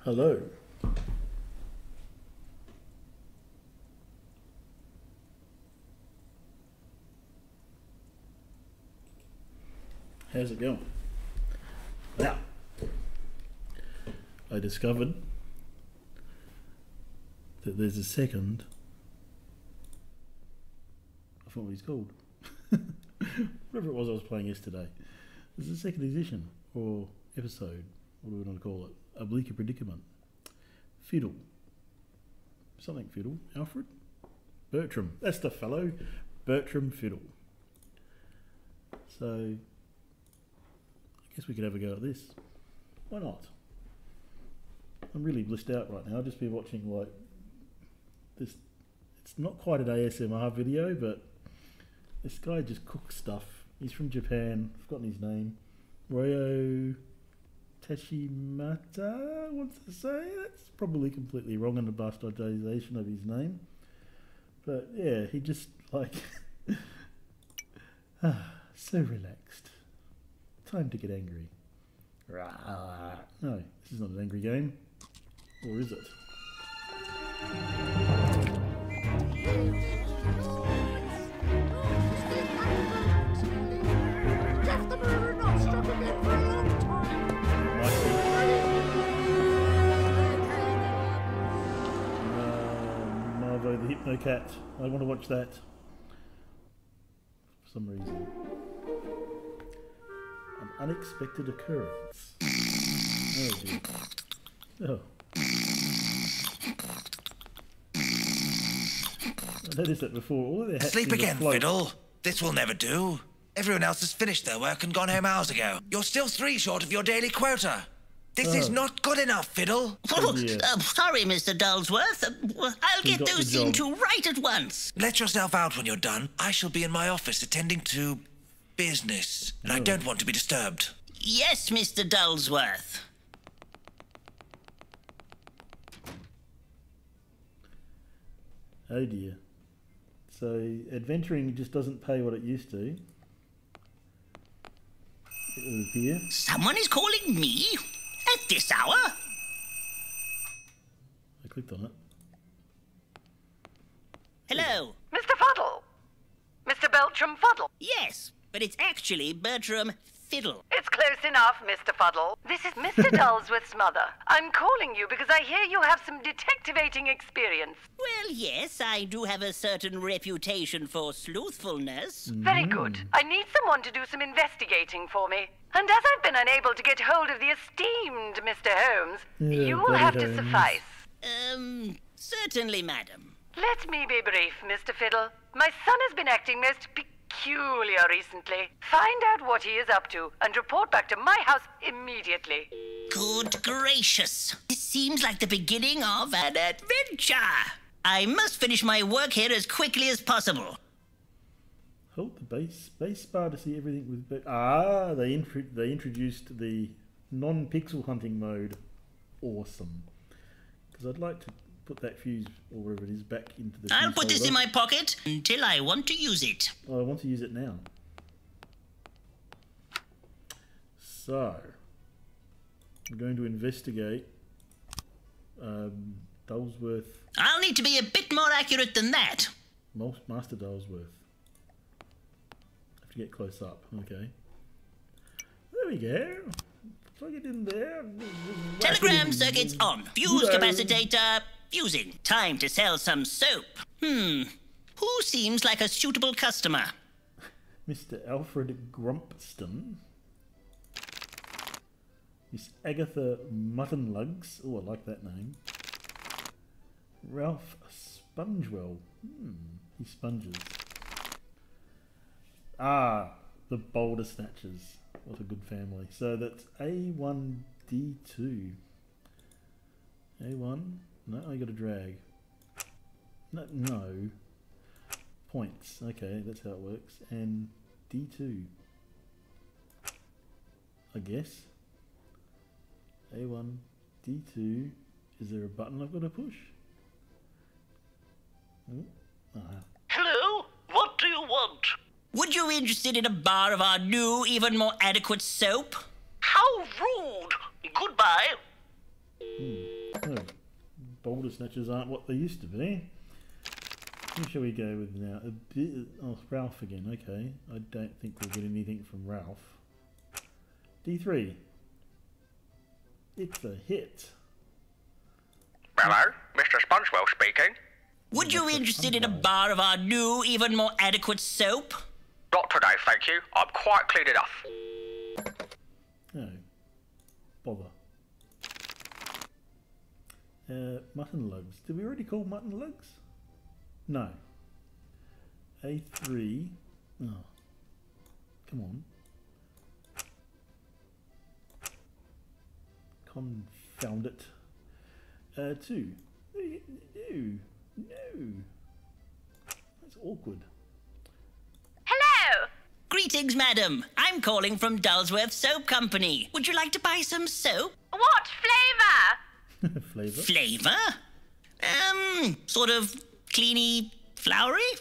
Hello. How's it going? Now, I discovered that there's a second, I forgot what he's called, whatever it was I was playing yesterday. There's a second edition, or episode, what do we want to call it? Oblique Predicament. Fiddle. Something Fiddle. Alfred? Bertram. That's the fellow. Bertram Fiddle. So, I guess we could have a go at this. Why not? I'm really blissed out right now. I've just been watching like this. It's not quite an ASMR video, but this guy just cooks stuff. He's from Japan. I've forgotten his name. Ryo Teshimata, I want to say. That's probably completely wrong in the bastardization of his name. But yeah, he just like so relaxed. Time to get angry. No, this is not an angry game. Or is it? Marvo the Hypno-Cat. I want to watch that. For some reason. An unexpected occurrence. Oh dear. Oh. I noticed that before. All their hats Sleep again, float. Fiddle. This will never do. Everyone else has finished their work and gone home hours ago. You're still 3 short of your daily quota. This is not good enough, Fiddle. Sorry, Mr. Dullsworth. I'll get those seen to right at once. Let yourself out when you're done. I shall be in my office attending to business, and I don't want to be disturbed. Yes, Mr. Dullsworth. Oh dear. So adventuring just doesn't pay what it used to. It would appear. Someone is calling me? At this hour? I clicked on it. Hello. Mr. Fuddle. Mr. Bertram Fiddle. Yes, but it's actually Bertram Fiddle. It's close enough, Mr. Fuddle. This is Mr. Dullsworth's mother. I'm calling you because I hear you have some detectivating experience. Well, yes, I do have a certain reputation for sleuthfulness. Very good. I need someone to do some investigating for me. And as I've been unable to get hold of the esteemed Mr. Holmes, you will have to suffice. Certainly, madam. Let me be brief, Mr. Fiddle. My son has been acting most peculiar recently. Find out what he is up to and report back to my house immediately. Good gracious. This seems like the beginning of an adventure. I must finish my work here as quickly as possible. Hold the base bar to see everything with... they introduced the non-pixel hunting mode. Awesome. Because I'd like to put that fuse, or whatever it is, back into the... I'll put this in my pocket until I want to use it. Oh, I want to use it now. So, I'm going to investigate Dullsworth... I'll need to be a bit more accurate than that. Master Dullsworth. Have to get close up. Okay. There we go. Plug it in there. Telegram circuits on. Fuse capacitator fusing. Time to sell some soap. Who seems like a suitable customer? Mr. Alfred Grumpston. Miss Agatha Muttonlugs. Oh, I like that name. Ralph Spongewell. He sponges. Ah, the Boulder Snatchers. What a good family. So that's A1D2. A1? No, I got a drag. No. Points. Okay, that's how it works. And D2. I guess. A1, D2. Is there a button I've got to push? Hello? What do you want? Would you be interested in a bar of our new, even more adequate soap? How rude! Goodbye. shoulder snatchers aren't what they used to be. Who shall we go with now? Oh, Ralph again. Okay. I don't think we'll get anything from Ralph. D3. It's a hit. Hello, Mr. Spongewell speaking. Would you be interested in a bar of our new, even more adequate soap? Not today, thank you. I'm quite clean enough. No. Bother. Mutton lugs. Did we already call mutton lugs? No. A3. Oh. Come on. Confound it. 2. No. That's awkward. Hello! Greetings, madam. I'm calling from Dulsworth Soap Company. Would you like to buy some soap? What flavour? Flavour? Flavor? Sort of cleany, flowery?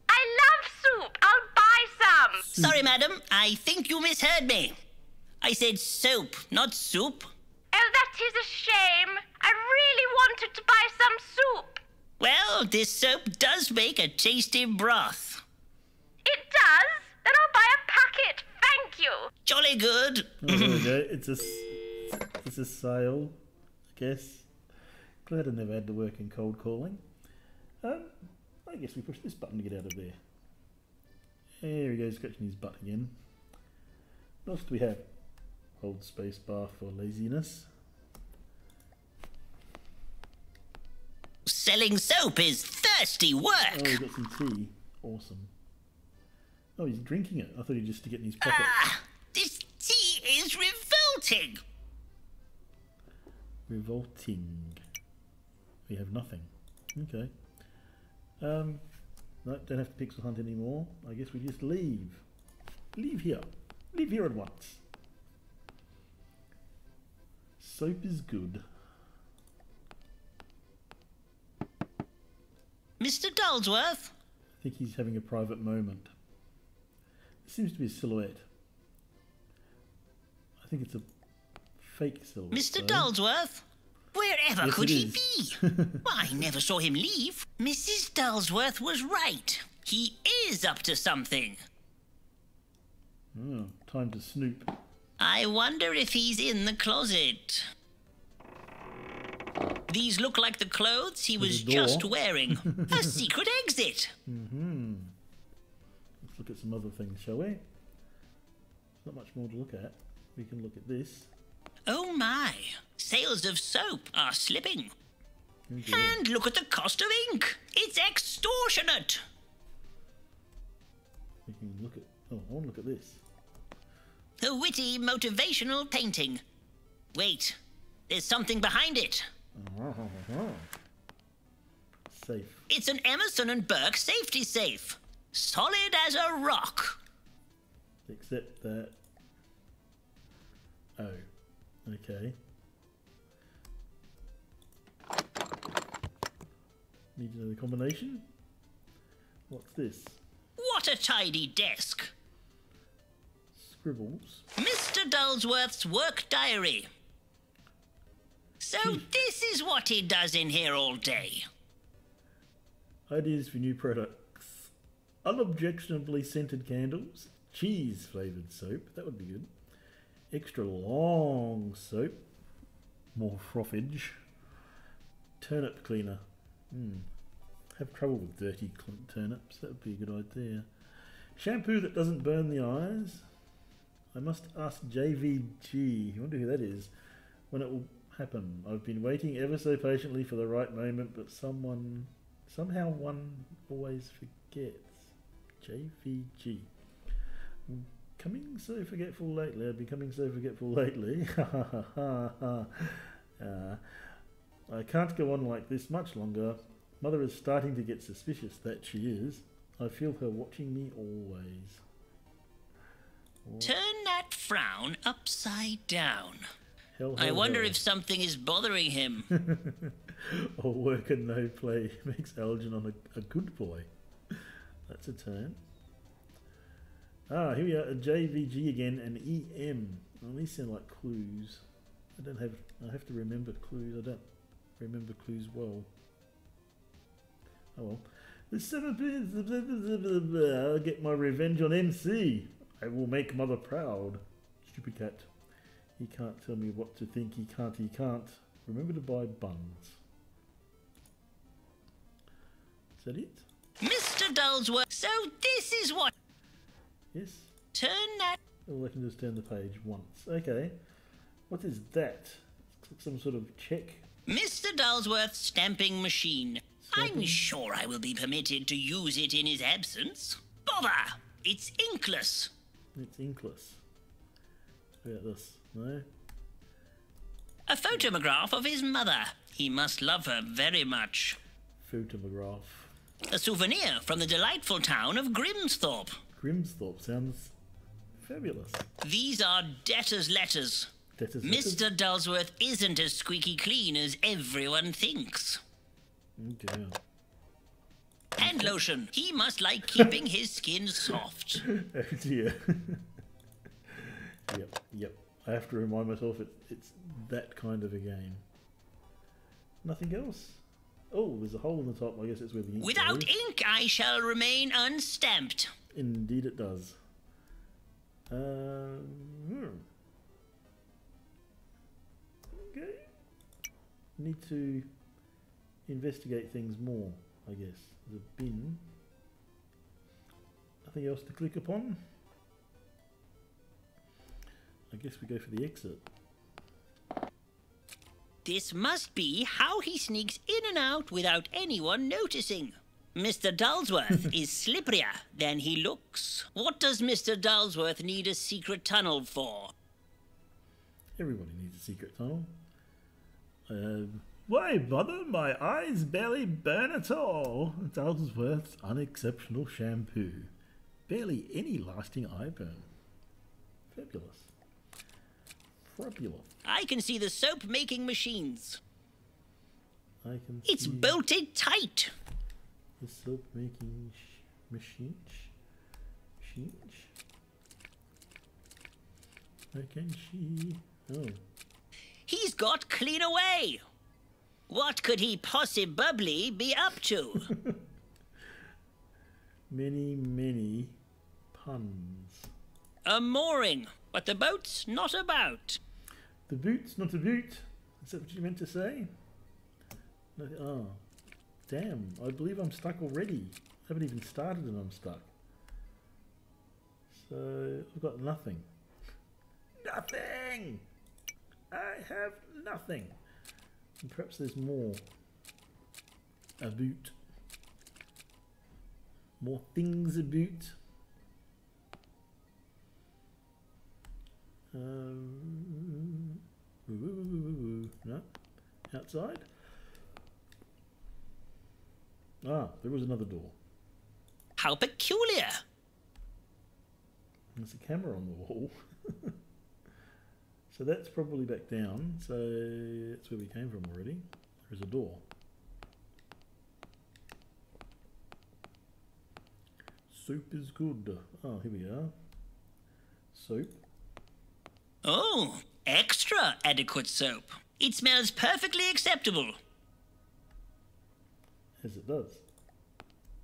I love soup. I'll buy some. Sorry, madam. I think you misheard me. I said soap, not soup. Oh, that is a shame. I really wanted to buy some soup. Well, this soap does make a tasty broth. It does? Then I'll buy a packet. Thank you. Jolly good. Oh, there we go. It's a sale, I guess. Glad I never had to work in cold calling. I guess we push this button to get out of there. There he goes, scratching his butt again. What else do we have? Hold space bar for laziness. Selling soap is thirsty work. Oh, he got some tea. Awesome. Oh, he's drinking it. I thought he'd just stick it in his pocket. This tea is revolting. Revolting. We have nothing. Okay. No, don't have to pixel hunt anymore. I guess we just leave. Leave here. Leave here at once. Soap is good. Mr. Dulsworth? I think he's having a private moment. It seems to be a silhouette. I think it's a fake silhouette. Mr. though. Dulsworth? Wherever Yes, could it he is. be? Why, I never saw him leave. Mrs. Dulsworth was right. He is up to something. Oh, time to snoop. I wonder if he's in the closet. These look like the clothes he was a door. just wearing. A secret exit. Let's look at some other things, shall we? There's not much more to look at. We can look at this. Oh my, sales of soap are slipping. Okay. And look at the cost of ink. It's extortionate. We can look at. Oh, I want to look at this. A witty, motivational painting. Wait, there's something behind it. Safe. It's an Emerson and Burke safety safe. Solid as a rock. Except that. Oh, okay. Need to know the combination? What's this? What a tidy desk. Scribbles. Mr. Dulsworth's work diary. So this is what he does in here all day. Ideas for new products. Unobjectionably scented candles. Cheese flavoured soap. That would be good. Extra long soap. More frothage. Turnip cleaner. Have trouble with dirty turnips. That would be a good idea. Shampoo that doesn't burn the eyes. I must ask JVG. I wonder who that is. When it will happen. I've been waiting ever so patiently for the right moment, but somehow one always forgets. JVG. Becoming so forgetful lately. I've been becoming so forgetful lately. I can't go on like this much longer. Mother is starting to get suspicious, that she is. I feel her watching me always. Turn that frown upside down. Hell, I hell, wonder hell. if something is bothering him. All work and no play makes Algernon a good boy. That's a turn. Ah, here we are, a JVG again, and EM. Well, these sound like clues. I have to remember clues. I don't remember clues well. Oh well. The 7th, I'll get my revenge on MC. I will make mother proud. Stupid cat. He can't tell me what to think. He can't. Remember to buy buns. Is that it? Mr. Dullsworth, so this is what... Yes. Turn that... Oh, I can just turn the page once. Okay. What is that? It's like some sort of check. Mr. Dullsworth's stamping machine. Stamping? I'm sure I will be permitted to use it in his absence. Bother! It's inkless. It's inkless. How about this? No? A photograph of his mother. He must love her very much. Photograph. A souvenir from the delightful town of Grimsthorpe. Grimsthorpe sounds fabulous. These are debtor's letters. Debtor's letters? Mr. Dullsworth isn't as squeaky clean as everyone thinks. Okay. Hand lotion. He must like keeping his skin soft. Oh dear. Yep. I have to remind myself it's that kind of a game. Nothing else? Oh, there's a hole in the top. I guess it's where the ink Without goes. ink, I shall remain unstamped. Indeed it does. Okay. Need to investigate things more, I guess. There's a bin. Nothing else to click upon. I guess we go for the exit. This must be how he sneaks in and out without anyone noticing. Mr. Dullsworth is slipperier than he looks. What does Mr. Dullsworth need a secret tunnel for? Everybody needs a secret tunnel. Why bother? My eyes barely burn at all. Dullsworth's unexceptional shampoo. Barely any lasting eye burn. Fabulous. Fabulous. I can see the soap-making machines. I can It's see bolted tight. the soap making machine. I can see. Oh. He's got clean away. What could he possibly be up to? Many puns. A mooring, but the boat's not about. The boot's not a boot. Is that what you meant to say? No, oh. Damn, I believe I'm stuck already. I haven't even started and I'm stuck. So, I've got nothing. Nothing! I have nothing. And perhaps there's more. A boot. More things a boot. No. Outside. Ah, there was another door. How peculiar. There's a camera on the wall. So that's probably back down. So that's where we came from already. There's a door. Soap is good. Oh, here we are. Soap. Oh, extra adequate soap. It smells perfectly acceptable. As it does.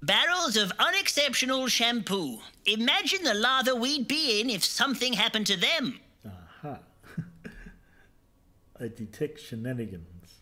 Barrels of unexceptional shampoo. Imagine the lather we'd be in if something happened to them. Aha. I detect shenanigans.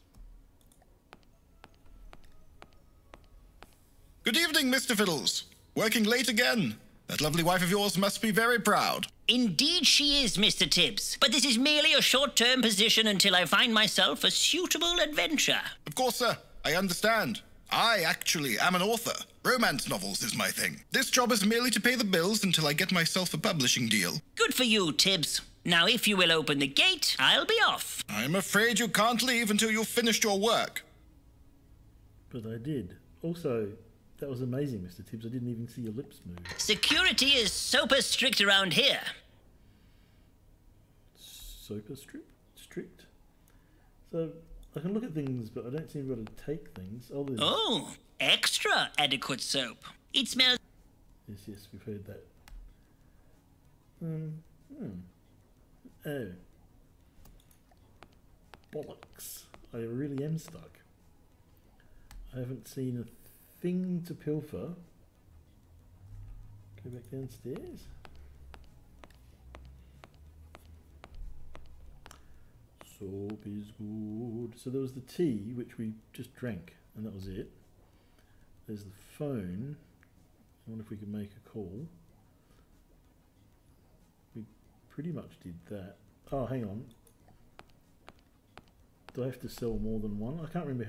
Good evening, Mr. Fiddles. Working late again. That lovely wife of yours must be very proud. Indeed she is, Mr. Tibbs. But this is merely a short-term position until I find myself a suitable adventure. Of course, sir. I understand. I actually am an author. Romance novels is my thing. This job is merely to pay the bills until I get myself a publishing deal. Good for you, Tibbs. Now, if you will open the gate, I'll be off. I'm afraid you can't leave until you've finished your work. But I did. Also, that was amazing, Mr. Tibbs. I didn't even see your lips move. Security is super strict around here. Super strict? So, I can look at things, but I don't seem to be able to take things. Oh, there's... Oh, extra adequate soap. It smells... Yes, we've heard that. Oh. Bollocks. I really am stuck. I haven't seen a thing to pilfer. Go back downstairs. Soap is good. So there was the tea, which we just drank, and that was it. There's the phone. I wonder if we could make a call. We pretty much did that. Oh, hang on. Do I have to sell more than one? I can't remember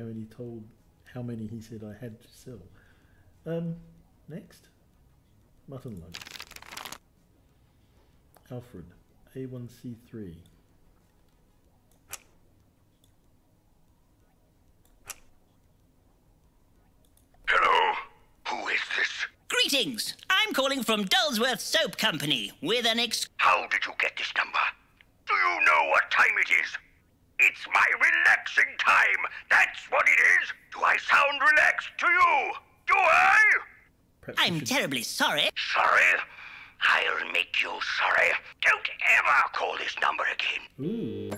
how many he said I had to sell. Next. Mutton lunch. Alfred. A1C3. Hello? Who is this? Greetings! I'm calling from Dulsworth Soap Company with an How did you get this number? Do you know what time it is? It's my relaxing time. That's what it is. Do I sound relaxed to you? Do I? Perhaps we I'm should- terribly sorry. Sorry? I'll make you sorry. Don't ever call this number again. Ooh.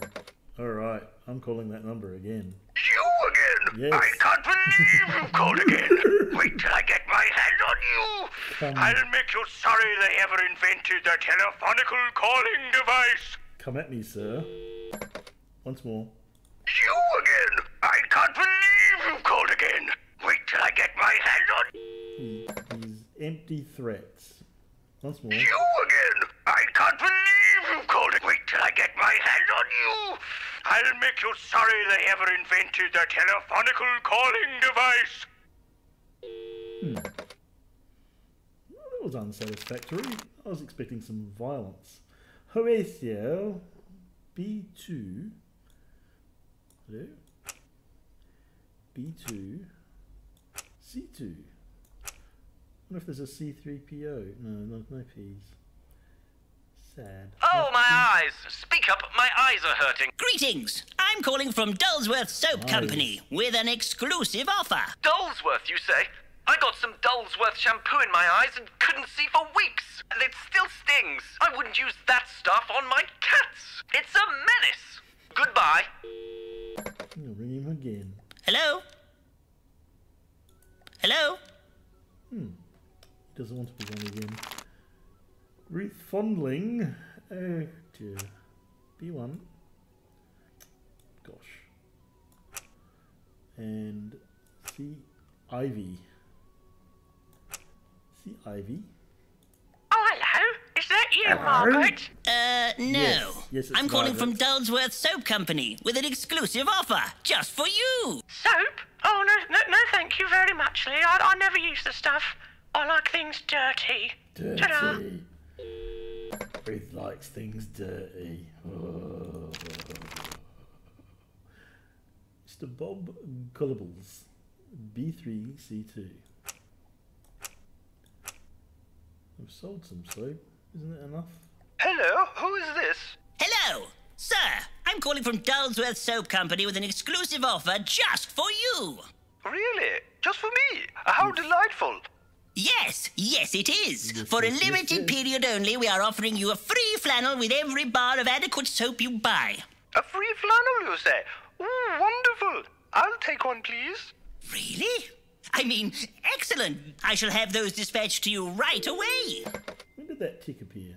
Alright, I'm calling that number again. You again? Yes. I can't believe you called again. Wait till I get my hands on you. Come. I'll make you sorry they ever invented the telephonical calling device. Come at me, sir. Once more. You again? I can't believe you called again. Wait till I get my hands on These empty threats. Once more. you again. I can't believe you called it. Wait till I get my hands on you. I'll make you sorry they ever invented the telephonical calling device. That was unsatisfactory. I was expecting some violence. Horatio. B2. Hello? B2. C2. I wonder if there's a C3PO. No, no P's. Sad. Oh, my eyes! Speak up, my eyes are hurting. Greetings! I'm calling from Dulsworth Soap Nice. Company with an exclusive offer. Dulsworth, you say? I got some Dulsworth shampoo in my eyes and couldn't see for weeks. And it still stings. I wouldn't use that stuff on my cats. It's a menace. Goodbye. I'll ring him again. Hello? Hello? He doesn't want to be on again. Ruth Fondling. Oh dear. B1. Gosh. And C. Ivy. C. Ivy. Oh, hello. Is that you, Hello? Margaret? No. Yes, it's I'm calling from Margaret. Dulsworth Soap Company with an exclusive offer just for you. Soap? Oh, no, thank you very much, Lee. I never use the stuff. I like things dirty. Ta-da. Dirty. Ruth likes things dirty. Oh. Mr. Bob Gullables. B3C2. I've sold some soap. Isn't it enough? Hello, who is this? Hello, sir. I'm calling from Dulsworth Soap Company with an exclusive offer just for you. Really? Just for me? How delightful. Yes, it is. Yes, For a yes, limited yes. period only, we are offering you a free flannel with every bar of adequate soap you buy. A free flannel, you say? Ooh, wonderful. I'll take one, please. Really? I mean, excellent. I shall have those dispatched to you right away. When did that tick appear?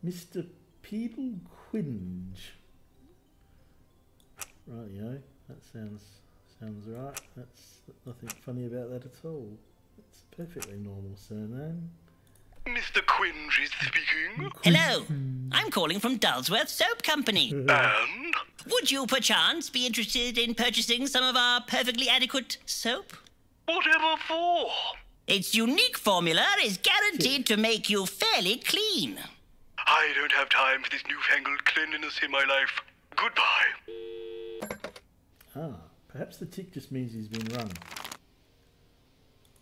Mr. Peeble Quinge. Right, that sounds right. That's nothing funny about that at all. It's a perfectly normal surname. Mr. Quinge is speaking. Hello. I'm calling from Dulsworth Soap Company. And? Would you perchance be interested in purchasing some of our perfectly adequate soap? Whatever for? Its unique formula is guaranteed to make you fairly clean. I don't have time for this newfangled cleanliness in my life. Goodbye. Ah, perhaps the tick just means he's been run.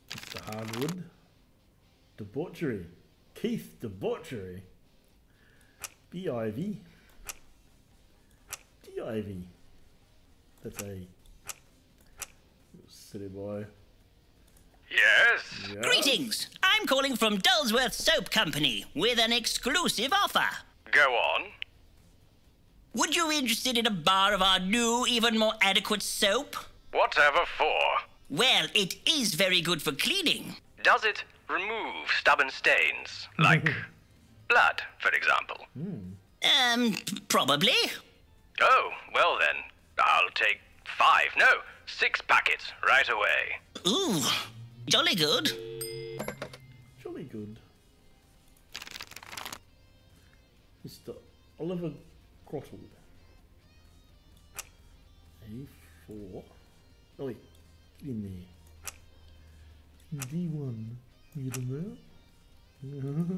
Mr. Hardwood. Debauchery. Keith Debauchery. B. Ivy. D. Ivy. That's a silly boy. Yes? Yeah. Greetings. I'm calling from Dulsworth Soap Company with an exclusive offer. Go on. Would you be interested in a bar of our new, even more adequate soap? Whatever for? Well, it is very good for cleaning. Does it remove stubborn stains? Like blood, for example? Probably. Oh, well then. I'll take 5, no, 6 packets right away. Ooh, jolly good. Jolly good. Mr. Oliver Grottle. A4. Oh wait, get in there. D1. Get in there.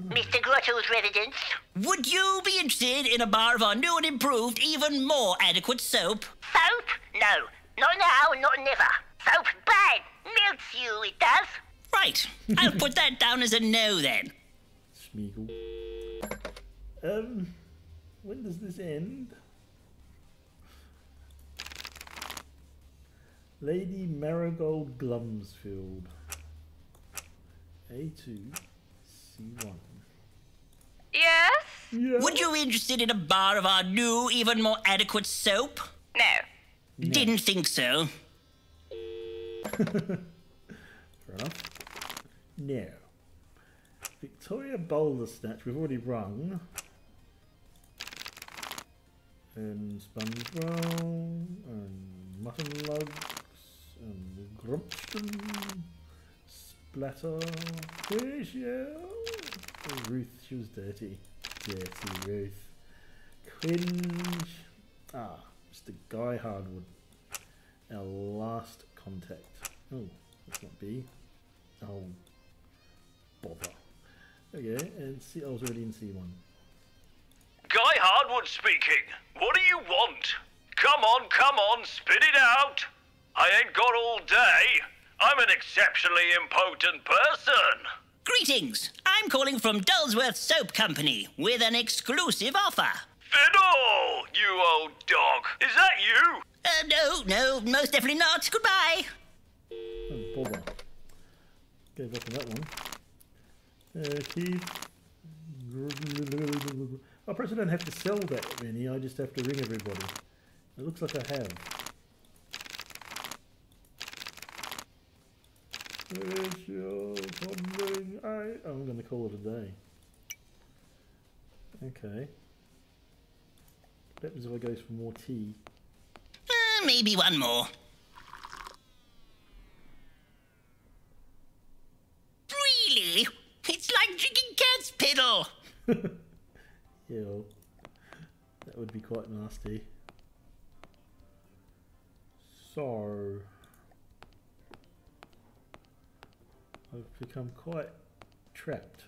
Mr. Grotto's residence. Would you be interested in a bar of our new and improved, even more adequate soap? Soap? No. Not now, not never. Soap bad. Melts you, it does. Right. I'll put that down as a no then. Smeagol. When does this end? Lady Marigold Glumsfield. A2, C1. Yes? Yeah. Would you be interested in a bar of our new, even more adequate soap? No. Didn't think so. Fair enough. No. Victoria Boulder Snatch, we've already rung. And sponge roll, and mutton lugs, and grumpston, splatter, fish, yeah. Oh, Ruth, she was dirty. Dirty Ruth. Cringe. Ah, Mr. Guy Hardwood. Our last contact. Oh, that's not B. Oh, bother. Okay, and C, I was already in C1. Guy Hardwood speaking. What do you want? Come on, spit it out. I ain't got all day. I'm an exceptionally impotent person. Greetings. I'm calling from Dulsworth Soap Company with an exclusive offer. Fiddle, you old dog. Is that you? No, most definitely not. Goodbye. Oh, bother. Gave up on that one. Keith. I perhaps I don't have to sell that many, I just have to ring everybody. It looks like I have. I'm going to call it a day. Okay. What happens if I go for more tea? Maybe one more. Really? It's like drinking cat's piddle. Ew. That would be quite nasty. So I've become quite trapped.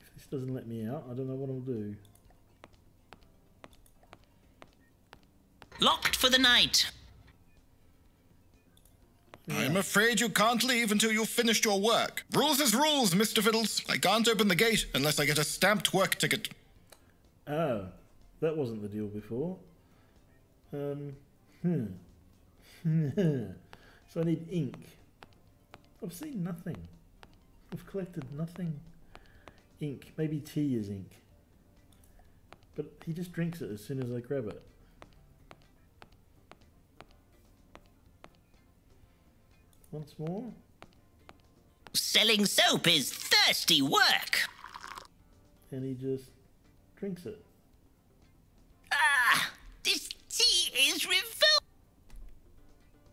If this doesn't let me out, I don't know what I'll do. Locked for the night. I'm afraid you can't leave until you've finished your work. Rules is rules, Mr. Fiddles. I can't open the gate unless I get a stamped work ticket. Oh, that wasn't the deal before. So I need ink. I've seen nothing. I've collected nothing. Ink. Maybe tea is ink. But he just drinks it as soon as I grab it. Once more. Selling soap is thirsty work. And he just drinks it. Ah, this tea is revolting.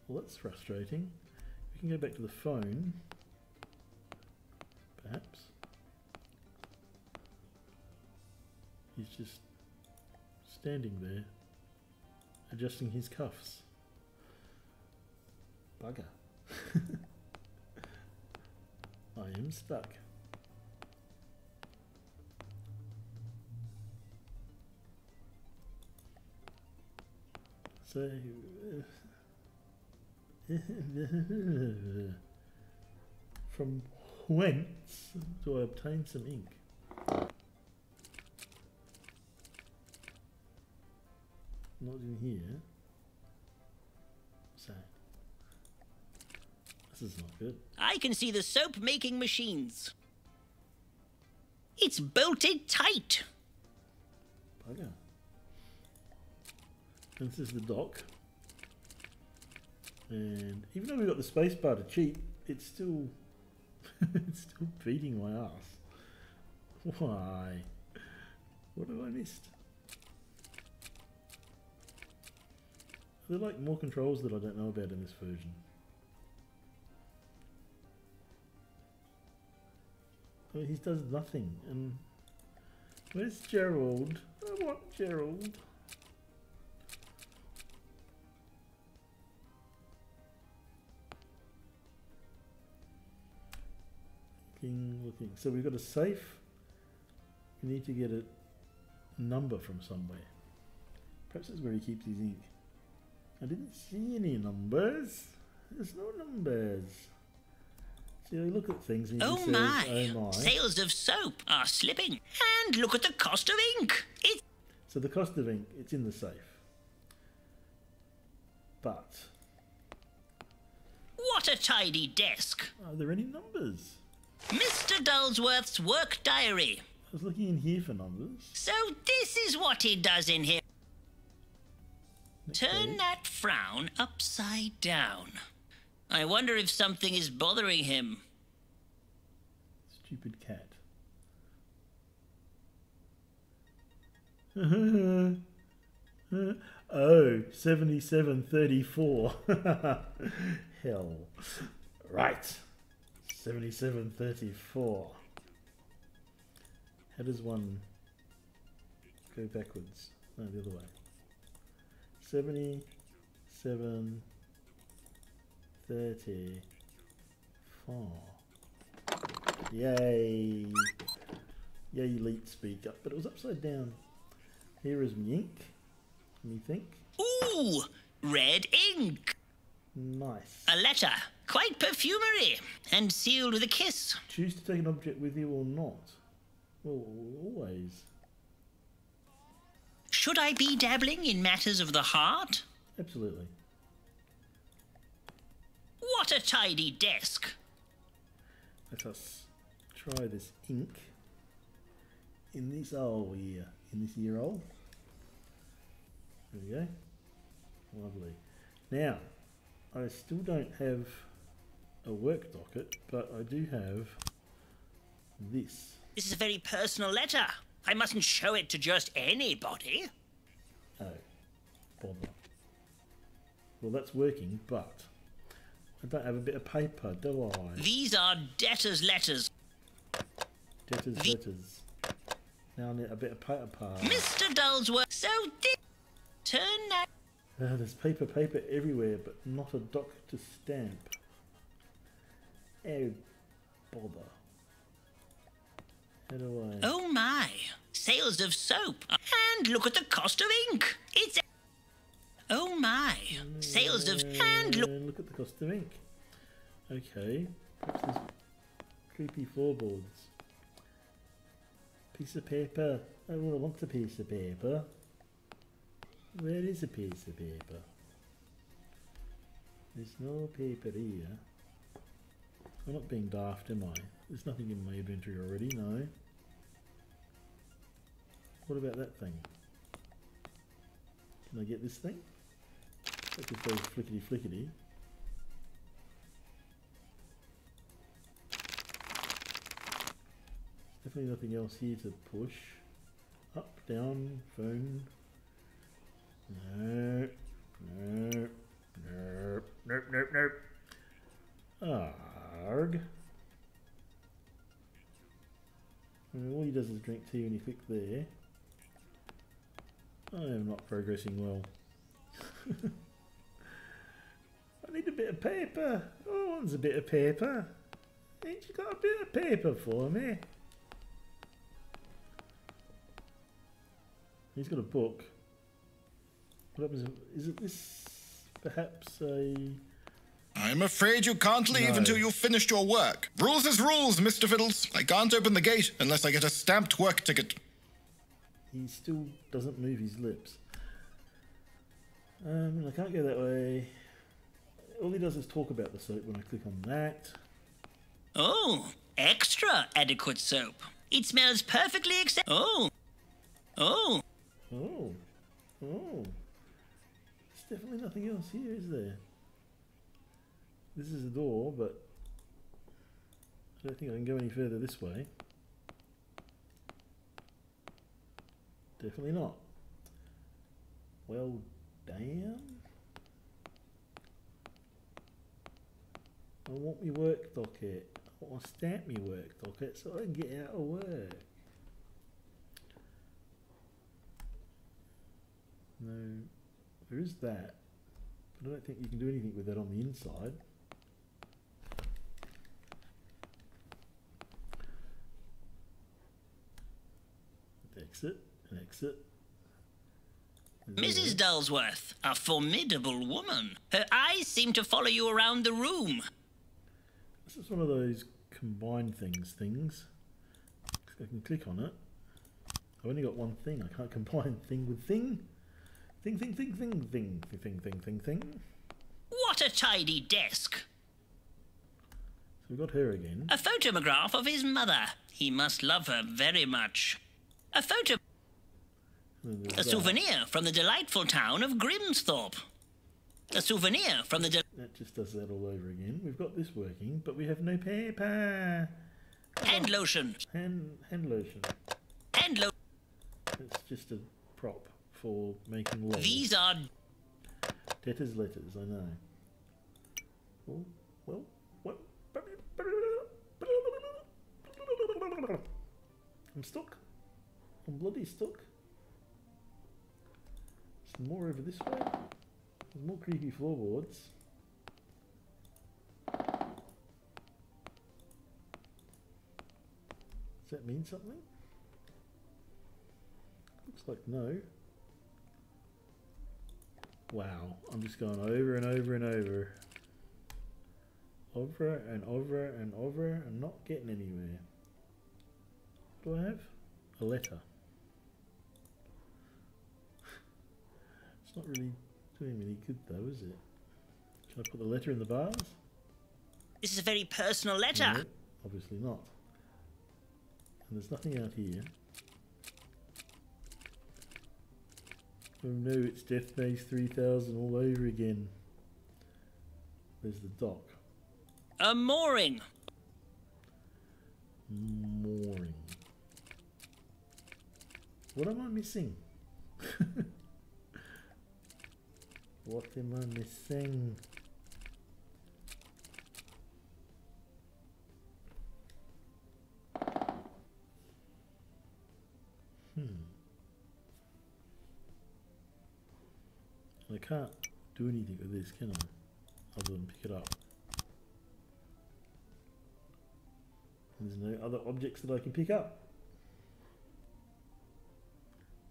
Well, that's frustrating. We can go back to the phone. Perhaps. He's just standing there, adjusting his cuffs. Bugger. I am stuck. So, from whence do I obtain some ink? Not in here. What's that? This is not good. I can see the soap making machines. It's bolted tight. Bugger. This is the dock. And even though we've got the space bar to cheat, it's still it's still beating my ass. Why? What have I missed? Are there like more controls that I don't know about in this version? I mean, he does nothing. And where's Gerald? I want Gerald. Looking. So we've got a safe. We need to get a number from somewhere. Perhaps that's where he keeps his ink. I didn't see any numbers. There's no numbers. See, I look at things and he Oh says, my. oh my. Sales of soap are slipping. And look at the cost of ink. It's... So the cost of ink, it's in the safe. But What a tidy desk. are there any numbers? Mr. Dulsworth's work diary. I was looking in here for numbers. So this is what he does in here. Next Turn page. that frown upside down. I wonder if something is bothering him. Stupid cat. Oh, 7734. Hell. Right. 7734. How does one go backwards? No, the other way. 7734. Yay. Yay, elite speak up. But it was upside down. Here is me ink. Me think. Ooh, red ink. Nice. A letter, quite perfumery, and sealed with a kiss. Choose to take an object with you or not. Well, always. Should I be dabbling in matters of the heart? Absolutely. What a tidy desk. Let us try this ink in this old year. In this year old. There we go. Lovely. Now, I still don't have a work docket, but I do have this. This is a very personal letter. I mustn't show it to just anybody. Oh, bother. Well, that's working, but I don't have a bit of paper, do I? These are debtors' letters. Debtors' letters. Now I need a bit of paper. Mr. Dulsworth, so turn that... There's paper everywhere, but not a doc to stamp. Oh, bother. How do I... Oh my, sales of soap. And look at the cost of ink. It's... Oh my, sales of... And look at the cost of ink. Okay. Perhaps there's creepy floorboards. Piece of paper. Oh, well, I want a piece of paper. Where is a piece of paper? There's no paper here. I'm not being daft, am I? There's nothing in my inventory already, no. What about that thing? Can I get this thing? That just goes flickety flickety. Definitely nothing else here to push. Up, down, phone. No, no, nope, nope, nope, nope. Arg. All he does is drink tea when you click there. I am not progressing well. I need a bit of paper. Oh, wants a bit of paper. Ain't you got a bit of paper for me? He's got a book. What happens? Is it this? Perhaps a... I'm afraid you can't leave until you've finished your work. Rules is rules, Mr. Fiddles. I can't open the gate unless I get a stamped work ticket. He still doesn't move his lips. I can't go that way. All he does is talk about the soap when I click on that. Oh, extra adequate soap. It smells perfectly Oh. Oh. Oh. Oh. definitely nothing else here, is there? This is a door, but I don't think I can go any further this way. Definitely not. Well, damn. I want my work docket. I want to stamp my work docket so I can get out of work. No, there is that. But I don't think you can do anything with that on the inside. Exit, and exit. Mrs. Dulsworth, a formidable woman. Her eyes seem to follow you around the room. This is one of those combine things. I can click on it. I've only got one thing. I can't combine thing with thing. Thing. What a tidy desk. So we've got her again. A photograph of his mother. He must love her very much. A photo... A souvenir from the delightful town of Grimsthorpe. A souvenir from the... That just does that all over again. We've got this working, but we have no paper. Hand lotion. Hand lotion. Hand lotion. It's just a prop for making laws. These are... Debtors' letters, I know. Oh, well... I'm stuck. I'm bloody stuck. Some more over this way. There's more creepy floorboards. Does that mean something? Looks like no. Wow, I'm just going over and over and over. Over and over and over and not getting anywhere. What do I have? A letter. It's not really doing me any good though, is it? Can I put the letter in the bars? This is a very personal letter. No, obviously not. And there's nothing out here. Oh no, it's Death Maze 3000 all over again. There's the dock. A mooring. Mooring. What am I missing? What am I missing? I can't do anything with this, can I? Other than pick it up. And there's no other objects that I can pick up.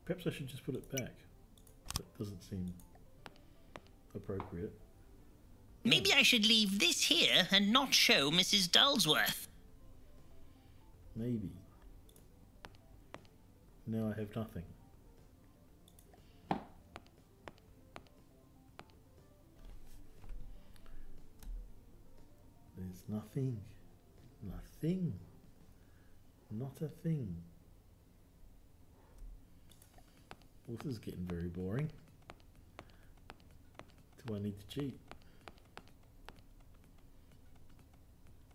Perhaps I should just put it back. That doesn't seem appropriate. Maybe I should leave this here and not show Mrs. Dulsworth. Maybe. Now I have nothing. There's nothing. Nothing. Not a thing. Well, this is getting very boring. Do I need to cheat?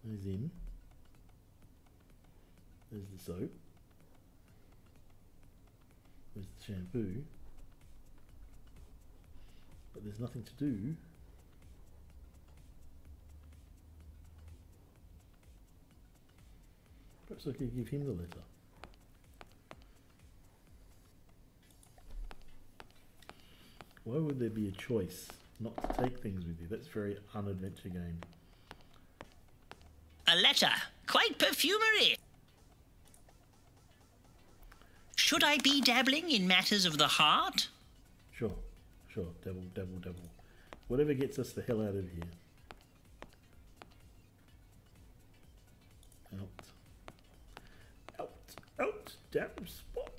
There's in. There's the soap. There's the shampoo. But there's nothing to do. Perhaps I could give him the letter. Why would there be a choice not to take things with you? That's a very unadventure game. A letter. Quite perfumery. Should I be dabbling in matters of the heart? Sure. Dabble. Whatever gets us the hell out of here. Out, damn spot.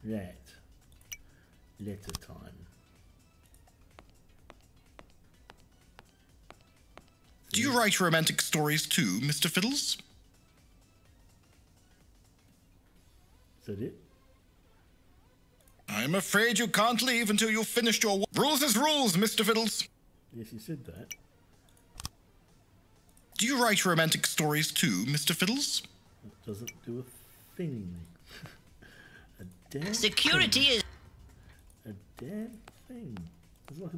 Right. Letter time. Do you write romantic stories too, Mr. Fiddles? Is that it? I'm afraid you can't leave until you've finished your... Rules is rules, Mr. Fiddles. Yes, you said that. Do you write romantic stories too, Mr. Fiddles? It doesn't do a thing. A damn Security thing. is... A damn thing. There's like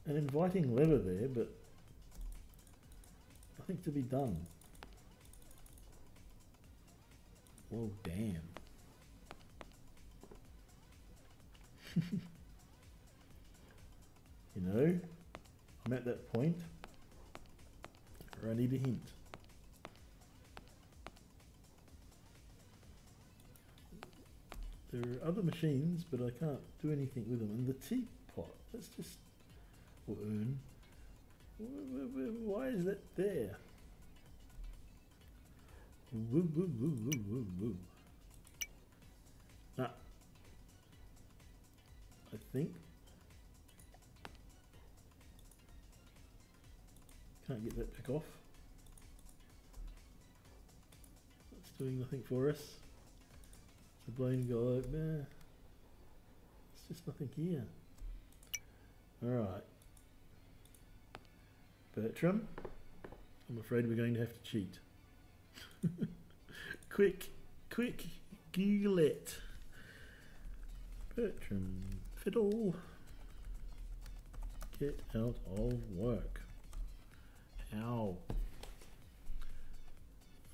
an inviting lever there, but nothing to be done. Oh, damn. You know, I'm at that point where I need a hint. There are other machines, but I can't do anything with them. And the teapot, that's just... or urn. Why is that there? Woo, woo, woo, woo, woo, woo. Ah. I think. Can't get that back off. That's doing nothing for us. The blind guy, nah. There's just nothing here. Alright. Bertram, I'm afraid we're going to have to cheat. Quick, Google it. Bertram Fiddle. Get out of work. How?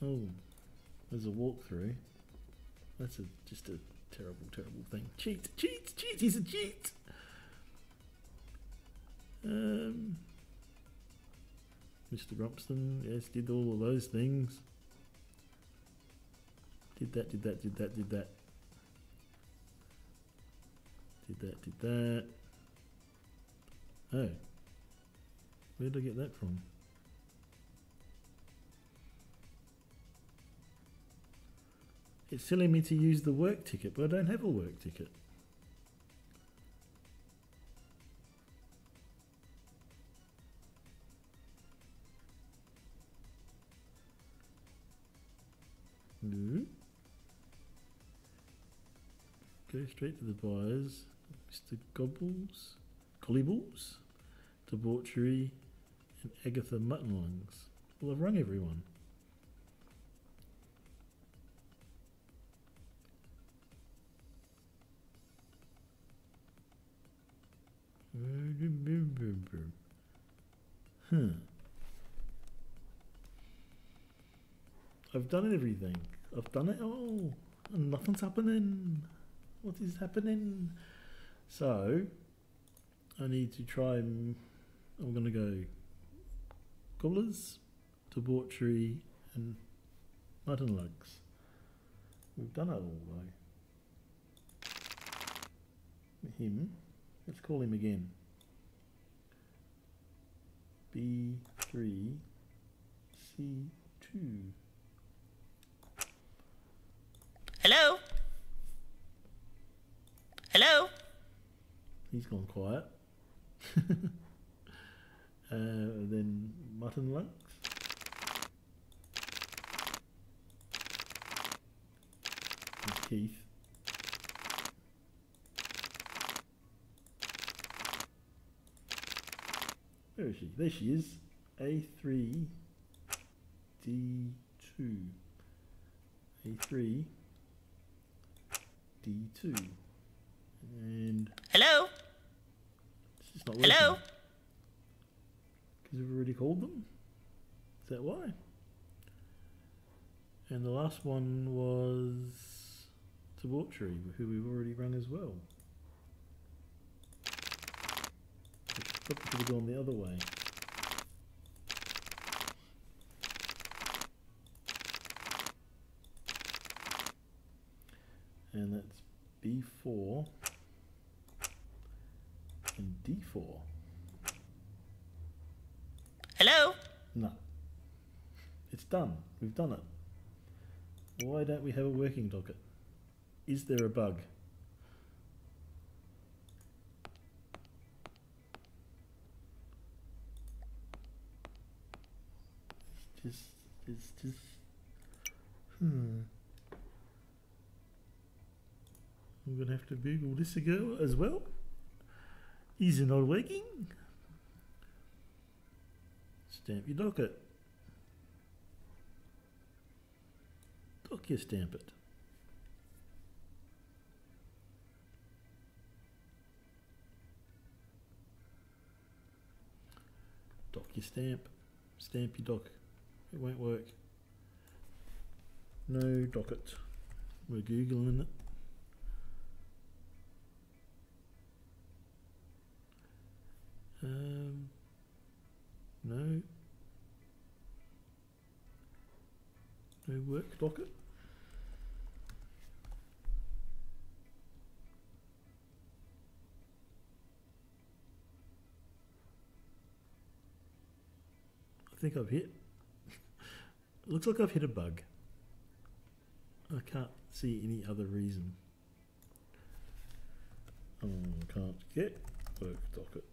Oh, there's a walkthrough. That's just a terrible thing. Cheat! He's a cheat! Mr. Rumpston, yes, did all of those things. Did that. Did that. Oh. Where did I get that from? It's telling me to use the work ticket, but I don't have a work ticket. No. Go straight to the buyers. Mr. Gollyballs, Debauchery, and Agatha Muttonlungs. Well, I've rung everyone. I've done everything. I've done it all. And nothing's happening. What is happening? So, I need to try and... I'm going to go Gobblers, Debauchery, and Muttonlugs. We've done it all though. Him. Let's call him again. B3 C2. Hello? Hello? He's gone quiet. Then Muttonlugs. And Keith. Where is she? There she is. A3 D2. A3 D2. And hello? it's just not working. Hello? Because we've already called them? Is that why? And the last one was Debauchery, who we've already rung as well. Probably could have gone the other way. And that's B4 and D4. Hello? No. It's done. We've done it. Why don't we have a working docket? Is there a bug? It's just I'm going to have to Google this ago as well. Is it not working? Stamp your docket. Doc, stamp it. Doc your stamp. Stamp your doc. It won't work. No docket. We're Googling it. No. No work docket. I think I've hit. Looks like I've hit a bug. I can't see any other reason. Can't get work docket.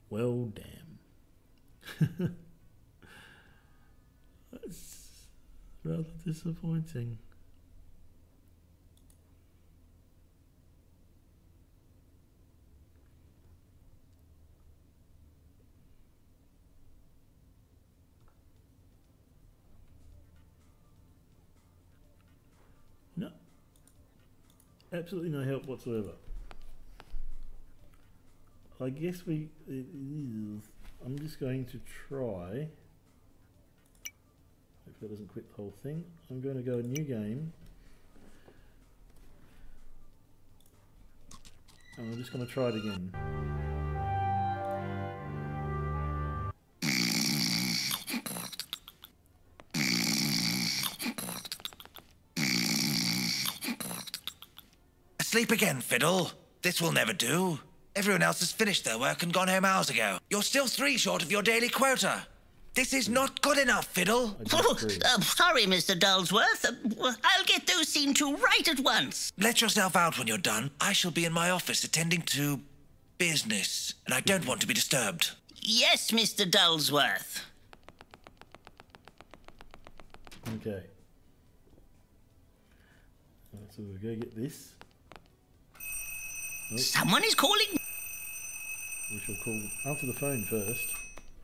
Well, damn. That's rather disappointing. No. Absolutely no help whatsoever. I guess I'm just going to try. If that doesn't quit the whole thing, I'm going to go a new game. And I'm just going to try it again. Asleep again, Fiddle. This will never do. Everyone else has finished their work and gone home hours ago. You're still 3 short of your daily quota. This is not good enough, Fiddle. Sorry, Mr. Dulsworth. I'll get those seen to right at once. Let yourself out when you're done. I shall be in my office attending to business, and I don't want to be disturbed. Yes, Mr. Dulsworth. Okay. So we'll go get this. Nope. Someone is calling. We shall call. Answer the phone first.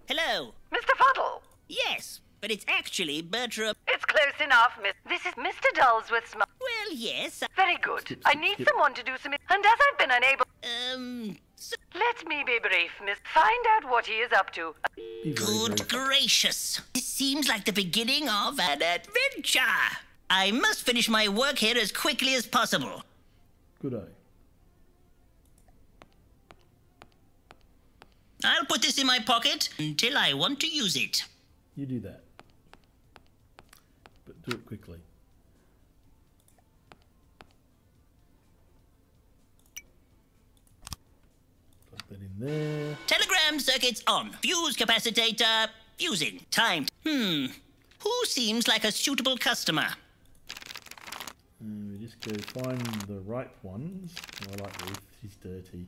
Hello. Mr. Fiddle. Yes, but it's actually Bertram. It's close enough, Miss. This is Mr. Dulsworth's mum. Well, yes. Very good. I need someone to do some... And as I've been unable... Let me be brief, Miss. Find out what he is up to. Good gracious. This seems like the beginning of an adventure. I must finish my work here as quickly as possible. Good eye. I'll put this in my pocket until I want to use it. You do that. But do it quickly. Plug that in there. Telegram circuits on. Fuse capacitator fusing. Time. Who seems like a suitable customer? And we just go find the right ones. Oh, I like Ruth. She's dirty.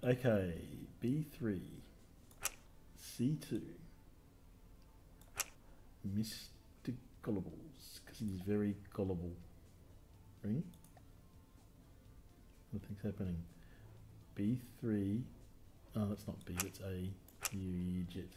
Okay. B3. C2. Mr. Gullibles, because he's very gullible. Ring? Nothing's happening. B3. Oh, that's not B, that's A. You idiot.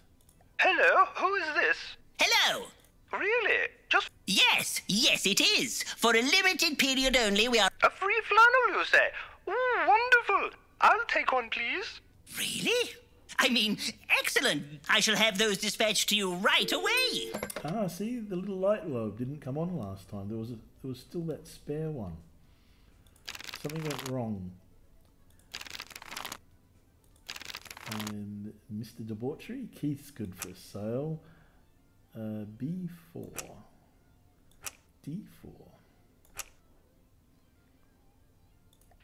Hello, who is this? Hello. Really? Just Yes, it is. For a limited period only, we are... a free flannel, you say? Ooh, wonderful. I'll take one, please. Really? I mean, excellent. I shall have those dispatched to you right away. Ah, see, the little light bulb didn't come on last time. There was still that spare one. Something went wrong. And Mr. Debauchery, Keith's good for a sale. B4. D4.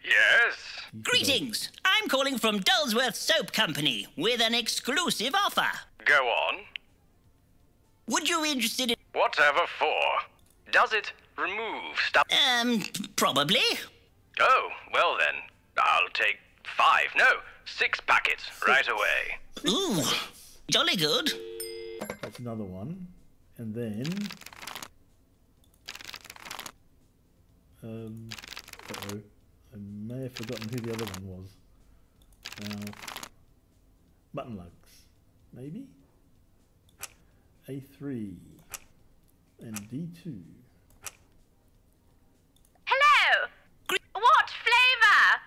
Yes. Greetings. I'm calling from Dulsworth Soap Company with an exclusive offer. Go on. Would you be interested in... Whatever for? Does it remove stuff? Probably. Oh, well then. I'll take 5. No, 6 packets, right away. Ooh, jolly good. That's another one. And then... uh-oh. I may have forgotten who the other one was. Button lugs. Maybe? A3. And D2. Hello! What flavour?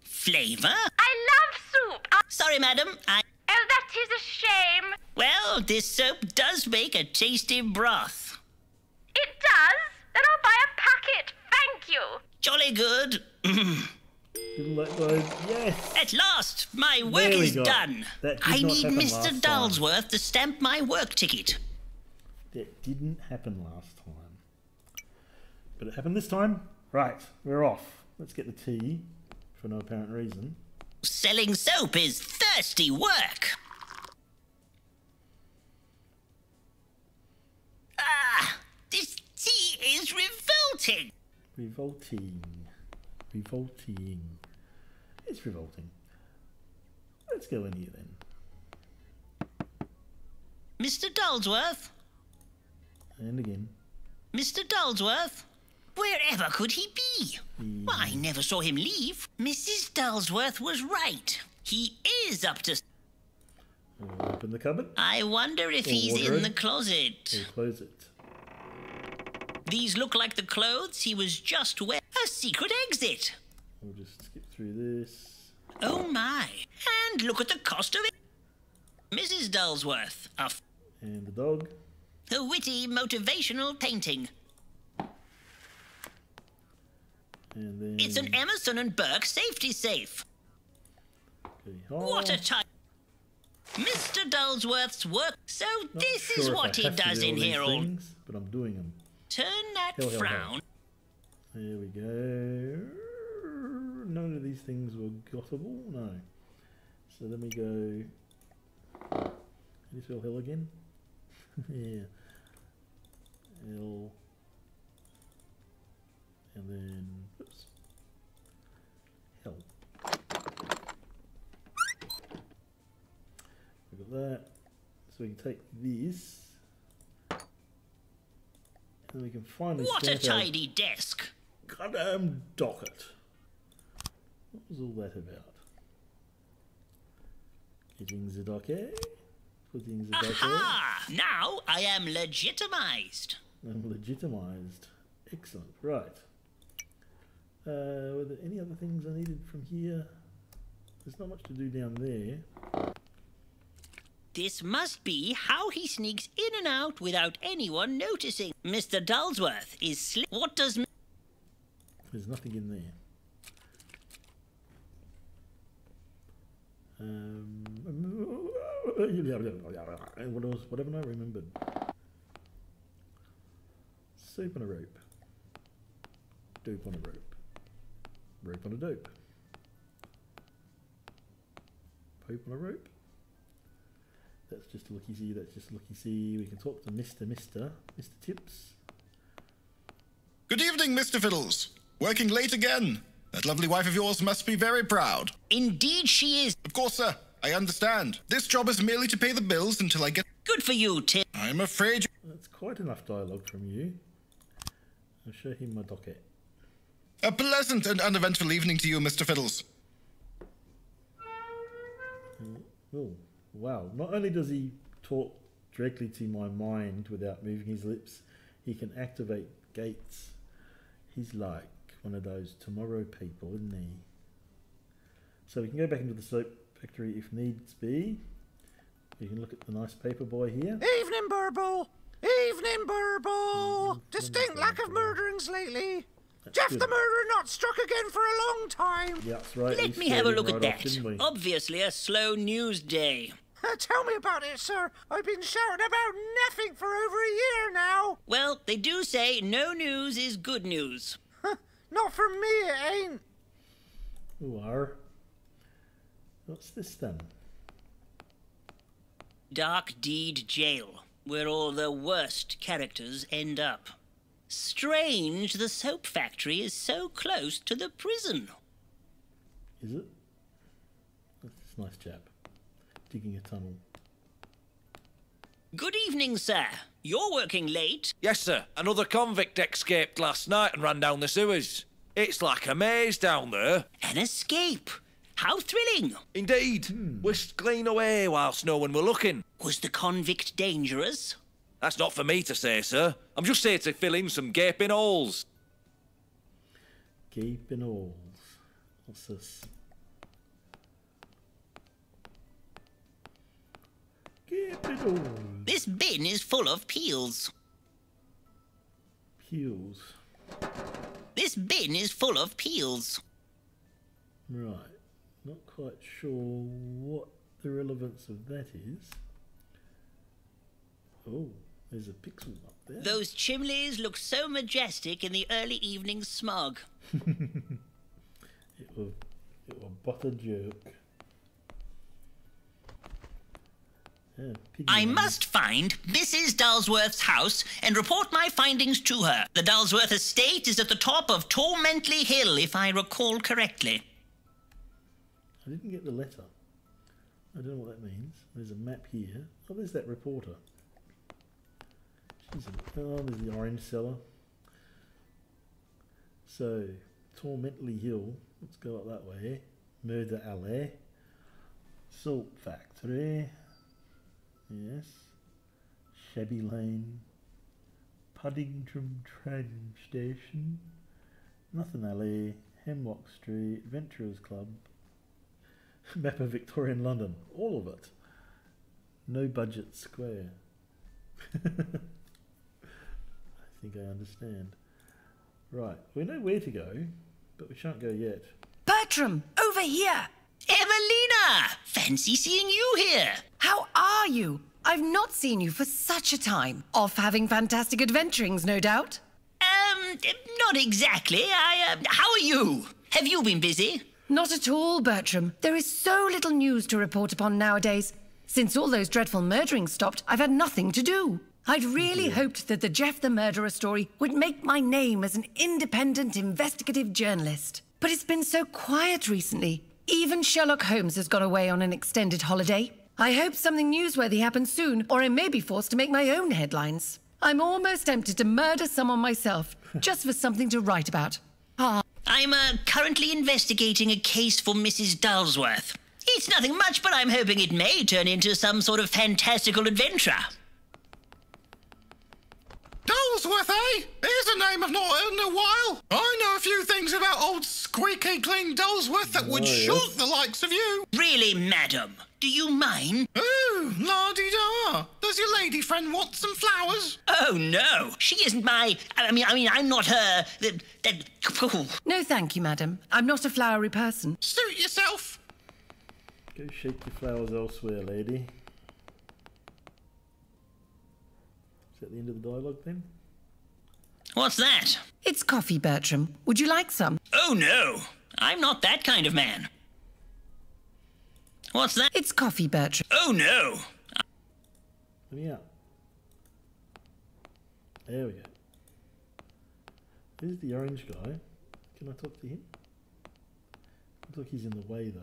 Flavour? I love soup. Sorry, madam. Oh, that is a shame. Well, this soap does make a tasty broth. It does? Then I'll buy a packet. Thank you. Jolly good. Yes! At last, my work There we is go. done. That did I not need happen Mr. last time. Dalsworth to stamp my work ticket. That didn't happen last time. But it happened this time. Right, we're off. Let's get the tea, for no apparent reason. Selling soap is thirsty work. Ah, this tea is revolting. Revolting. Revolting. It's revolting. Let's go in here then. Mr. Dalsworth? And again. Mr. Dalsworth? Wherever could he be? I never saw him leave. Mrs. Dalsworth was right. He is up to... Open the cupboard. I wonder if he's in wardrobe. the closet. Or close it. These look like the clothes he was just wearing. A secret exit. We'll just skip through this. Oh my. And look at the cost of it. Mrs. Dalsworth. And the dog. A witty, motivational painting. And then... It's an Emerson and Burke safety safe. Okay, What a time. Mr. Dalsworth's work. So Not this sure is if what I he have to does do in all here these all. things, but I'm doing them. Turn that Hell, hell, hell. frown. There we go. None of these things were gottable. No. So let me go. Can you spell hell again? Yeah. L. And then. Oops. Hell. We got that. So we can take this. And we can finally What a stamp our tidy desk. goddamn docket. What was all that about? Getting the docket. Putting the docket. Aha! Now I am legitimized. I'm legitimized. Excellent. Right. Were there any other things I needed from here? There's not much to do down there. This must be how he sneaks in and out without anyone noticing. Mr. Dalsworth is What does... There's nothing in there. What else? What haven't I remembered? Soup on a rope. Dope on a rope. Rope on a dope. Pope on a rope. That's just a looky-see, that's just a looky-see. We can talk to Mr. Tips. Good evening, Mr. Fiddles. Working late again. That lovely wife of yours must be very proud. Indeed she is. Of course, sir. I understand. This job is merely to pay the bills until I get... Good for you, Tim. I'm afraid you... That's quite enough dialogue from you. I'll show him my docket. A pleasant and uneventful evening to you, Mr. Fiddles. Oh, wow. Not only does he talk directly to my mind without moving his lips, he can activate gates. He's like one of those tomorrow people, isn't he? So we can go back into the soap factory if needs be. You can look at the nice paper boy here. Evening, Burble. Evening, Burble. Distinct lack of murderings lately. Jeff good. the murderer not struck again for a long time. Yeah, that's right. Let we me have a scared him look at right off, that. didn't we? Obviously a slow news day. Tell me about it, sir. I've been shouting about nothing for over a year now. Well, they do say no news is good news. Not for me, it ain't. Who are? What's this then? Dark Deed Jail, where all the worst characters end up. Strange the soap factory is so close to the prison. Is it? I Nice chap. Digging a tunnel. Good evening, sir. You're working late. Yes, sir. Another convict escaped last night and ran down the sewers. It's like a maze down there. An escape. How thrilling. Indeed. Whisked clean away whilst no one were looking. Was the convict dangerous? That's not for me to say, sir. I'm just here to fill in some gaping holes. Gaping holes. What's this? Gaping holes. This bin is full of peels. Peels. This bin is full of peels. Right. Not quite sure what the relevance of that is. Oh, there's a pixel up there. Those chimneys look so majestic in the early evening smog. It will but a joke. Yeah, I must find Mrs. Dulsworth's house and report my findings to her. The Dulsworth estate is at the top of Tormentley Hill, if I recall correctly. I didn't get the letter. I don't know what that means. There's a map here. Oh, there's that reporter. Oh, there's the orange cellar. So, Tormentley Hill. Let's go up that way. Murder Alley. Salt Factory. Yes. Shabby Lane. Puddington Train Station. Nothing Alley. Hemlock Street. Venturers Club. Map of Victorian London. All of it. No budget square. I think I understand. Right, we know where to go, but we shan't go yet. Bertram, over here! Evelina! Fancy seeing you here! How are you? I've not seen you for such a time. Off having fantastic adventurings, no doubt? Not exactly. How are you? Have you been busy? Not at all, Bertram. There is so little news to report upon nowadays. Since all those dreadful murderings stopped, I've had nothing to do. I'd really hoped that the Jeff the Murderer story would make my name as an independent investigative journalist. But it's been so quiet recently. Even Sherlock Holmes has gone away on an extended holiday. I hope something newsworthy happens soon, or I may be forced to make my own headlines. I'm almost tempted to murder someone myself, just for something to write about. I'm currently investigating a case for Mrs. Dulsworth. It's nothing much, but I'm hoping it may turn into some sort of fantastical adventure. Dulsworth, eh? Here's a name I've not heard in a while. I know a few things about old squeaky clean Dulsworth that would shock the likes of you. Really, madam? Do you mind? Ooh, la-di-da. Does your lady friend want some flowers? Oh, no. She isn't my... I mean, I'm not her... No, thank you, madam. I'm not a flowery person. Suit yourself. Go shake your flowers elsewhere, lady. Is that the end of the dialogue then? What's that? It's coffee, Bertram. Would you like some? Oh, no. I'm not that kind of man. What's that? It's coffee, Bertram. Oh, no. Let me out. There we go. There's the orange guy. Can I talk to him? Looks like he's in the way, though.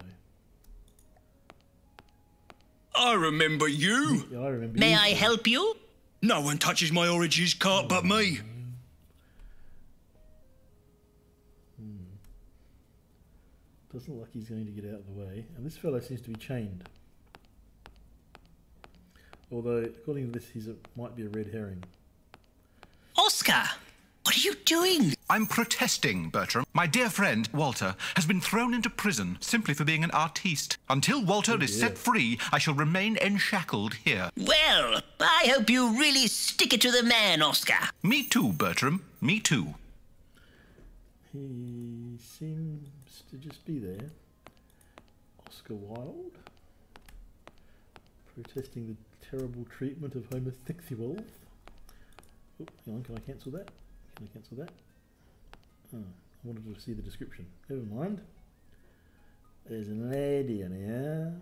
I remember you. Yeah, I remember May you. I help you? No one touches my oranges cart but me. Doesn't look like he's going to get out of the way. And this fellow seems to be chained. Although, according to this, might be a red herring. Oscar, what are you doing? I'm protesting, Bertram. My dear friend, Walter, has been thrown into prison simply for being an artiste. Until Walter is set free, I shall remain enshackled here. Well, I hope you really stick it to the man, Oscar. Me too, Bertram. Me too. He seems to just be there. Oscar Wilde. Protesting the terrible treatment of homosexuals. Oh, hang on, can I cancel that? Can I cancel that? Oh, I wanted to see the description. Never mind. There's an lady in here.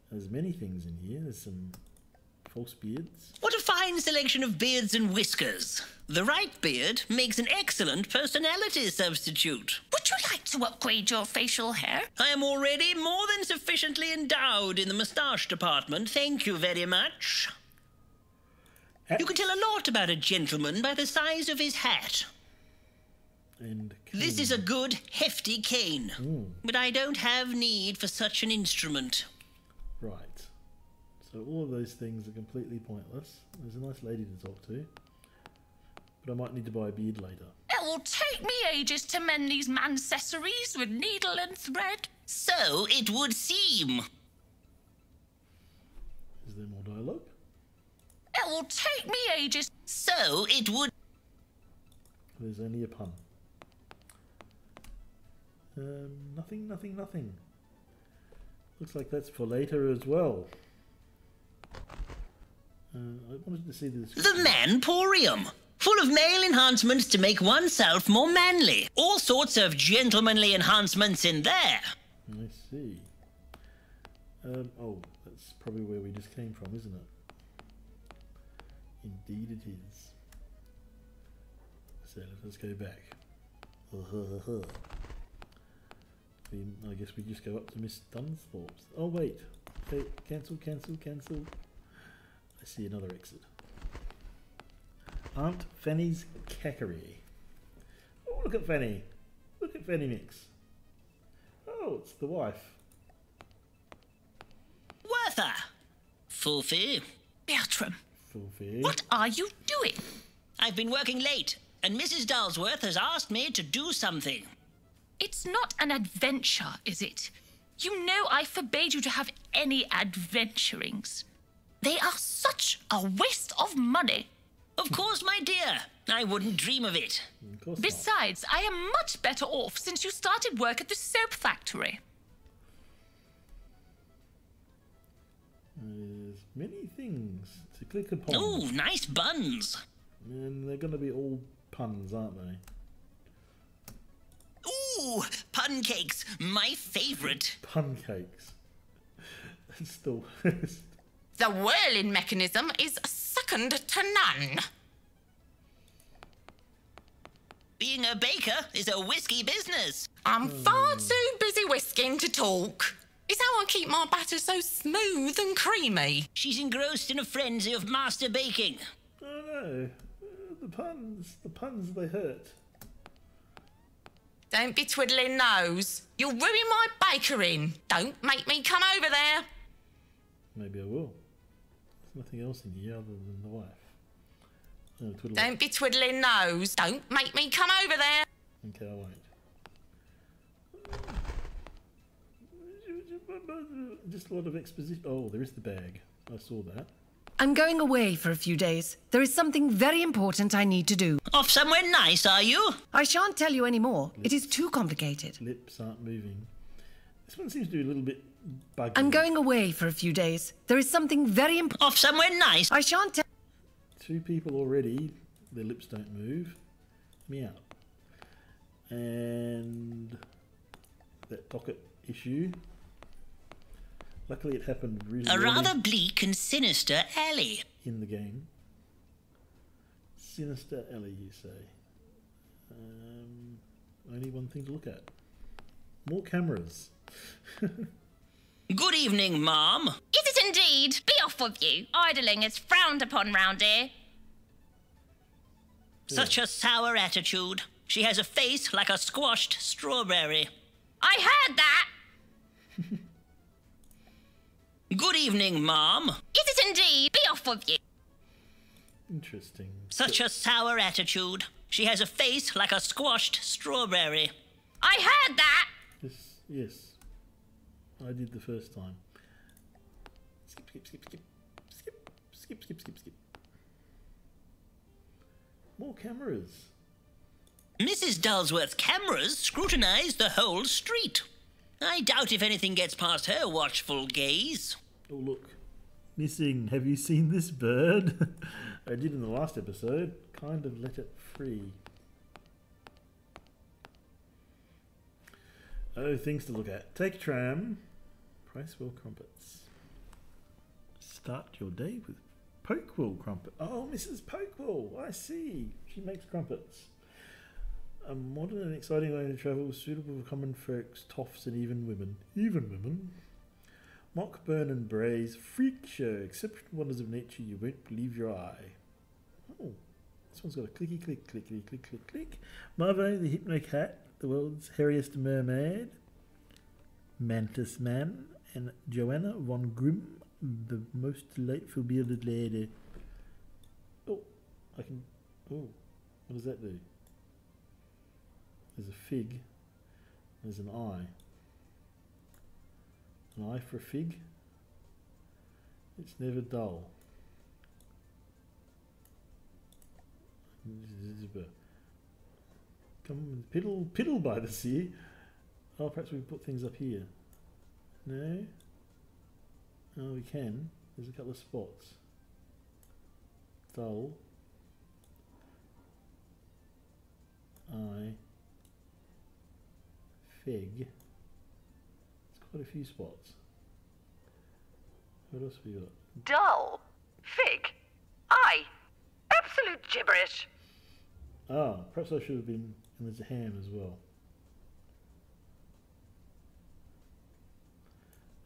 There's many things in here. There's some false beards. What a fine selection of beards and whiskers. The right beard makes an excellent personality substitute. Would you like like to upgrade your facial hair? I am already more than sufficiently endowed in the moustache department. Thank you very much. You can tell a lot about a gentleman by the size of his hat. And this is a good, hefty cane. But I don't have need for such an instrument. Right. So all of those things are completely pointless. There's a nice lady to talk to. But I might need to buy a beard later. It will take me ages to mend these accessories with needle and thread. So it would seem. Is there more dialogue? It will take me ages. So it would. There's only a pun. Nothing. Looks like that's for later as well. I wanted to see the description. The Manporium. Full of male enhancements to make oneself more manly. All sorts of gentlemanly enhancements in there. I see. Oh, that's probably where we just came from, isn't it? Indeed it is. So let us go back. I guess we just go up to Miss Dunsthorpe's. Oh wait. Okay, cancel. I see another exit. Aunt Fanny's Cackery. Oh, look at Fanny. Look at Fanny Mix. Oh, it's the wife. Werther. Fulfi. Bertram. Fulfi. What are you doing? I've been working late, and Mrs. Dalsworth has asked me to do something. It's not an adventure, is it? You know I forbade you to have any adventurings. They are such a waste of money. Of course, my dear. I wouldn't dream of it. Of course Besides, I am much better off since you started work at the soap factory. There's many things to click upon. Ooh, nice buns. And they're going to be all puns, aren't they? Ooh, pun cakes. My favourite. Pun cakes. That's still... The whirling mechanism is second to none. Being a baker is a whiskey business. I'm far too busy whisking to talk. It's how I keep my batter so smooth and creamy. She's engrossed in a frenzy of master baking. Oh no, the puns, they hurt. Don't be twiddling nose. You'll ruin my bakering. Don't make me come over there. Maybe I will. There's nothing else in here other than the wife. Oh, don't be twiddling nose. Don't make me come over there. Okay, I won't. Just a lot of exposition. Oh, there is the bag. I saw that. I'm going away for a few days. There is something very important I need to do. Off somewhere nice, are you? I shan't tell you any more. It is too complicated. Lips aren't moving. This one seems to be a little bit buggy. I'm going away for a few days. There is something very important. Off somewhere nice. I shan't tell. Two people already. Their lips don't move. Meow. And that pocket issue. Luckily, it happened really A early rather bleak and sinister alley. in the game. Sinister alley, you say? Only one thing to look at. More cameras. Good evening, Mom. Is it indeed? Be off with you. Idling is frowned upon round here. Such a sour attitude. She has a face like a squashed strawberry. I heard that. Good evening, Mom. Is it indeed? Be off with you. Interesting. Such a sour attitude. She has a face like a squashed strawberry. I heard that. Yes. I did the first time. Skip. More cameras. Mrs. Dalsworth's cameras scrutinize the whole street. I doubt if anything gets past her watchful gaze. Oh, look. Missing. Have you seen this bird? I did in the last episode. Kind of let it free. Oh, things to look at. Take tram. Pricewell crumpets. Start your day with Pokewell crumpet. Oh, Mrs. Pokewell. I see. She makes crumpets. A modern and exciting way to travel suitable for common folks, toffs and even women. Even women. Mock, burn and braise. Freak show. Exceptional wonders of nature you won't believe your eye. Oh, this one's got a clicky click, clickety click, click, click. Marvo, the hypno cat, the world's hairiest mermaid. Mantis Man. And Joanna von Grimm, the most delightful bearded lady. Oh, I can... Oh, what does that do? There's a fig. There's an eye. An eye for a fig. It's never dull. Come piddle, piddle by the sea. Oh, perhaps we can put things up here. No? Oh, we can. There's a couple of spots. Dull. Eye. Fig. There's quite a few spots. What else have we got? Dull. Fig. Eye. Absolute gibberish. Ah, perhaps I should have been... And there's a ham as well.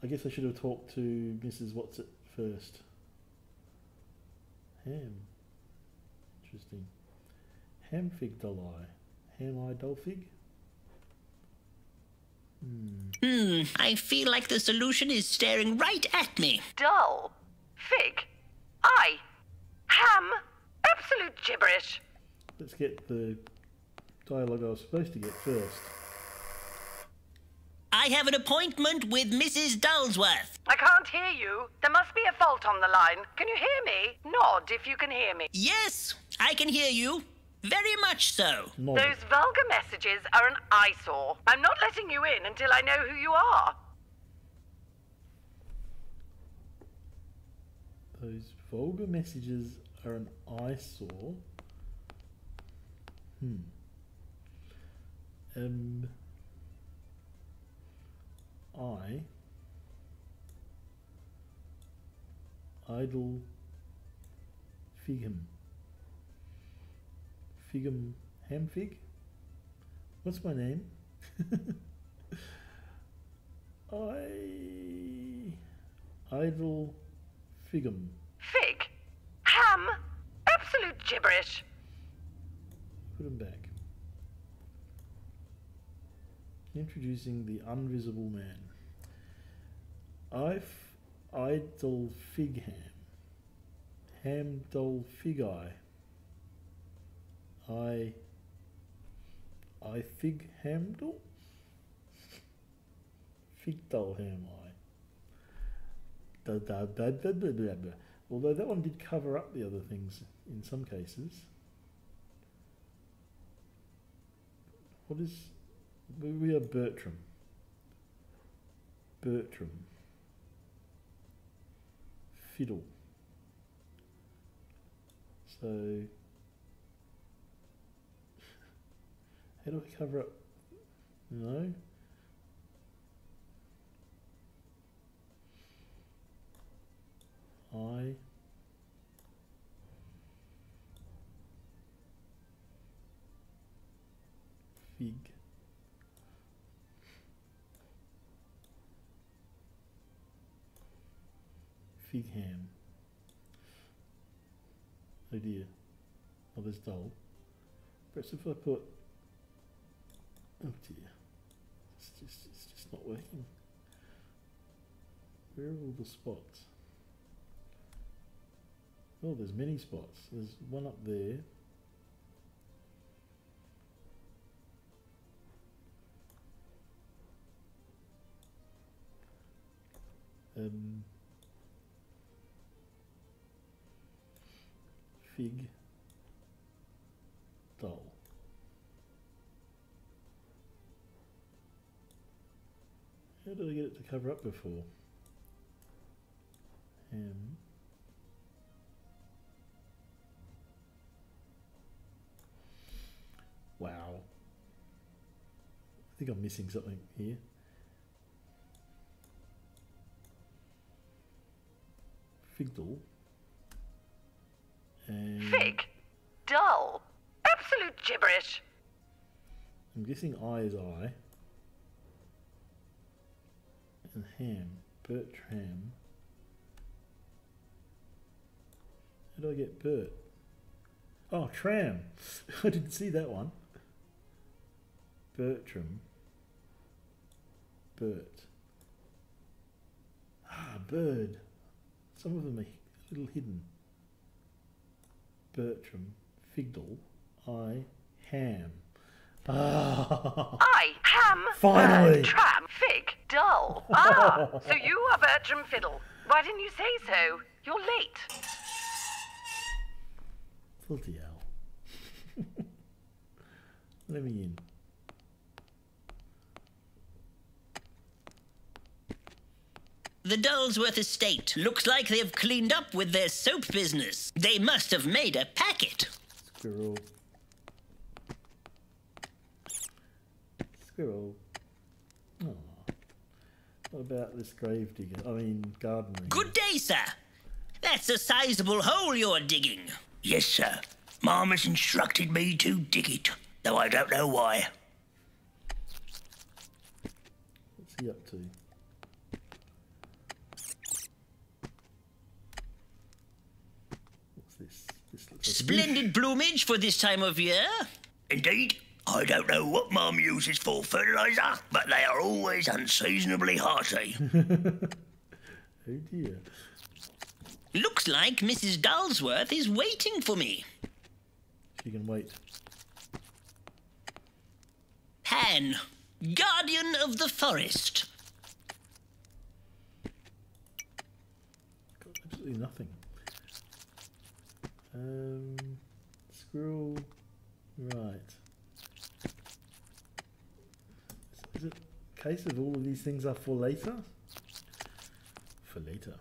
I guess I should have talked to Mrs. What's-It first. Ham. Interesting. Ham fig dull eye. Ham eye dull fig? I feel like the solution is staring right at me. Dull. Fig. Eye. Ham. Absolute gibberish. Let's get the dialogue I was supposed to get first. I have an appointment with Mrs. Dulsworth. I can't hear you. There must be a fault on the line. Can you hear me? Nod if you can hear me. Yes, I can hear you. Very much so. Those vulgar messages are an eyesore. I'm not letting you in until I know who you are. Those vulgar messages are an eyesore. Idle Figum. Figum Hamfig? What's my name? Idle Figum. Fig. Ham. Absolute gibberish. Put him back. Introducing the Invisible Man. Idle Fig Ham. Ham Dull Fig Eye. I Fig Hamdle? Fig Dull Ham Eye. Although that one did cover up the other things in some cases. What is... We are Bertram. Bertram. Fiddle. So... How do I cover up? No? Fig. Fig ham. Oh dear. Oh, there's dull. Perhaps if I put... Oh dear. It's just not working. Where are all the spots? Oh, there's many spots. There's one up there. Fig. Dull. How did I get it to cover up before? Ham. Wow. I think I'm missing something here. Figdle. And Fig. Dull. Absolute gibberish. I'm guessing I is I. And ham. Bertram. How do I get Bert? Oh, tram. I didn't see that one. Bertram. Bert. Ah, bird. Some of them are a little hidden. Bertram. Fiddle. I. Ham. Ah. I, ham, Finally. bird, tram, fig, dull. Ah, so you are Bertram Fiddle. Why didn't you say so? You're late. Bloody hell. Let me in. The Dulsworth estate looks like they've cleaned up with their soap business. They must have made a packet. Squirrel. Squirrel. Oh. What about this grave digger? I mean, gardening. Good day, sir. That's a sizable hole you're digging. Yes, sir. Mom has instructed me to dig it, though I don't know why. What's he up to? What's this? This looks like Splendid plumage for this time of year. Indeed. I don't know what Mum uses for fertiliser, but they are always unseasonably hearty. Oh dear. Looks like Mrs. Dulsworth is waiting for me. She can wait. Pan, guardian of the forest. Got absolutely nothing. Squirrel. Right. Is it a case of all of these things are for later? For later.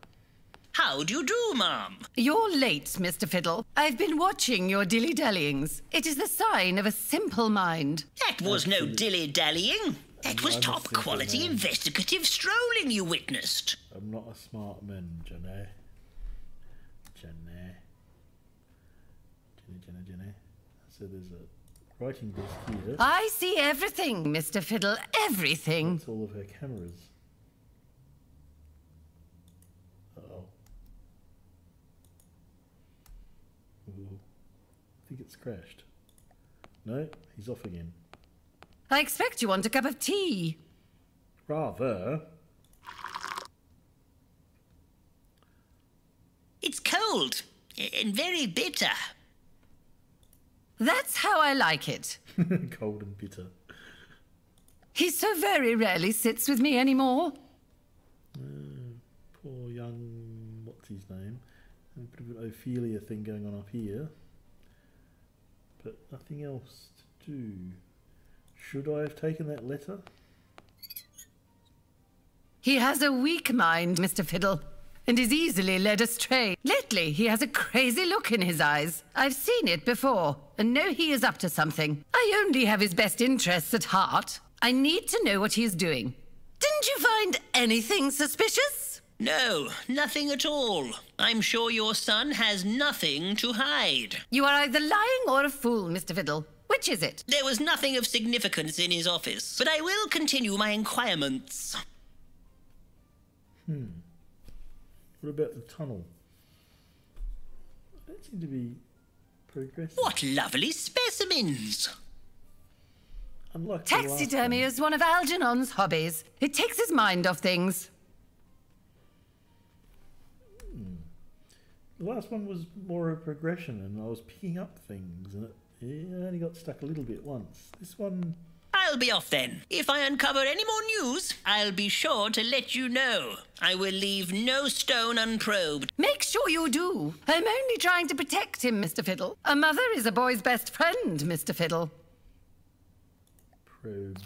How do you do, Ma'am? You're late, Mr. Fiddle. I've been watching your dilly-dallyings. It is the sign of a simple mind. That was no dilly-dallying. That was I'm a top simple quality man. investigative strolling you witnessed. I'm not a smart man, Jenny. Jenny. So there's a writing desk here. I see everything, Mr. Fiddle, everything. That's all of her cameras. Uh-oh. Ooh. I think it's crashed. No, he's off again. I expect you want a cup of tea. Rather. It's cold and very bitter. That's how I like it. Cold and bitter. He so very rarely sits with me anymore. Poor young... what's his name? A bit of an Ophelia thing going on up here. But nothing else to do. Should I have taken that letter? He has a weak mind, Mr. Fiddle, and is easily led astray. Lately, he has a crazy look in his eyes. I've seen it before, and know he is up to something. I only have his best interests at heart. I need to know what he is doing. Didn't you find anything suspicious? No, nothing at all. I'm sure your son has nothing to hide. You are either lying or a fool, Mr. Fiddle. Which is it? There was nothing of significance in his office, but I will continue my inquirements. What about the tunnel? I don't seem to be progressing. What lovely specimens! Unlike the last Taxidermy one. is one of Algernon's hobbies. It takes his mind off things. The last one was more a progression, and I was picking up things, and it only got stuck a little bit once. This one... I'll be off then. If I uncover any more news, I'll be sure to let you know. I will leave no stone unprobed. Make sure you do. I'm only trying to protect him, Mr. Fiddle. A mother is a boy's best friend, Mr. Fiddle. Probed.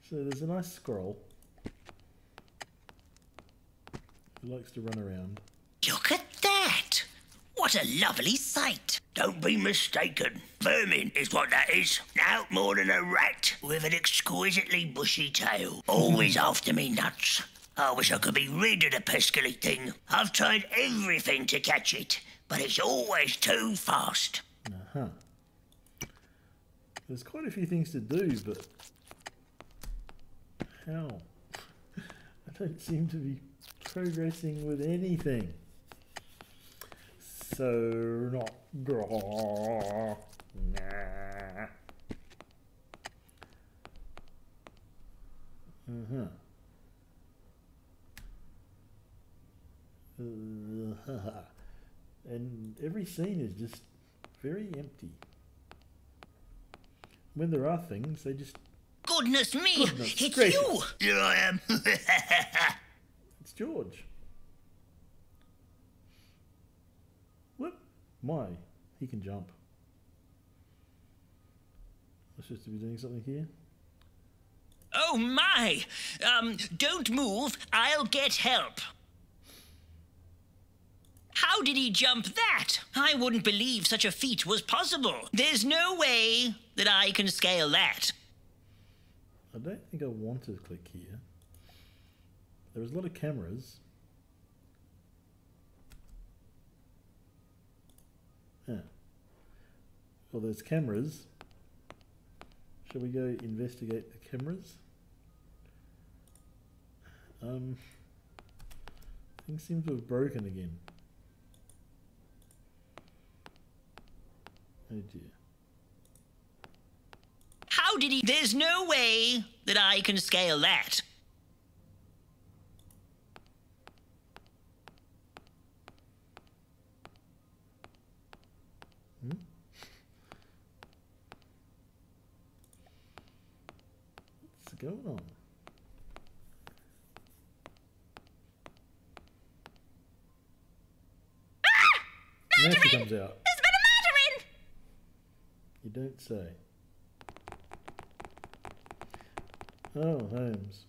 So there's a nice squirrel who likes to run around. Look at that! What a lovely sight! Don't be mistaken. Vermin is what that is. Now more than a rat with an exquisitely bushy tail. Always after me nuts. I wish I could be rid of the pesky thing. I've tried everything to catch it, but it's always too fast. Uh-huh. There's quite a few things to do, but how? I don't seem to be progressing with anything. So not nah. And every scene is just very empty. When there are things, they just... Goodness me! It's gracious. you! Here I am. It's George. What? My, he can jump. I'm supposed to be doing something here. Oh my! Don't move, I'll get help. How did he jump that? I wouldn't believe such a feat was possible. There's no way that I can scale that. I don't think I want to click here. There's a lot of cameras. Yeah. Well, there's cameras. Shall we go investigate the cameras? Things seem to have broken again. Oh dear. How did he... There's no way that I can scale that. What's going on? Now she comes out. There's been a murdering! You don't say. Oh, Holmes.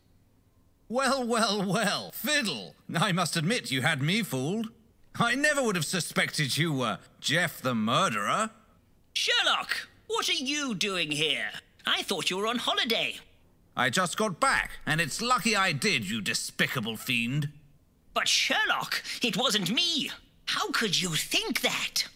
Well, well, well, Fiddle. I must admit you had me fooled. I never would have suspected you were Jeff the murderer. Sherlock, what are you doing here? I thought you were on holiday. I just got back, and it's lucky I did, you despicable fiend. But Sherlock, it wasn't me. How could you think that?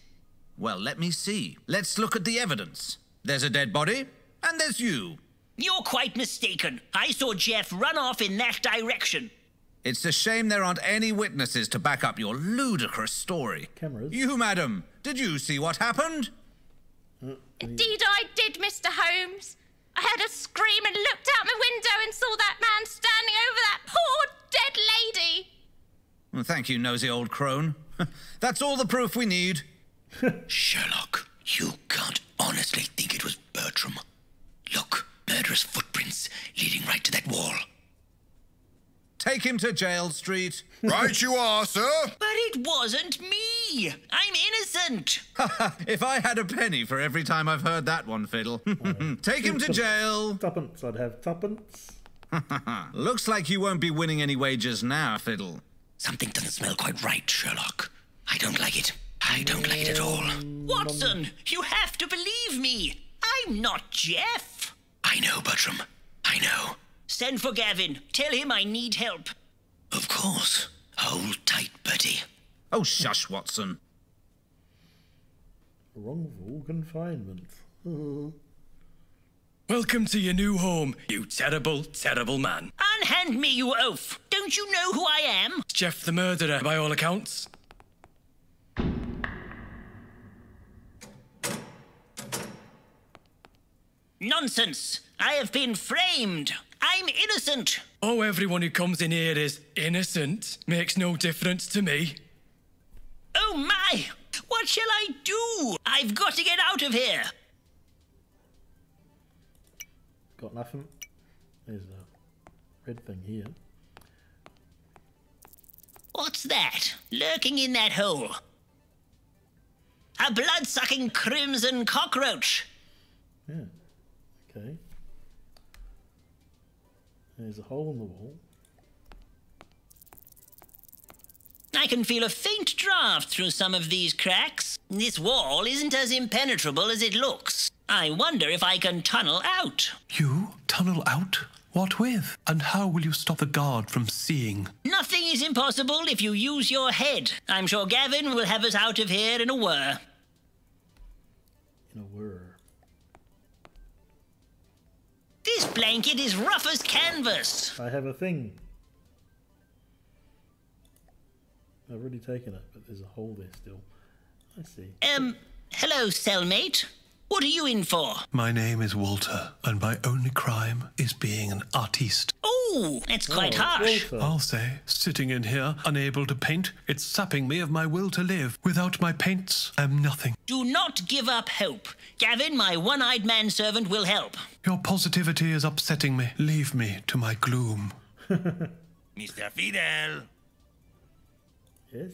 Well, let me see. Let's look at the evidence. There's a dead body, and there's you. You're quite mistaken. I saw Jeff run off in that direction. It's a shame there aren't any witnesses to back up your ludicrous story. Cameras. You, madam, did you see what happened? Indeed I did, Mr. Holmes. I heard a scream and looked out my window and saw that man standing over that poor dead lady. Well, thank you, nosy old crone. That's all the proof we need. Sherlock, you can't honestly think it was Bertram. Look, murderous footprints leading right to that wall. Take him to jail, Street. Right you are, sir. But it wasn't me. I'm innocent. If I had a penny for every time I've heard that one, Fiddle. Take him to jail. Tuppence, I'd have tuppence. Looks like you won't be winning any wages now, Fiddle. Something doesn't smell quite right, Sherlock. I don't like it. I don't like it at all. Watson, you have to believe me. I'm not Jeff. I know, Bertram. I know. Send for Gavin. Tell him I need help. Of course. Hold tight, Bertie. Oh, shush, Watson. Wrongful confinement. Welcome to your new home, you terrible, terrible man. Unhand me, you oaf. Don't you know who I am? Jeff the murderer, by all accounts. Nonsense. I have been framed. I'm innocent. Oh, everyone who comes in here is innocent. Makes no difference to me. Oh my! What shall I do? I've got to get out of here. Got nothing. There's a red thing here. What's that? Lurking in that hole. A blood-sucking crimson cockroach. Yeah. Okay. There's a hole in the wall. I can feel a faint draft through some of these cracks. This wall isn't as impenetrable as it looks. I wonder if I can tunnel out. You tunnel out? What with? And how will you stop the guard from seeing? Nothing is impossible if you use your head. I'm sure Gavin will have us out of here in a whir. In a whir. blanket is rough as canvas. I have a thing. I've already taken it, but there's a hole there still. I see. Hello, cellmate. What are you in for? My name is Walter, and my only crime is being an artiste. Oh, that's quite harsh. I'll say, sitting in here, unable to paint, it's sapping me of my will to live. Without my paints, I'm nothing. Do not give up hope. Gavin, my one-eyed manservant, will help. Your positivity is upsetting me. Leave me to my gloom. Mr. Fiddle. Yes?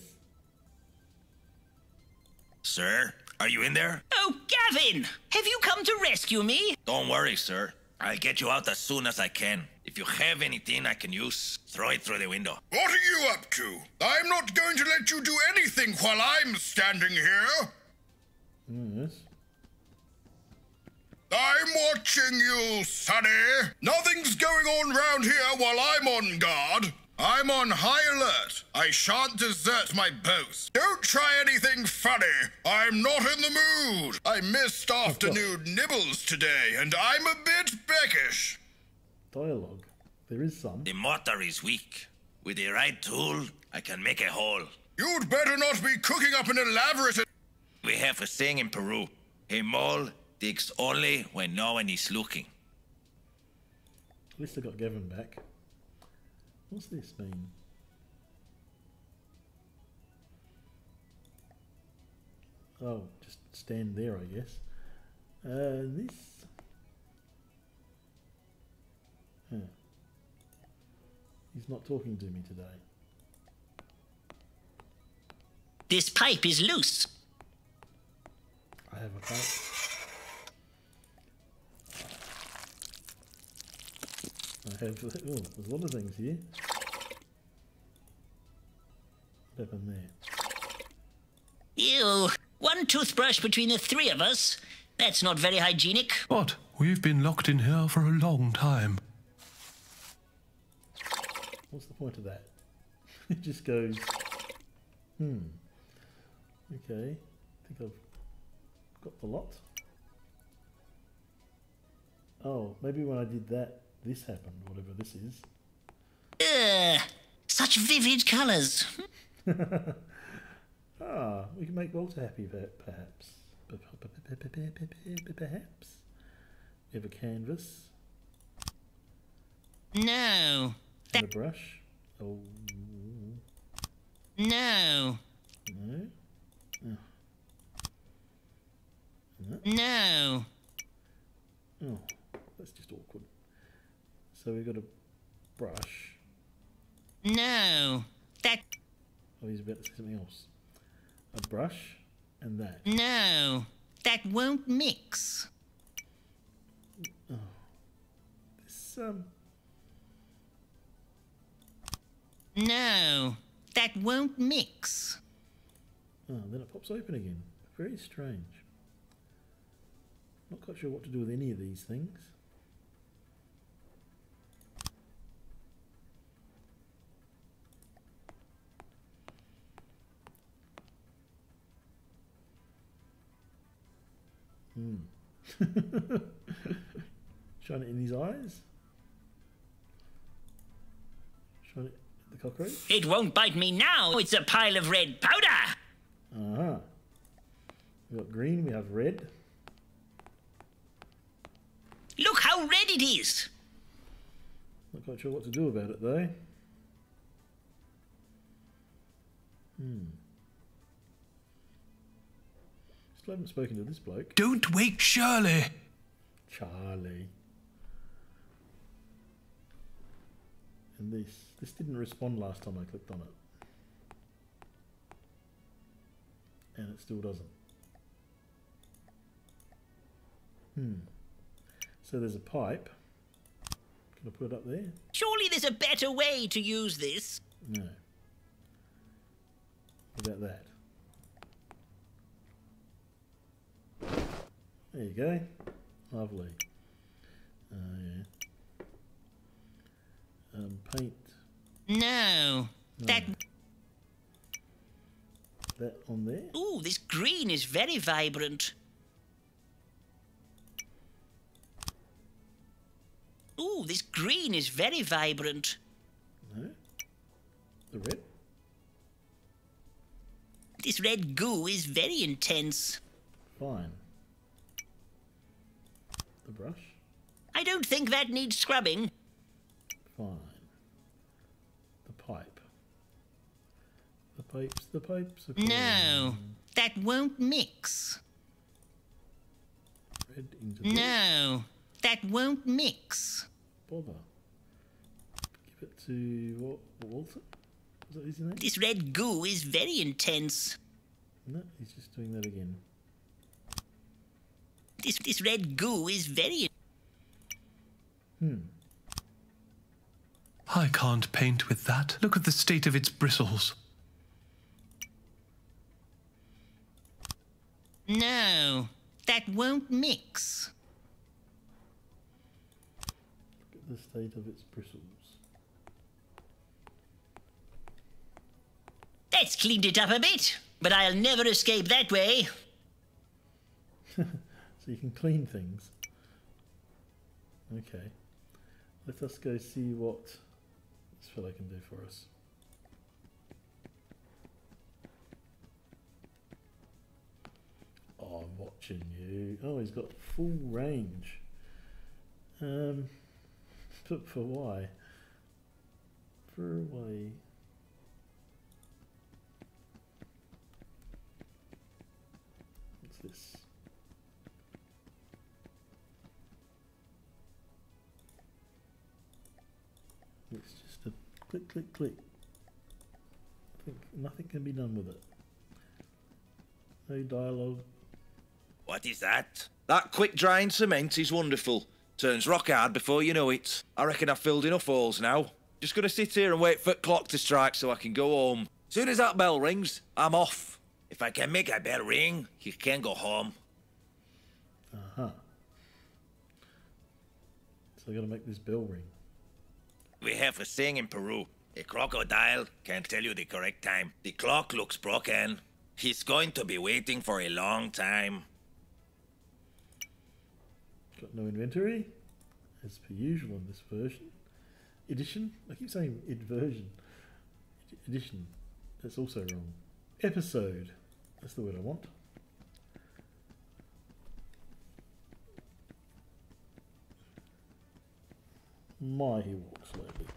Sir, are you in there? Oh, Gavin! Have you come to rescue me? Don't worry, sir. I'll get you out as soon as I can. If you have anything I can use, throw it through the window. What are you up to? I'm not going to let you do anything while I'm standing here. Yes. I'm watching you, Sonny. Nothing's going on round here while I'm on guard. I'm on high alert. I shan't desert my post. Don't try anything funny. I'm not in the mood. I missed afternoon nibbles today, and I'm a bit peckish. Dialogue. There is some. The mortar is weak. With the right tool, I can make a hole. You'd better not be cooking up an elaborate... We have a saying in Peru. A mole digs only when no one is looking. At least I got Gavin back. What's this mean? Oh, just stand there, I guess. This... Huh. He's not talking to me today. This pipe is loose. I have a pipe. I have... Oh, there's a lot of things here. What happened there? Ew. One toothbrush between the three of us. That's not very hygienic. What? We've been locked in here for a long time. What's the point of that? It just goes... Okay. I think I've got the lot. Oh, maybe when I did that, this happened, whatever this is. Such vivid colours. Ah, we can make Walter happy, perhaps. Perhaps. We have a canvas. No. And a brush. Oh. No. No. Oh. No. Oh, that's just awkward. So we've got a brush. No. That... Oh, he's about to say something else. A brush and that. No. That won't mix. Oh. This, No. That won't mix. Oh, then it pops open again. Very strange. Not quite sure what to do with any of these things. Shine it in his eyes. Shine it at the cockroach. It won't bite me now. It's a pile of red powder. Uh-huh. We've got green, we have red. Look how red it is. Not quite sure what to do about it though. Still haven't spoken to this bloke. Don't wake Shirley! Charlie. And this didn't respond last time I clicked on it. And it still doesn't. So there's a pipe. Can I put it up there? Surely there's a better way to use this. No. What about that? There you go. Lovely. Yeah. Paint. No. That on there? Ooh, this green is very vibrant. Ooh, this green is very vibrant. No? The red? This red goo is very intense. Fine. The brush? I don't think that needs scrubbing. Fine. The pipe. The pipes are No, that won't mix. Red into No, that won't mix. Bother. Give it to what, Walter? Is that his name? This red goo is very intense. No, he's just doing that again. This red goo is very... I can't paint with that. Look at the state of its bristles. No, that won't mix. Look at the state of its bristles. That's cleaned it up a bit, but I'll never escape that way. So you can clean things. Okay. Let us go see what this fella can do for us. Oh, I'm watching you. Oh, he's got full range. But for why? For why? What's this? It's just a click, click, click. I think nothing can be done with it. No dialogue. What is that? That quick-drying cement is wonderful. Turns rock hard before you know it. I reckon I've filled enough holes now. Just gonna sit here and wait for the clock to strike so I can go home. Soon as that bell rings, I'm off. If I can make a bell ring, you can go home. Uh-huh. So I gotta make this bell ring. We have a saying in Peru. A crocodile can't tell you the correct time. The clock looks broken. He's going to be waiting for a long time. Got no inventory, as per usual in this version. Edition? I keep saying version. Edition. That's also wrong. Episode. That's the word I want. My, he walks slowly.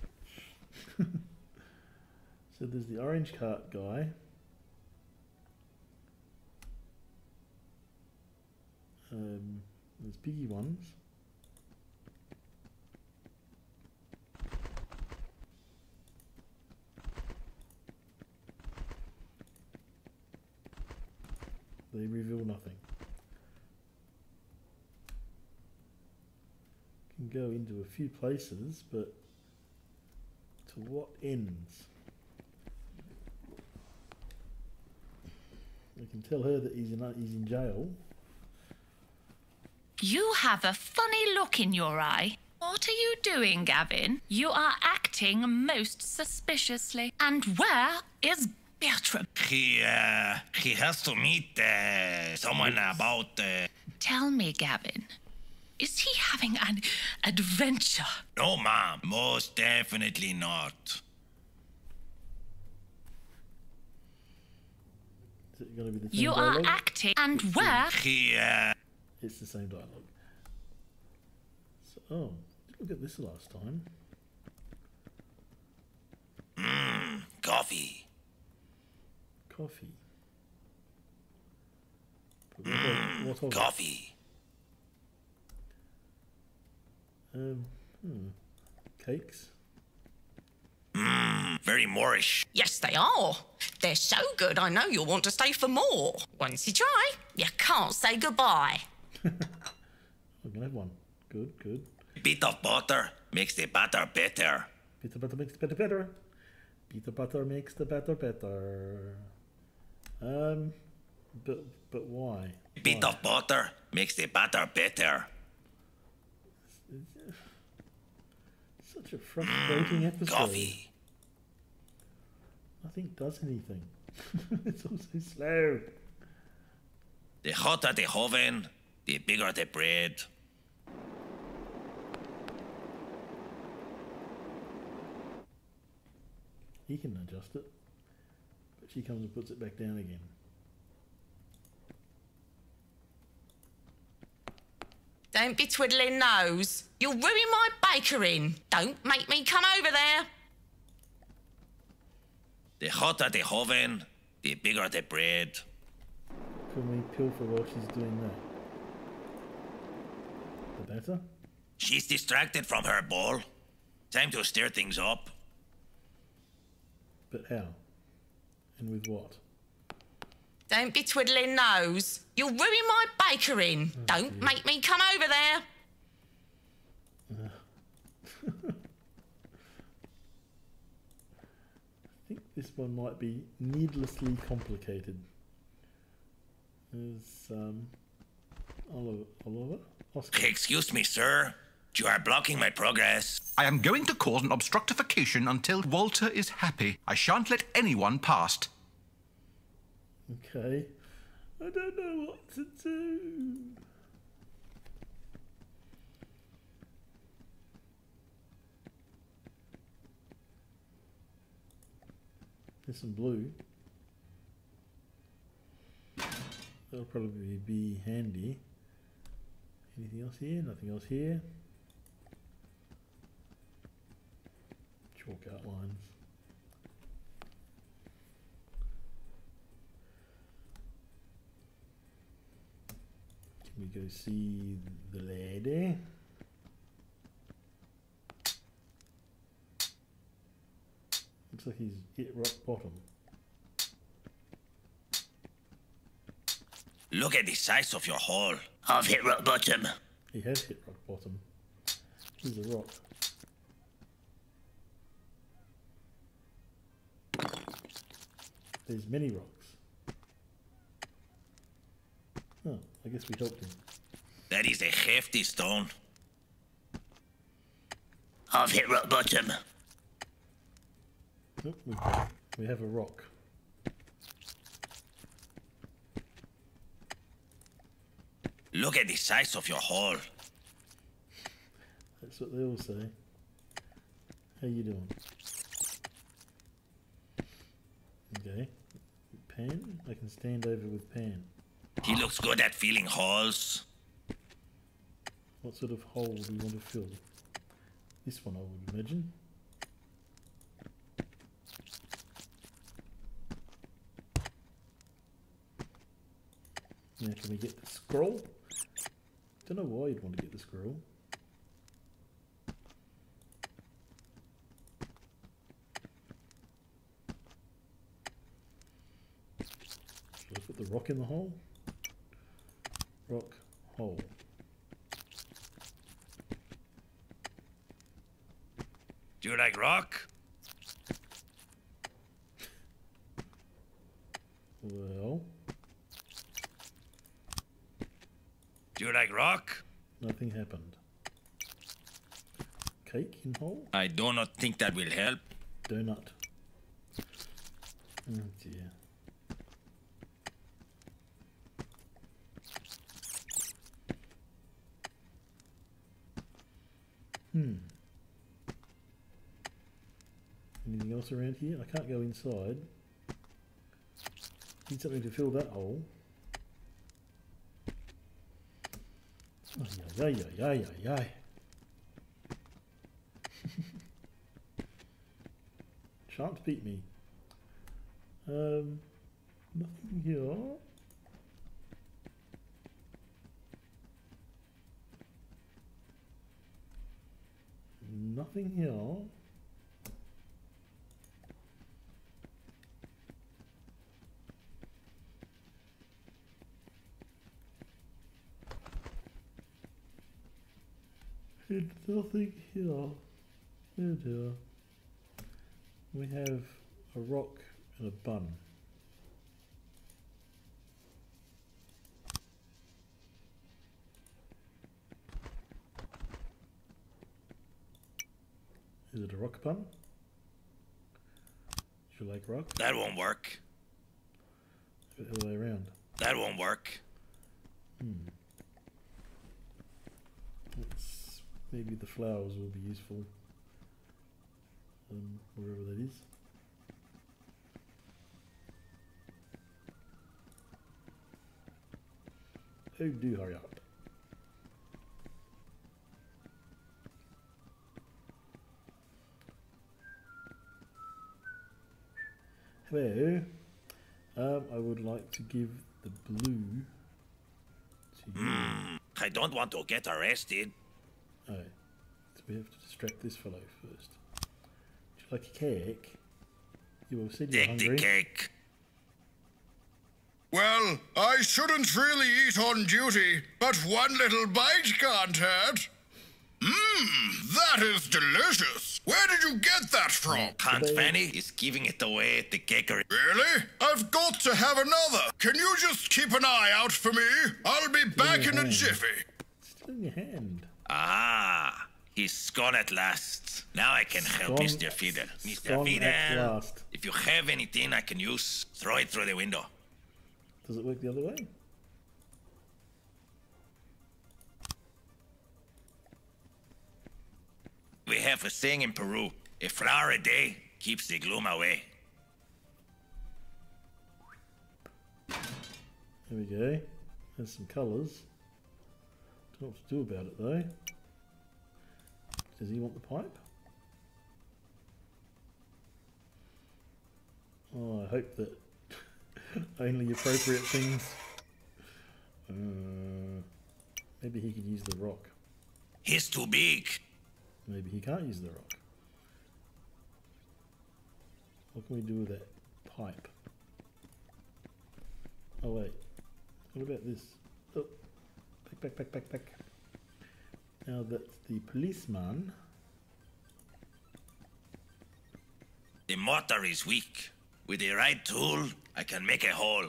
So there's the orange cart guy. There's piggy ones. They reveal nothing. Can go into a few places, but to what ends? I can tell her that he's in jail. You have a funny look in your eye. What are you doing, Gavin? You are acting most suspiciously. And where is Bertram? He has to meet someone about... Tell me, Gavin, is he having an adventure? No, Mom. Most definitely not. Is it going to be the same You dialogue? are acting. And where? It's the same dialogue. So, oh, look at this last time. Coffee. Coffee. What of Coffee. Cakes. Very Moorish. Yes, they are. They're so good, I know you'll want to stay for more. Once you try, you can't say goodbye. I'm gonna have one. Good, good. Bit of butter makes the batter better. Bit of butter makes the batter better. Bit of butter makes the batter better. But why? Bit of butter makes the batter better. Such a frustrating episode. Coffee. Nothing does anything. It's all so slow. The hotter the oven, the bigger the bread. he can adjust it. But she comes and puts it back down again. Don't be twiddling nose. You'll ruin my bakering. Don't make me come over there. The hotter the oven, the bigger the bread. Can we pilfer while she's doing that? The batter? She's distracted from her bowl. Time to stir things up. But how? And with what? Don't be twiddling nose. You'll ruin my bakering. Don't make me come over there. I think this one might be needlessly complicated. There's Oliver? Oscar. Excuse me, sir. You are blocking my progress. I am going to cause an obstructification until Walter is happy. I shan't let anyone past. Okay. I don't know what to do. There's some blue. That'll probably be handy. Anything else here? Nothing else here. Chalk outlines. Can we go see the lady? Looks like he's hit rock bottom. Look at the size of your hole. I've hit rock bottom. He has hit rock bottom. Here's a rock. There's many rocks. Oh, I guess we helped him. That is a hefty stone. I've hit rock bottom. Oh, we have a rock. Look at the size of your hole. That's what they all say. How you doing? Okay. Pan? I can stand over with Pan. He looks good at filling holes. What sort of hole do you want to fill? This one, I would imagine. Now, can we get the scroll? Don't know why you'd want to get the scroll. Should I put the rock in the hole? Rock, hole. Do you like rock? Well... Do you like rock? Nothing happened. Cake in hole? I do not think that will help. Donut. Oh dear. Anything else around here? I can't go inside. Need something to fill that hole. Ay, ay, ay, ay, ay, ay. Shan't beat me. Nothing here. Nothing here. And nothing here. And here. We have a rock and a bun. Is it a rock bun? Do you like rock? That won't work. The other way around. That won't work. Maybe the flowers will be useful. Wherever that is. Oh, do hurry up. Hello. I would like to give the blue to you. I don't want to get arrested. Oh, so we have to distract this fellow first. Would you like a cake? You all said you're hungry. Take the cake. Well, I shouldn't really eat on duty, but one little bite can't hurt. Mmm, that is delicious. Where did you get that from? Aunt Fanny is giving it away at the cakery. Really? I've got to have another. Can you just keep an eye out for me? I'll be back in a jiffy. Still in your hand. Ah, he's gone at last. Now I can help Mr. Fiddle. Mr. Fiddle, if you have anything I can use, throw it through the window. Does it work the other way? We have a saying in Peru, a flower a day keeps the gloom away. There we go. There's some colours. Don't know what to do about it though. Does he want the pipe? Oh, I hope that only appropriate things. Maybe he could use the rock. He's too big. Maybe he can't use the rock. What can we do with that pipe? Oh wait, what about this? Oh, back. Now that's the policeman. The mortar is weak. With the right tool, I can make a hole.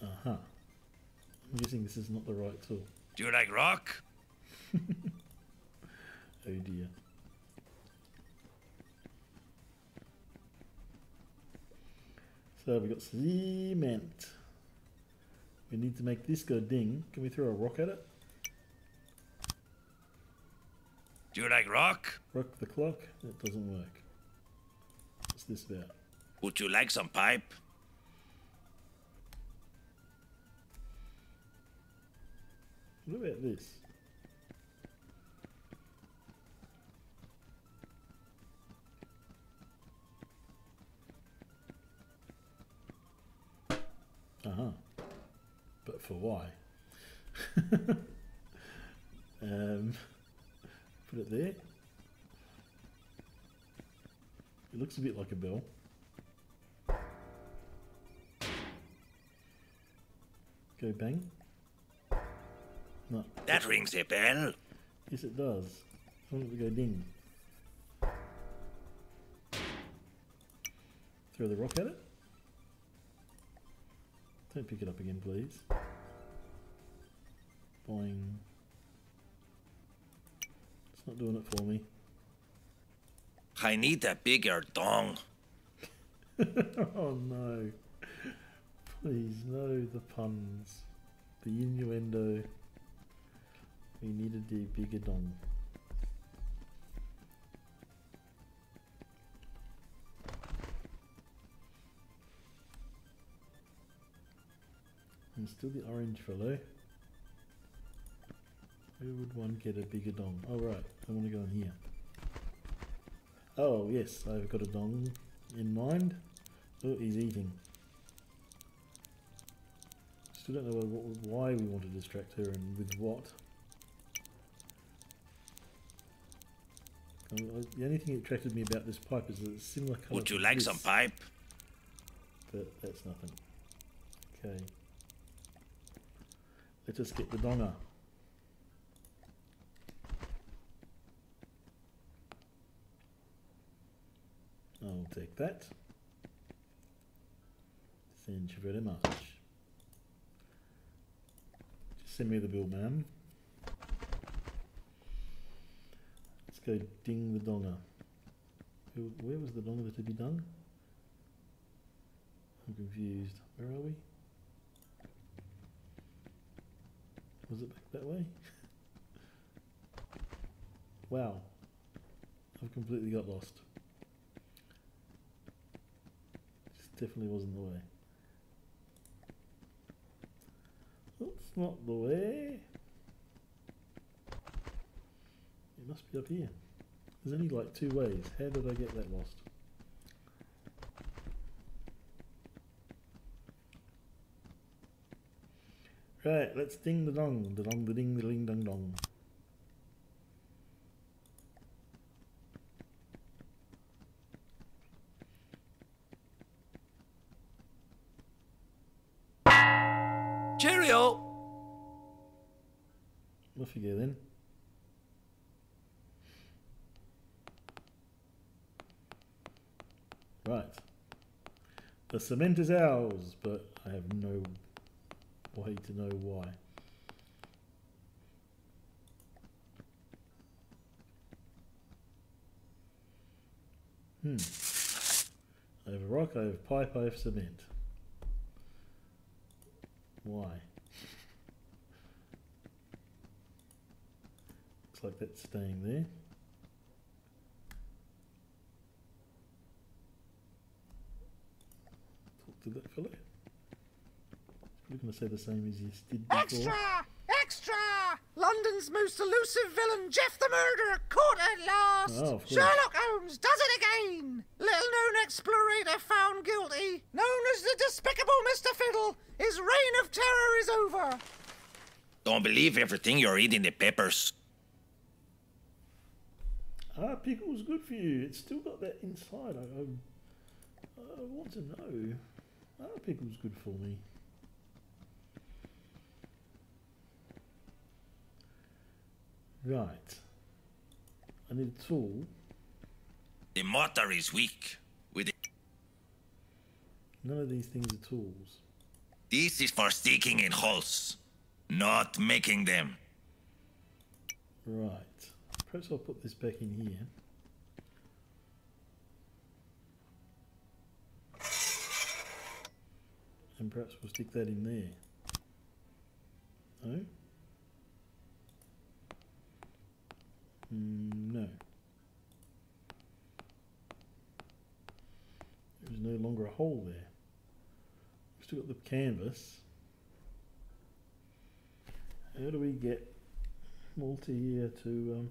Uh-huh. I'm guessing this is not the right tool. Do you like rock? Oh dear. So we got cement. We need to make this go ding. Can we throw a rock at it? Do you like rock? Rock the clock? That doesn't work. What's this about? Would you like some pipe? What about this? Uh-huh. But for why? Put it there. It looks a bit like a bell. Go bang. No. That rings a bell. Yes, it does. I want it to go ding. Throw the rock at it. Don't pick it up again, please. Boing. It's not doing it for me. I need a bigger dong. Oh no. Please, no, the puns. The innuendo. We needed a bigger dong. And still the orange fellow. Where would one get a bigger dong? Oh right, I want to go in here. Oh yes, I've got a dong in mind. Oh, he's eating. Still don't know why we want to distract her and with what. The only thing that attracted me about this pipe is that it's similar colour. Would you like some pipe? But that's nothing. Okay. Let us get the donger. I'll take that. Thank you very much. Just send me the bill, ma'am. Let's go ding the donger. Where was the donger that to be done? I'm confused. Where are we? Was it back that way? Wow. I've completely got lost. This definitely wasn't the way. That's not the way. It must be up here. There's only like 2 ways. How did I get that lost? Right, let's ding the dong, the dong, the ding, the ding, dong, dong. Cheerio! Off you go then. Right. The cement is ours, but I have no way to know why. I have a rock, I have pipe, I have cement. Why? Looks like that's staying there. Talk to that fellow. He's probably going to say the same as he did before. Extra! Extra! London's most elusive villain, Jeff the Murderer, caught at last! Oh, of course. Sherlock Holmes does it again! Little-known explorator found guilty, known as the despicable Mr. Fiddle. His reign of terror is over. Don't believe everything you read in the papers. Ah, pickle's good for you. It's still got that inside. I want to know. Ah, pickle's good for me. Right. I need a tool. The mortar is weak. With it. None of these things are tools. This is for sticking in holes, not making them. Right. Perhaps I'll put this back in here. And perhaps we'll stick that in there. No? No. There's no longer a hole there. We've still got the canvas. How do we get Walter here to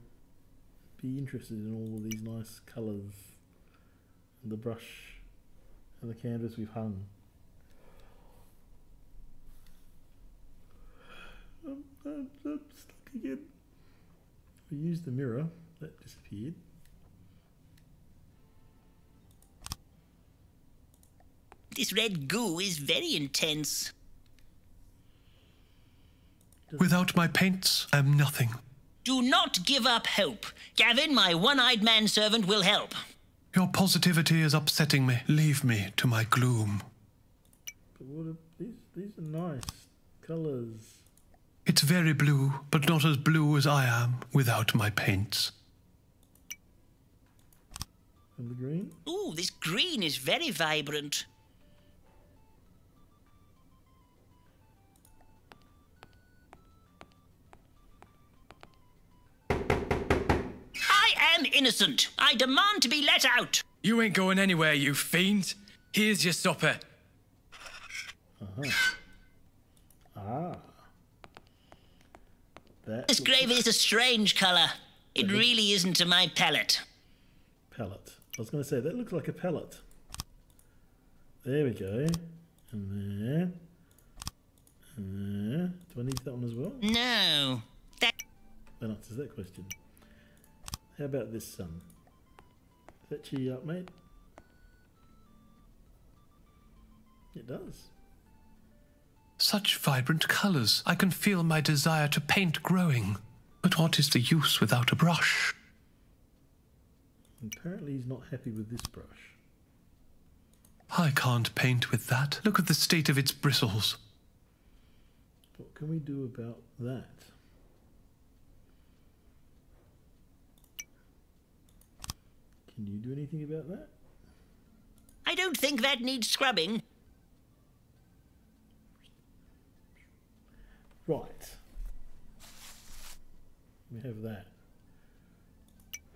be interested in all of these nice colours and the brush and the canvas we've hung? I'm stuck again. We used the mirror, that disappeared. This red goo is very intense. Without my paints, I'm nothing. Do not give up hope. Gavin, my one-eyed manservant, will help. Your positivity is upsetting me. Leave me to my gloom. But what are these are nice colours. It's very blue, but not as blue as I am without my paints. And the green? Ooh, this green is very vibrant. I am innocent. I demand to be let out. You ain't going anywhere, you fiend. Here's your supper. Ah. This gravy is a strange colour. It really isn't to my palate. Palette. I was going to say, that looks like a palette. There we go. And there. And there. Do I need that one as well? No. That answers that question. How about this sun? Does that cheer you up, mate? It does. Such vibrant colours. I can feel my desire to paint growing. But what is the use without a brush? Apparently he's not happy with this brush. I can't paint with that. Look at the state of its bristles. What can we do about that? Can you do anything about that? I don't think that needs scrubbing. Right. We have that.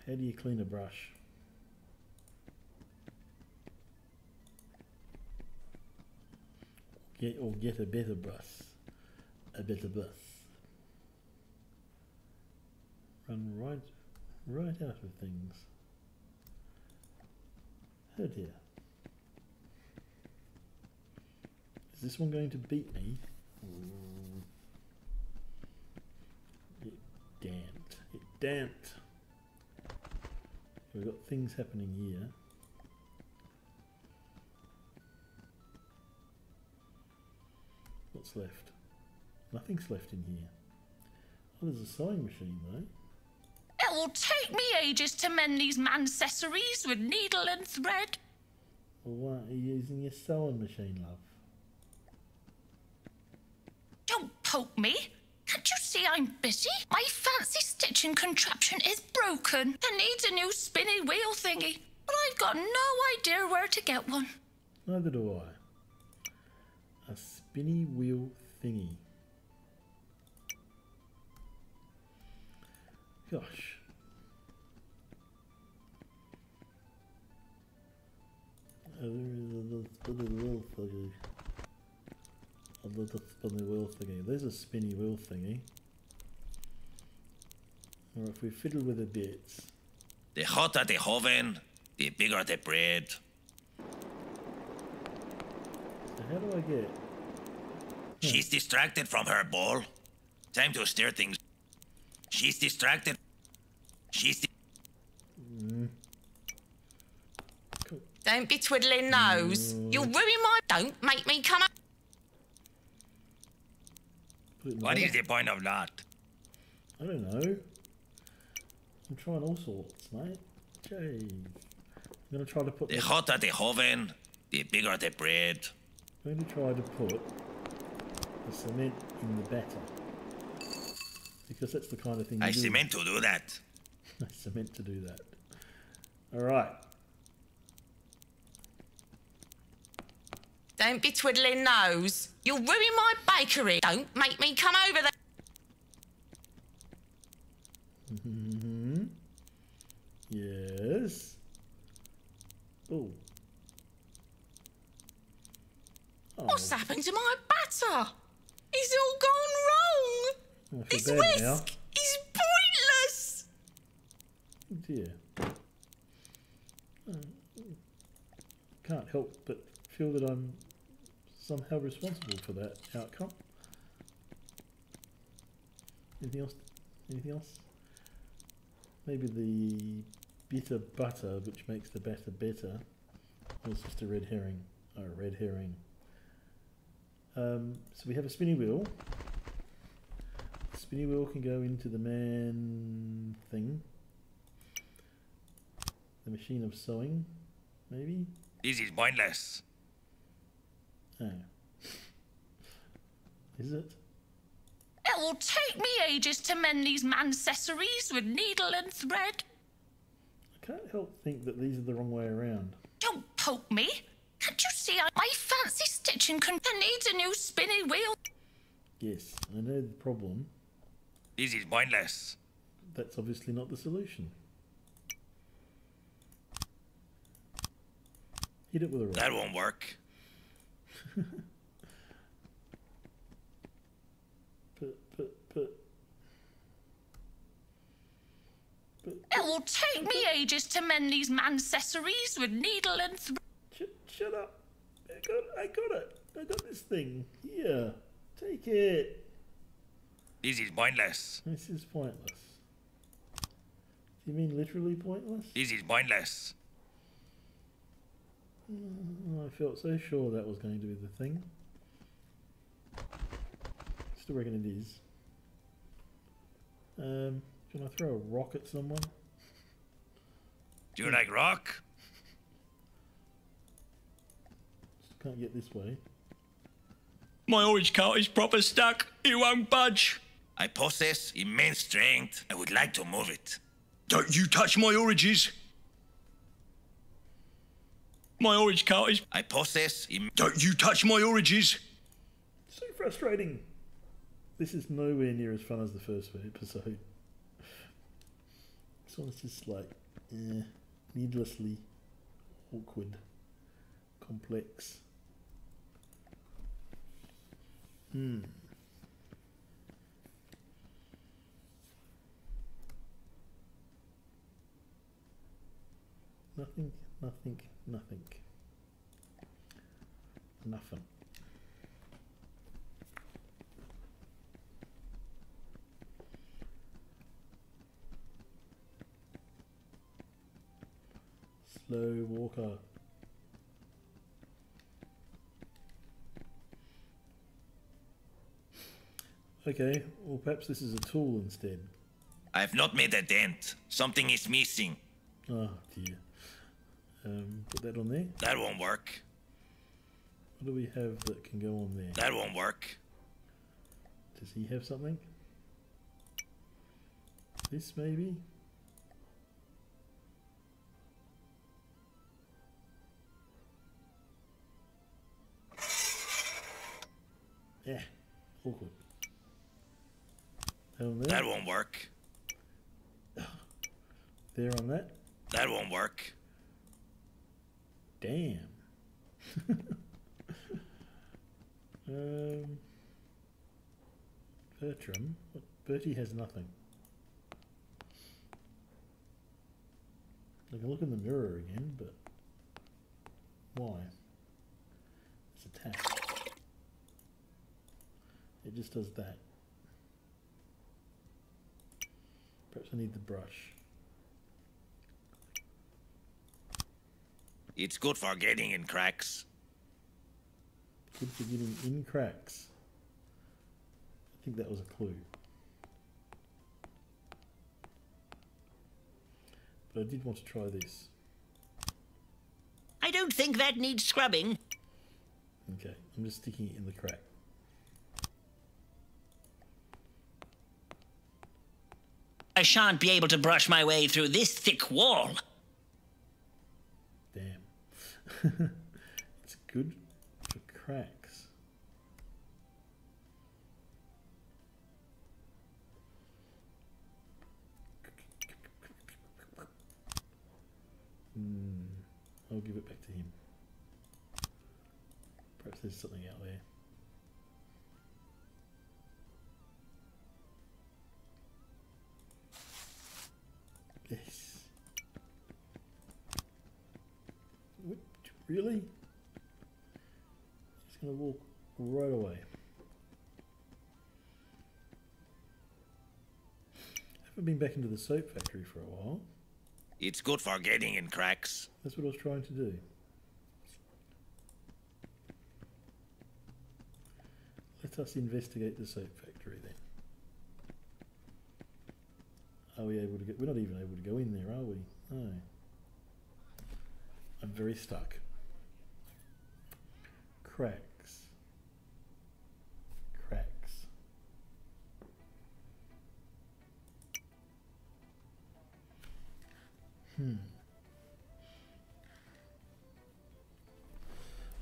How do you clean a brush? Get a better brush. a better bus. Run right out of things. Oh dear. Is this one going to beat me? It damped. It damped. We've got things happening here. What's left? Nothing's left in here. Oh, there's a sewing machine though. It will take me ages to mend these accessories with needle and thread. Well, why aren't you using your sewing machine, love? Don't poke me. Can't you see I'm busy? My fancy stitching contraption is broken and needs a new spinny wheel thingy, but I've got no idea where to get one. Neither do I. A spinny wheel thingy. Gosh. There is a spinny wheel thingy. A little spinny wheel thingy. There's a spinny wheel thingy. Or if we fiddle with the bits. The hotter the oven, the bigger the bread. So how do I get? She's distracted from her ball. Time to steer things. She's distracted. She's. Cool. Don't be twiddling nose. You'll ruin my... Don't make me come up. What is the point of that? I don't know. I'm trying all sorts, mate. Jeez. I'm going to try to put... The hotter the oven, the bigger the bread. I'm going to try to put the cement in the batter. Because that's the kind of thing you do. I meant to do that. I meant to do that. Alright. Don't be twiddling nose. You'll ruin my bakery. Don't make me come over there. Yes. Oh. What's happened to my batter? It's all gone wrong. I feel This bad whisk now. is pointless. Oh dear. Can't help but feel that I'm somehow responsible for that outcome. Anything else? Anything else? Maybe the bitter butter, which makes the batter better, was just a red herring. Oh, red herring. So we have a spinny wheel. The spinny wheel can go into the man thing. The machine of sewing, maybe? This is pointless. Oh. Is it? It will take me ages to mend these accessories with needle and thread. I can't help think that these are the wrong way around. Don't poke me. Can't you see my fancy stitching needs a new spinny wheel? Yes, I know the problem. This is pointless. That's obviously not the solution. Hit it with a rock. That won't work. It will take me ages to mend these accessories with needle and thread. Shut up. I got it. I got this thing. Here. Take it. This is pointless. This is pointless. Do you mean literally pointless? This is pointless. I felt so sure that was going to be the thing. Still reckon it is. Can I throw a rock at someone? Do you like rock? Just can't get this way. My orange cart is proper stuck. It won't budge. I possess immense strength. I would like to move it. Don't you touch my oranges. My orange cart is... I possess... Don't you touch my oranges. So frustrating. This is nowhere near as fun as the first episode. This one's just like, needlessly awkward, complex. Nothing, nothing, nothing. Nothing. Slow walker. Okay, well perhaps this is a tool instead. I have not made a dent. Something is missing. Oh dear. Put that on there. That won't work. What do we have that can go on there? That won't work. Does he have something? This maybe? Yeah, awkward. Down there. That won't work. There on that. That won't work. Damn. Bertram. Bertie has nothing. I can look in the mirror again, but why? It's a tap. It just does that. Perhaps I need the brush. It's good for getting in cracks. Good for getting in cracks. I think that was a clue. But I did want to try this. I don't think that needs scrubbing. Okay, I'm just sticking it in the crack. I shan't be able to brush my way through this thick wall. Damn. It's good for cracks. I'll give it back to him. Perhaps there's something out there. Yes. What? Really? He's going to walk right away. I haven't been back into the soap factory for a while. It's good for getting in cracks. That's what I was trying to do. Let us investigate the soap factory then. Are we able to get... We're not even able to go in there, are we? No. I'm very stuck. Cracks. Cracks.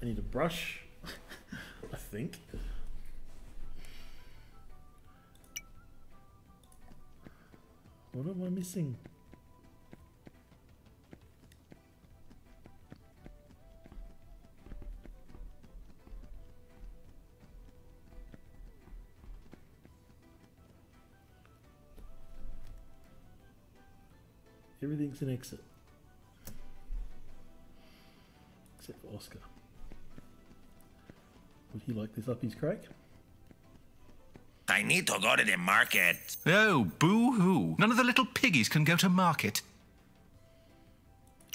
I need a brush, I think. What am I missing? Everything's an exit. Except for Oscar. Would he like this up his crack? I need to go to the market. Oh, boo-hoo. None of the little piggies can go to market.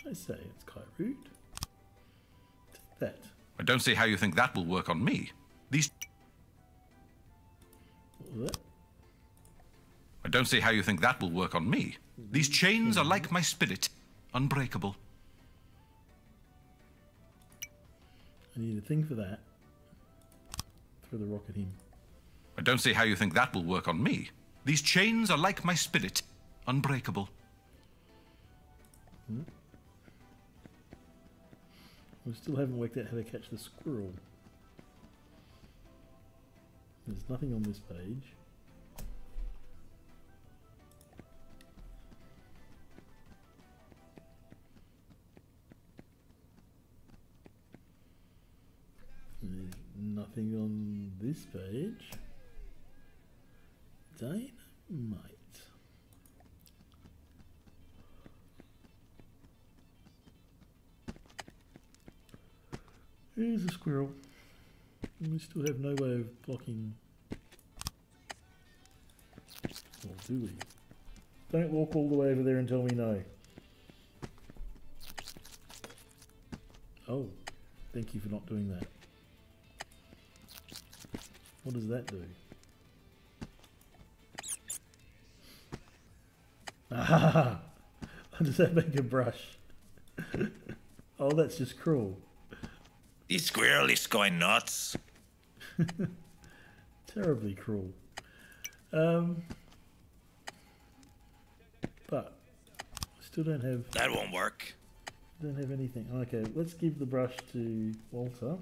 I say it's quite rude. Take that. I don't see how you think that will work on me. These... What was that? I don't see how you think that will work on me. These chains are like my spirit, unbreakable. I need a thing for that. Throw the rock at him. I don't see how you think that will work on me. These chains are like my spirit, unbreakable. We still haven't worked out how to catch the squirrel. There's nothing on this page. There's nothing on this page. Dynamite. Here's a squirrel. We still have no way of blocking. Or do we? Don't walk all the way over there and tell me no. Oh, thank you for not doing that. What does that do? Ah! Does that make a brush? Oh, that's just cruel. This squirrel is going nuts. Terribly cruel. But I still don't have... That won't work. Don't have anything. Okay, let's give the brush to Walter.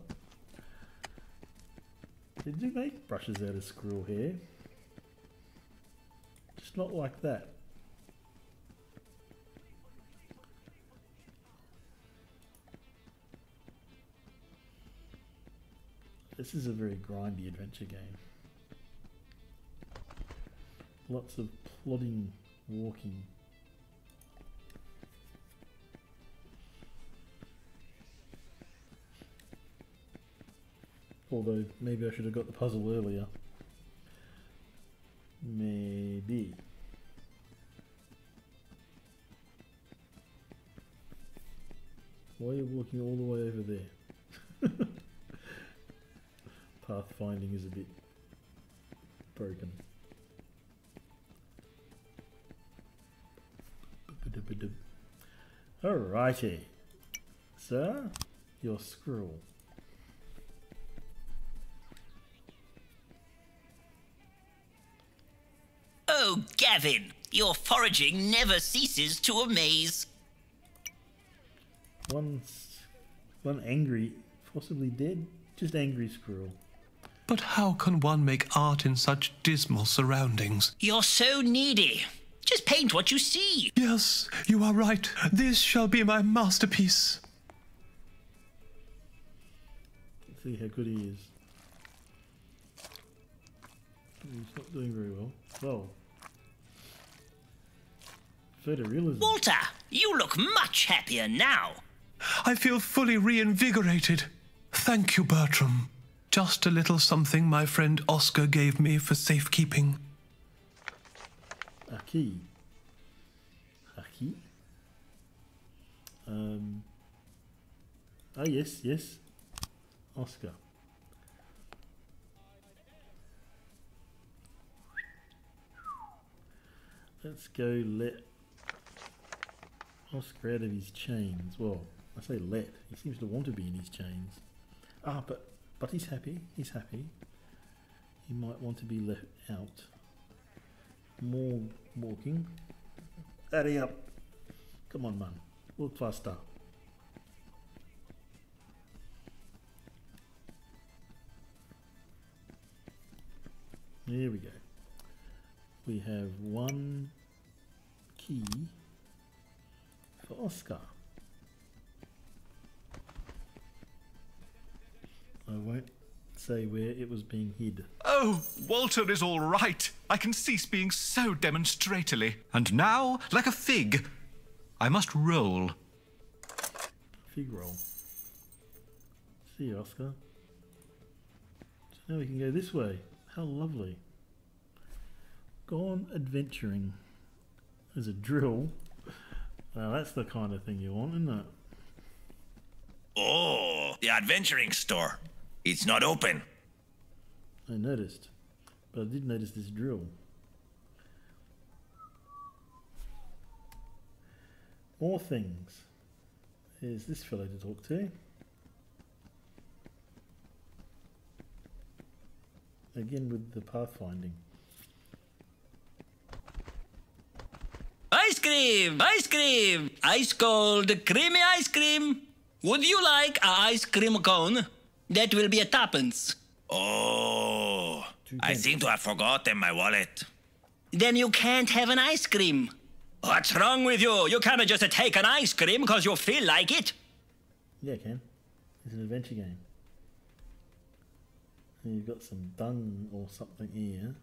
Did you make brushes out of squirrel hair? Just not like that. This is a very grindy adventure game. Lots of plodding, walking. Although, maybe I should have got the puzzle earlier. Maybe. Why are you walking all the way over there? Pathfinding is a bit broken. Alrighty. Sir, your squirrel. Oh, Gavin, your foraging never ceases to amaze. One angry, possibly dead, just angry squirrel. But how can one make art in such dismal surroundings? You're so needy. Just paint what you see. Yes, you are right. This shall be my masterpiece. Let's see how good he is. He's not doing very well. Well. Photorealism. Walter, you look much happier now. I feel fully reinvigorated. Thank you, Bertram. Just a little something my friend Oscar gave me for safekeeping. A key. A key? Ah, yes, yes. Oscar. Let's go let Oscar out of his chains. Well, I say let. He seems to want to be in his chains. Ah, but he's happy. He's happy. He might want to be let out. More walking. Hurry up. Come on, man. Walk faster. Here we go. We have one key for Oscar. I won't say where it was being hid. Oh, Walter is all right. I can cease being so demonstratorily. And now, like a fig, I must roll. Fig roll. See you, Oscar. So now we can go this way. How lovely. Gone adventuring. There's a drill. Now that's the kind of thing you want, isn't it? Oh, the adventuring store. It's not open. I noticed. But I did notice this drill. More things. Here's this fellow to talk to. Again with the pathfinding. Ice cream! Ice cream! Ice cold, creamy ice cream. Would you like a ice cream cone? That will be a tuppence. Oh, I seem to have forgotten my wallet. Then you can't have an ice cream. What's wrong with you? You can't just take an ice cream because you feel like it. Yeah, I can. It's an adventure game. And you've got some dung or something here.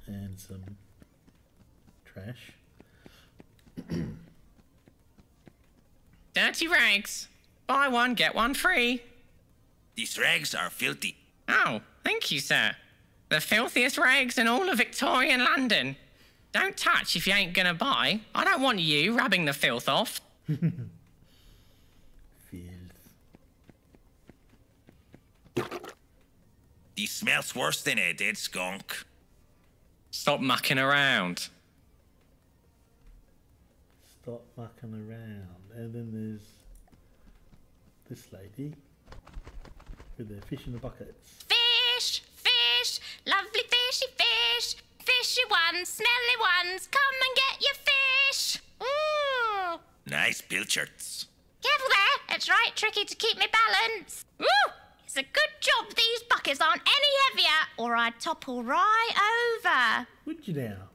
And some trash. Dirty rags. Buy one, get one free. These rags are filthy. Oh, thank you, sir. The filthiest rags in all of Victorian London. Don't touch if you ain't gonna buy. I don't want you rubbing the filth off. These smells worse than a dead skunk. Stop mucking around. Stop mucking around. And then there's this lady with their fish in the buckets. Fish, fish, lovely fishy fish. Fishy ones, smelly ones, come and get your fish. Ooh. Nice pilchards. Careful there, it's right tricky to keep me balance. Ooh. It's a good job these buckets aren't any heavier, or I'd topple right over. Would you now?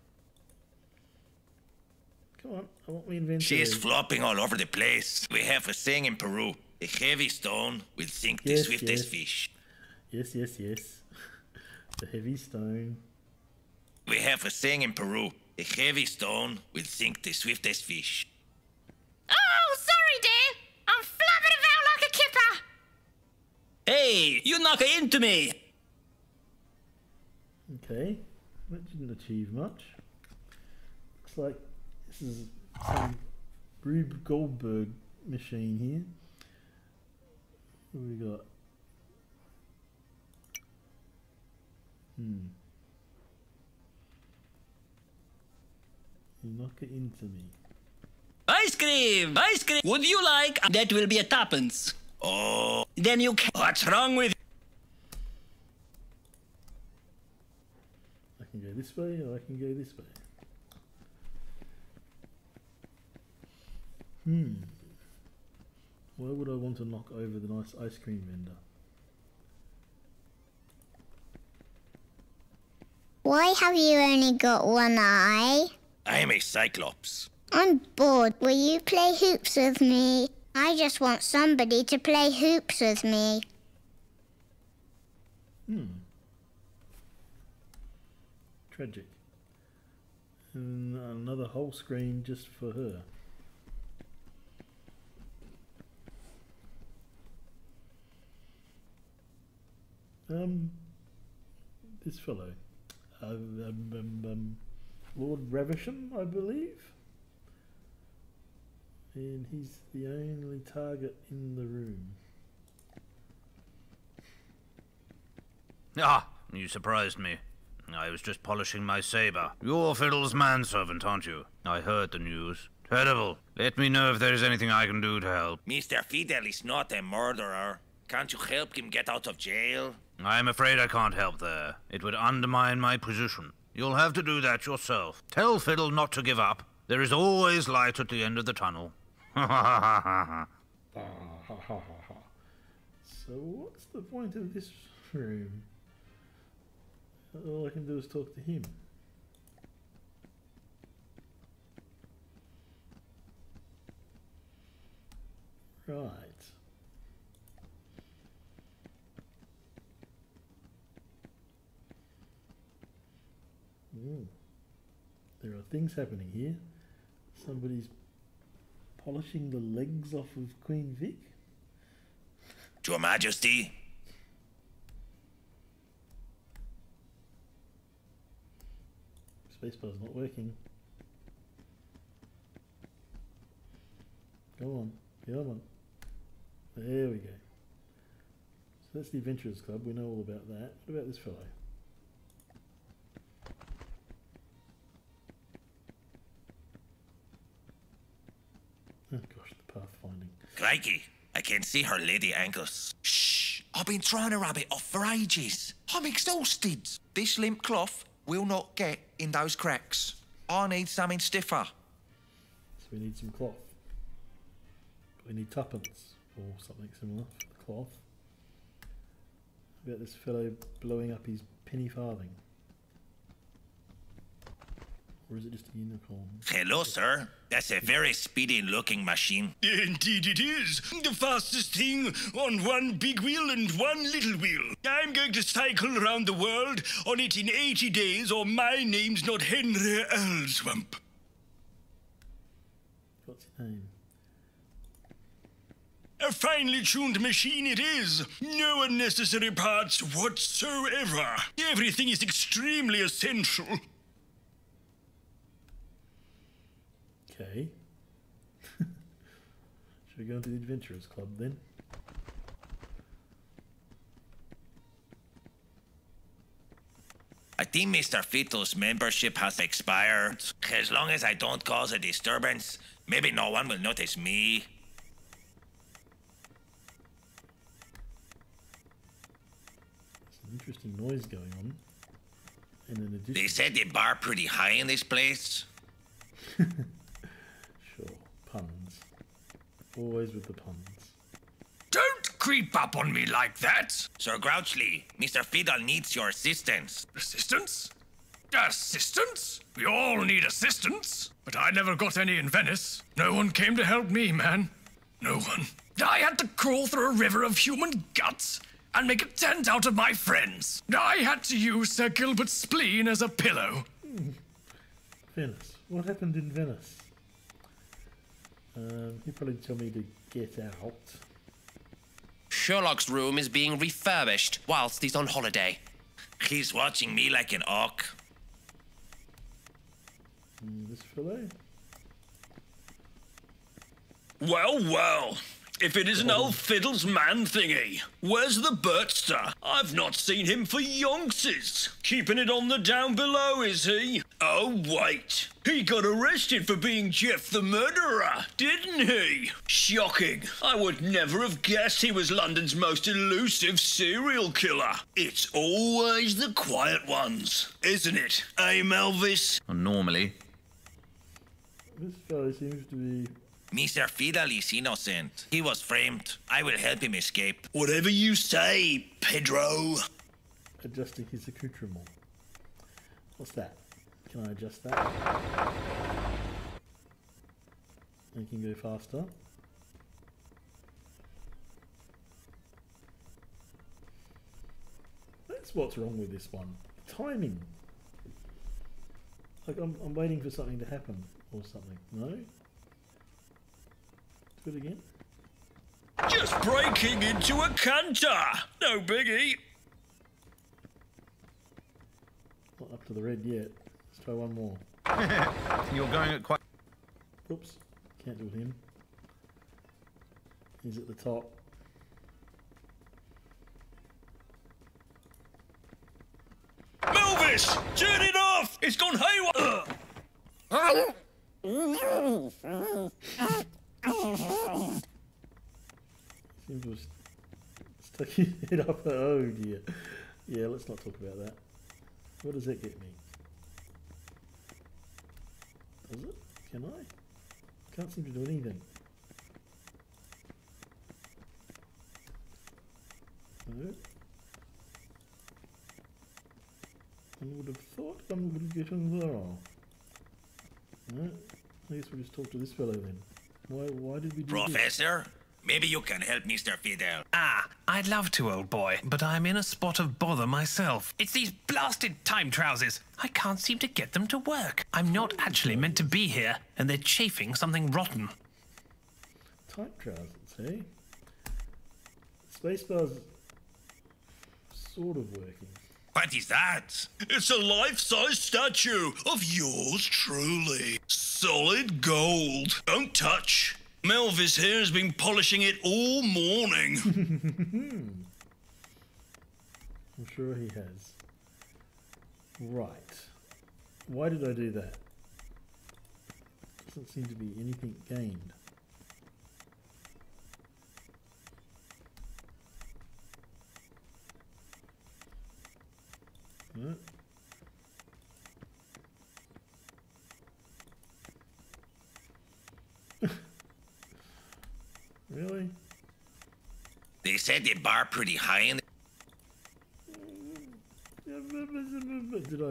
Come on, I want me inventory. She is flopping all over the place. We have a saying in Peru. A heavy stone will sink the swiftest fish. Yes, yes, yes. The heavy stone. We have a saying in Peru. A heavy stone will sink the swiftest fish. Oh, sorry, dear. I'm flapping about like a kipper. Hey, you knock into me. Okay, that didn't achieve much. Looks like this is some Rube Goldberg machine here. What have we got? You knock it into me. Ice cream, ice cream. Would you like? That will be a tuppence. Oh. Then you can. What's wrong with? I can go this way, or I can go this way. Why would I want to knock over the nice ice cream vendor? Why have you only got one eye? I am a cyclops. I'm bored. Will you play hoops with me? I just want somebody to play hoops with me. Tragic. And another whole screen just for her. This fellow, Lord Ravisham, I believe, and he's the only target in the room. Ah, you surprised me. I was just polishing my saber. You're Fiddle's manservant, aren't you? I heard the news. Terrible. Let me know if there's anything I can do to help. Mr. Fiddle is not a murderer. Can't you help him get out of jail? I'm afraid I can't help there. It would undermine my position. You'll have to do that yourself. Tell Fiddle not to give up. There is always light at the end of the tunnel. So what's the point of this room? All I can do is talk to him. Right. There are things happening here. Somebody's polishing the legs off of Queen Vic. Your Majesty. Spacebar's not working. Come on, come on. There we go. So that's the Adventurers Club. We know all about that. What about this fellow? Oh gosh, the pathfinding. Crikey, I can see her lady ankles. Shh! I've been trying to rub it off for ages. I'm exhausted. This limp cloth will not get in those cracks. I need something stiffer. So we need some cloth. We need tuppence or something similar for the cloth. How about this fellow blowing up his penny farthing? Or is it just a unicorn? Hello, sir. That's a very speedy looking machine. Indeed it is. The fastest thing on one big wheel and one little wheel. I'm going to cycle around the world on it in 80 days or my name's not Henry Earlswamp. What's his name? A finely tuned machine it is. No unnecessary parts whatsoever. Everything is extremely essential. Okay. Should we go into the Adventurers Club then? I think Mr. Fiddle's membership has expired. As long as I don't cause a disturbance, maybe no one will notice me. There's an interesting noise going on. And in addition... They said they bar pretty high in this place. Sure, puns. Always with the puns. Don't creep up on me like that! Sir Grouchly, Mr. Fiddle needs your assistance. Assistance? Assistance? We all need assistance. But I never got any in Venice. No one came to help me, man. No one. I had to crawl through a river of human guts and make a tent out of my friends. I had to use Sir Gilbert's spleen as a pillow. Venice. What happened in Venice? He'd probably tell me to get out. Sherlock's room is being refurbished whilst he's on holiday. He's watching me like an hawk. This fellow? Well, well. If it isn't old Fiddle's man thingy. Where's the Bertster? I've not seen him for yonkses. Keeping it on the down below, is he? Oh, wait. He got arrested for being Jeff the murderer, didn't he? Shocking. I would never have guessed he was London's most elusive serial killer. It's always the quiet ones, isn't it? Eh, Melvis? Normally. This fellow seems to be... Mr. Fiddle is innocent. He was framed. I will help him escape. Whatever you say, Pedro. Adjusting his accoutrement. What's that? Can I adjust that? Make him go faster. That's what's wrong with this one. Timing. Like I'm waiting for something to happen or something. No? Do it again. Just breaking into a canter. No biggie. Not up to the red yet. Let's try one more. You're going at quite... Oops. Can't do it him. He's at the top. Melvis! Turn it off! It's gone haywire! Seems to have stuck his head up. Oh dear. Yeah, let's not talk about that. What does that get me? Does it? Can I? Can't seem to do anything. No. One would have thought one would have gotten there. No. I guess we'll just talk to this fellow then. Why did we do Professor? Maybe you can help Mr. Fiddle. Ah, I'd love to, old boy, but I'm in a spot of bother myself. It's these blasted time trousers. I can't seem to get them to work. I'm not actually meant to be here, and they're chafing something rotten. Time trousers, eh? Spacebar's sort of working. What is that? It's a life-size statue of yours truly. Solid gold. Don't touch. Melvis here has been polishing it all morning. I'm sure he has. Right. Why did I do that? Doesn't seem to be anything gained. No. Really? They said they bar pretty high in... Did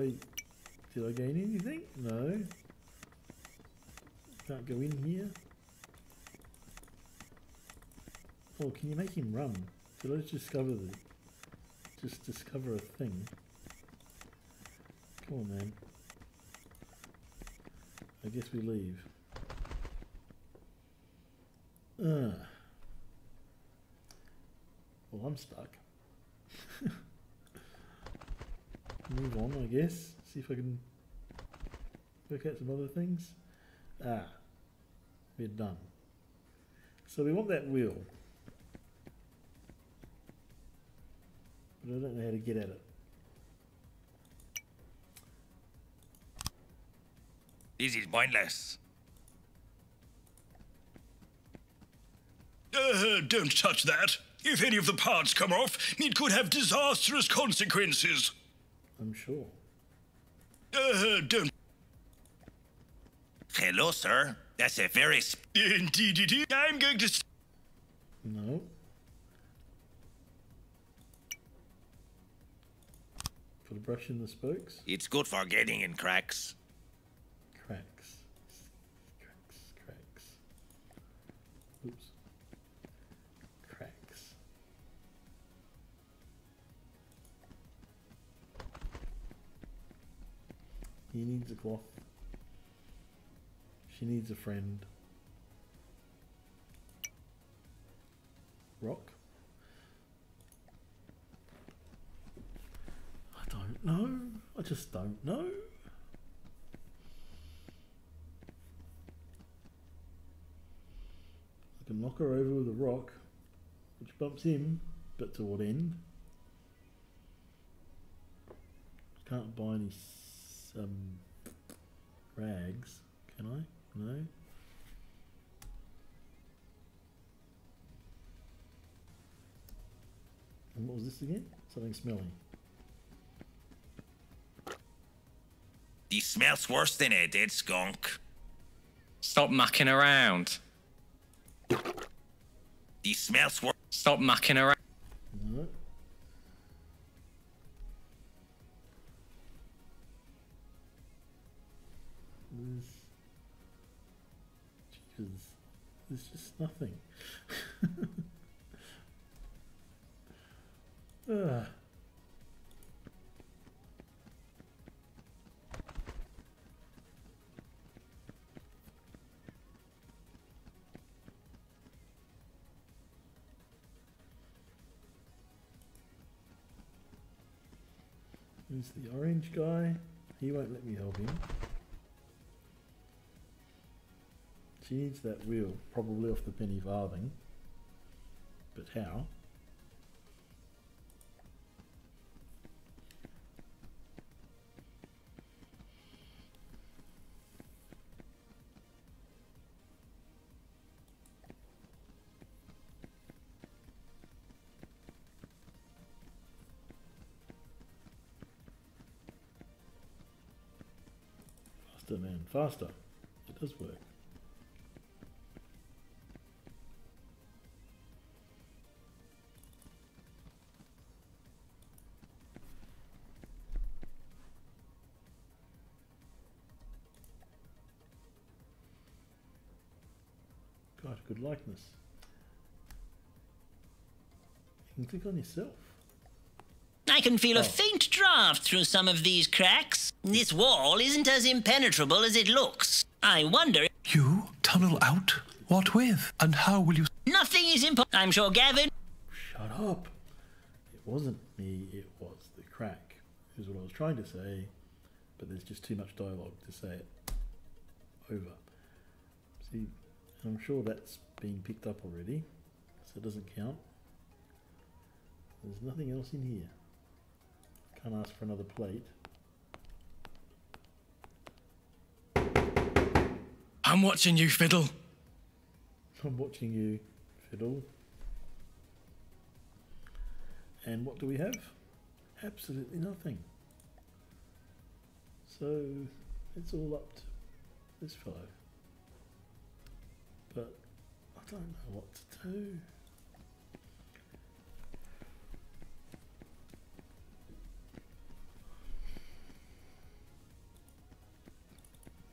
I gain anything? No. Can't go in here. Oh, can you make him run? So let's discover a thing. Come on, man. I guess we leave. I'm stuck. Move on, I guess. See if I can work out some other things. Ah, we're done. So we want that wheel. But I don't know how to get at it. This is pointless. Don't touch that. If any of the parts come off, it could have disastrous consequences. I'm sure. Don't. Hello, sir. That's a very... Indeed it is. I'm going to... No. Put a brush in the spokes. It's good for getting in cracks. Cracks. Oops. Cracks. He needs a cloth. She needs a friend. Rock? I don't know. I just don't know. I can knock her over with a rock, which bumps him, but to what end? Can't buy any rags, can I? No. And what was this again? Something smelly. He smells worse than a dead skunk. Stop mucking around. He smells worse. Stop mucking around. No. There's just nothing. There's the orange guy. He won't let me help him. She needs that wheel, probably off the penny farthing. But how? Faster, man, faster. It does work. Quite a good likeness. You can click on yourself. I can feel a faint draft through some of these cracks. This wall isn't as impenetrable as it looks. I wonder... You tunnel out? What with? And how will you... Nothing is impossible. I'm sure Gavin... Shut up. It wasn't me, it was the crack. Is what I was trying to say, but there's just too much dialogue to say it over. See, I'm sure that's being picked up already, so it doesn't count. There's nothing else in here. Can't ask for another plate. I'm watching you, Fiddle. I'm watching you, Fiddle. And what do we have? Absolutely nothing. So it's all up to this fellow. But I don't know what to do.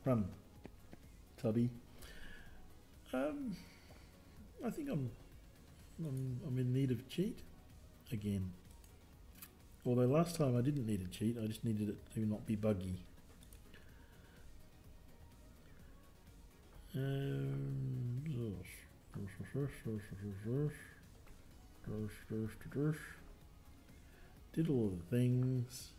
Run, Tubby. I think I'm in need of cheat again. Although last time I didn't need a cheat, I just needed it to not be buggy. Did all the things.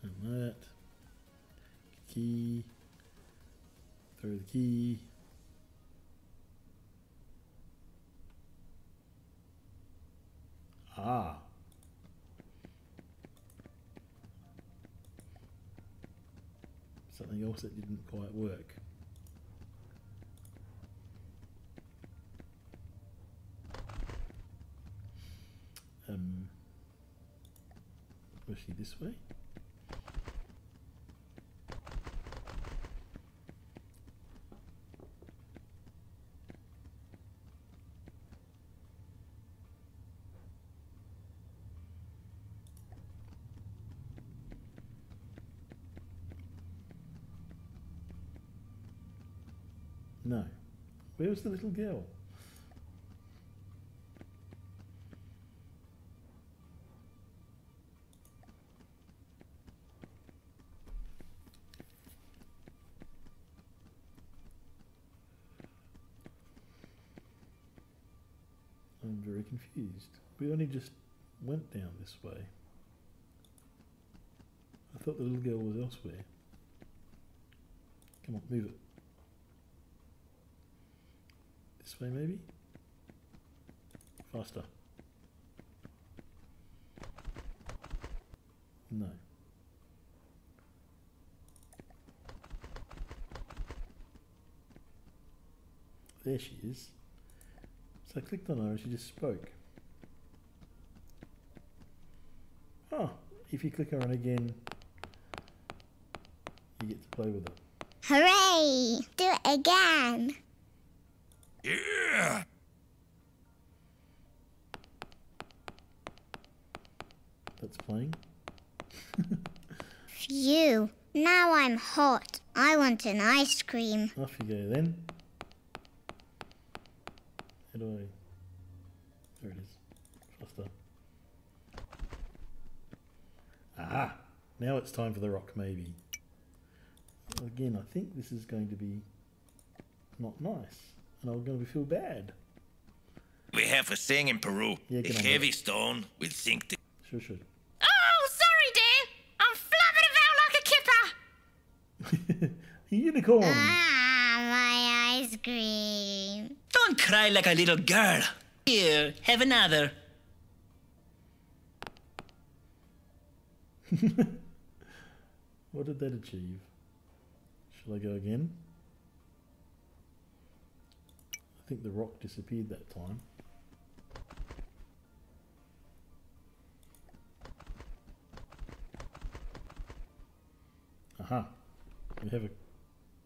And that. Key. Throw the key. Ah. Something else that didn't quite work. Was she this way? No. Where was the little girl? I'm very confused. We only just went down this way. I thought the little girl was elsewhere. Come on, move it. This way maybe? Faster. No. There she is. So I clicked on her and she just spoke. Oh, if you click her on again, you get to play with her. Hooray! Do it again! Yeah! That's playing. Phew! Now I'm hot. I want an ice cream. Off you go then. How do I... There it is. Faster. Ah! Now it's time for the rock maybe. Again, I think this is going to be not nice. And I'm going to feel bad. We have a saying in Peru. Yeah, a get on heavy that. stone will sink the... Sure should. Oh, sorry, dear. I'm flapping about like a kipper. Unicorn! Ah, my ice cream. Don't cry like a little girl. Here, have another. What did that achieve? Shall I go again? I think the rock disappeared that time. Aha! We have a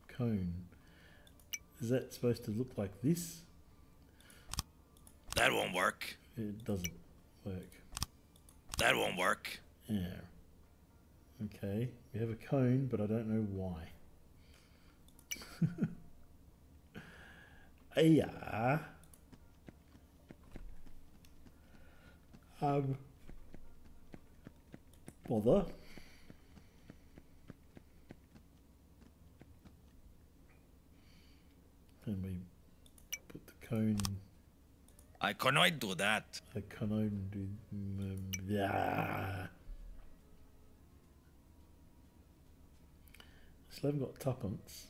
cone. Is that supposed to look like this? That won't work. It doesn't work. That won't work. Yeah. Okay, we have a cone, but I don't know why. Yeah. Bother. And we put the cone. I cannot do that. I cannot do. Yeah. Still haven't got tuppence.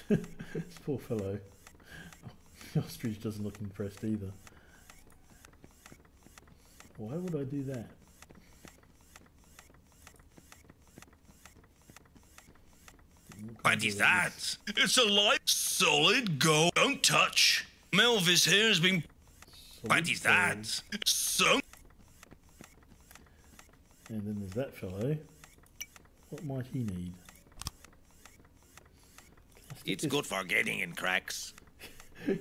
This poor fellow. The ostrich doesn't look impressed either. Why would I do that? What is that? It's a light, solid gold. Don't touch. Melvis here has been... What is that? So... And then there's that fellow. What might he need? It's good for getting in cracks.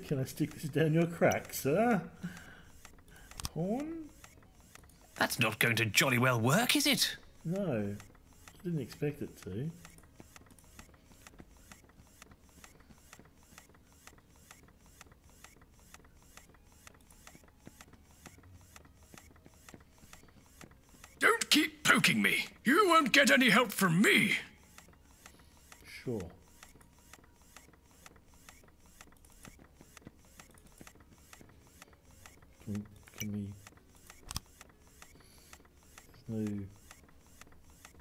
Can I stick this down your crack, sir? Horn? That's not going to jolly well work, is it? No. I didn't expect it to. joking me. You won't get any help from me. Sure. Can we...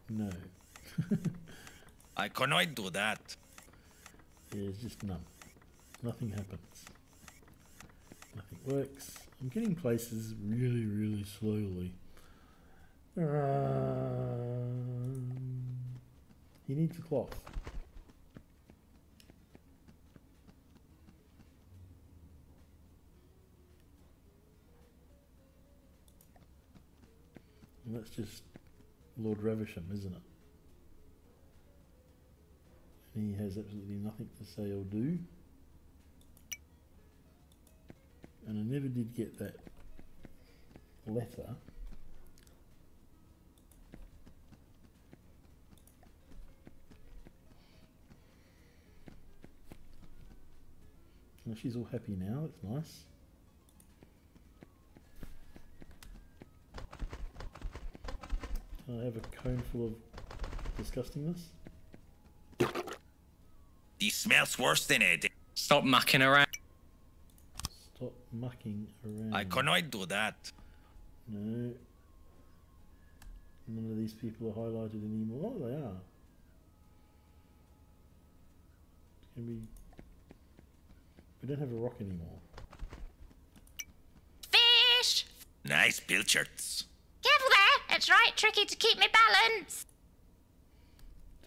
No. I cannot do that. There's just none. Nothing happens. Nothing works. I'm getting places really, really slowly. He needs a cloth. And that's just Lord Ravisham, isn't it? And he has absolutely nothing to say or do. And I never did get that letter. Well, she's all happy now, that's nice. Can I have a cone full of disgustingness? This smells worse than it. Stop mucking around. Stop mucking around. I cannot do that. No. None of these people are highlighted anymore. Oh, they are. Can we... We don't have a rock anymore. Fish! Nice pilchards. Careful there! It's right tricky to keep me balanced.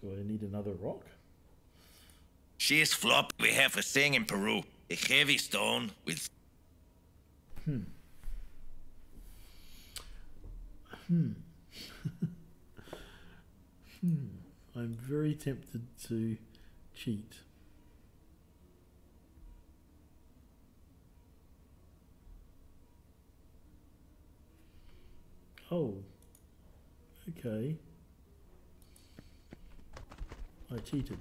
Do I need another rock? She is flop. We have a thing in Peru. A heavy stone with... I'm very tempted to cheat. Oh, okay. I cheated.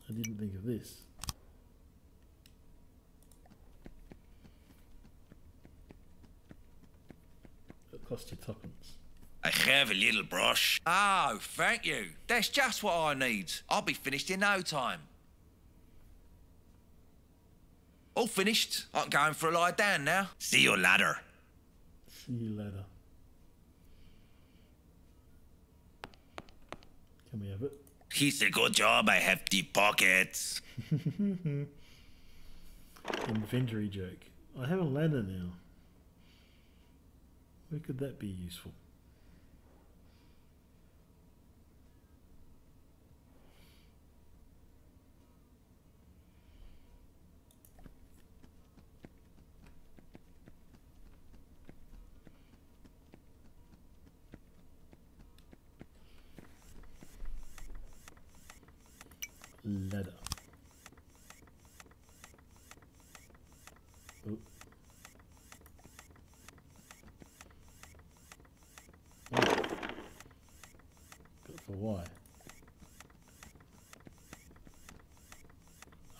I didn't think of this. It cost you tuppence. I have a little brush. Oh, thank you. That's just what I need. I'll be finished in no time. All finished. I'm going for a lie down now. See you later. See you later. Can we have it? It's a good job I have deep pockets. Inventory joke. I have a ladder now. Where could that be useful? Ladder. Oh. Oh. Good for why?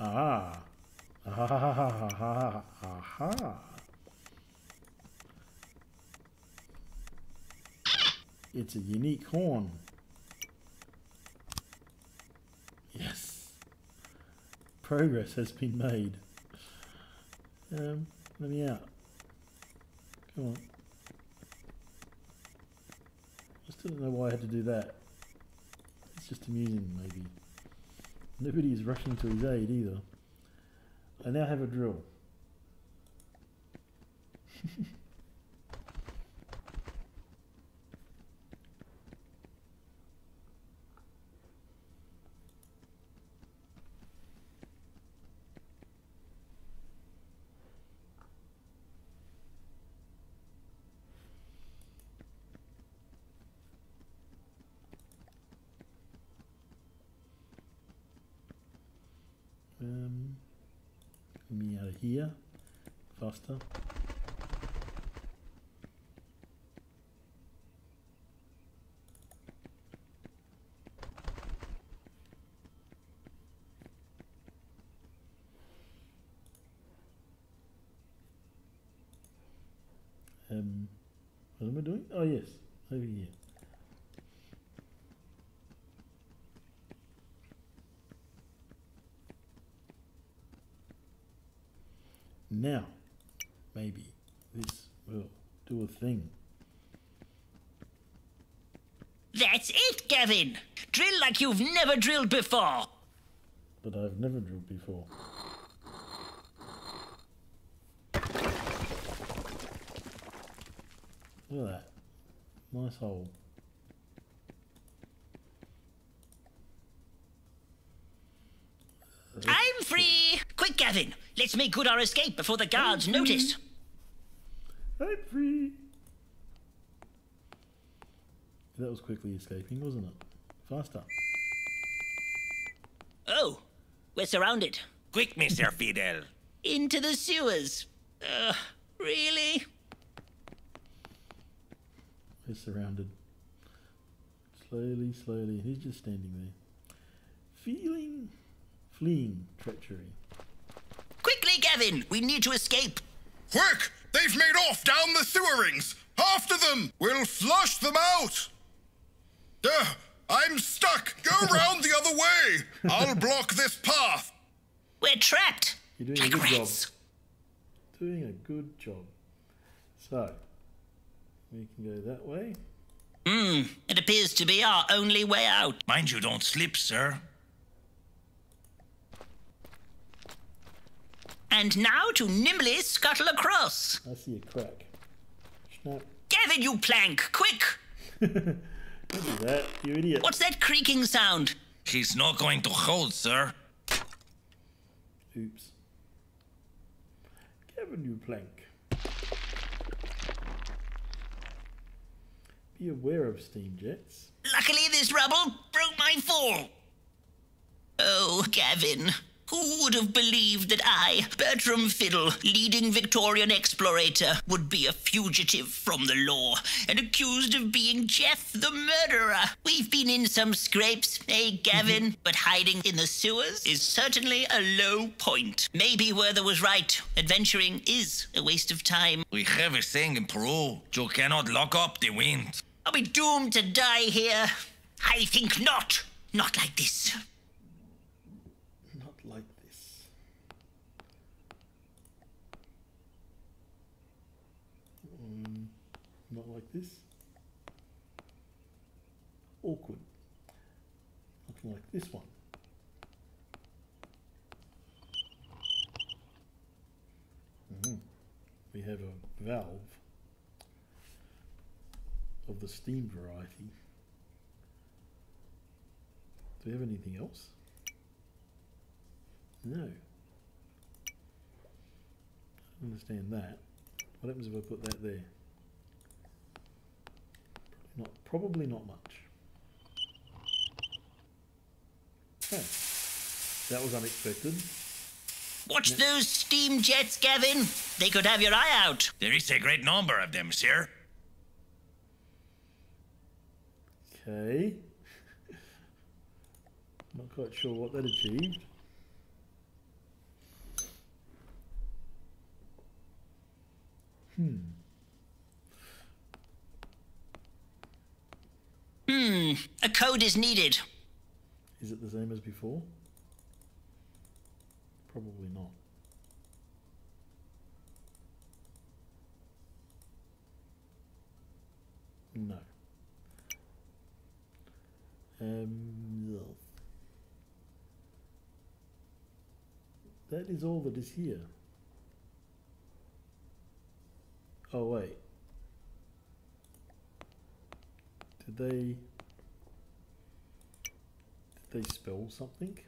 Ah. Aha. It's a unique horn. Yes. Progress has been made. Let me out. Come on. I still don't know why I had to do that. It's just amusing, maybe. Nobody is rushing to his aid either. I now have a drill. Get me out of here faster. doing? Oh yes, over here. Now, maybe this will do a thing. That's it, Gavin! Drill like you've never drilled before! But I've never drilled before. Look at that. Nice hole. I'm free! Quick, Gavin! Let's make good our escape before the guards notice. I'm free! That was quickly escaping, wasn't it? Faster. Oh, we're surrounded. Quick, Mr. Fiddle. Into the sewers. Really? We're surrounded. Slowly, slowly. He's just standing there. Fleeing treachery. Quickly, Gavin! We need to escape. Quick! They've made off down the sewer rings! After them! We'll flush them out! I'm stuck! Go round the other way! I'll block this path! We're trapped! You're doing a good job. Doing a good job. So, we can go that way. It appears to be our only way out. Mind you don't slip, sir. And now to nimbly scuttle across. I see a crack. Snap. Gavin, you plank! Quick! Don't do that, you idiot. What's that creaking sound? He's not going to hold, sir. Oops. Gavin, you plank. Be aware of steam jets. Luckily, this rubble broke my fall. Oh, Gavin. Who would have believed that I, Bertram Fiddle, leading Victorian explorator, would be a fugitive from the law and accused of being Jeff the murderer? We've been in some scrapes, eh, Gavin? But hiding in the sewers is certainly a low point. Maybe Werther was right. Adventuring is a waste of time. We have a saying in Peru, you cannot lock up the wind. Are we doomed to die here? I think not. Not like this. Like this. Not like this. Awkward. Looking like this one. We have a valve of the steam variety. Do we have anything else? No. I don't understand that. What happens if I put that there? Probably not much. Okay. That was unexpected. Watch those steam jets, Gavin. They could have your eye out. There is a great number of them, sir. Okay. Not quite sure what that achieved. A code is needed. Is it the same as before? Probably not. No. No. That is all that is here. Oh wait. Did they spell something?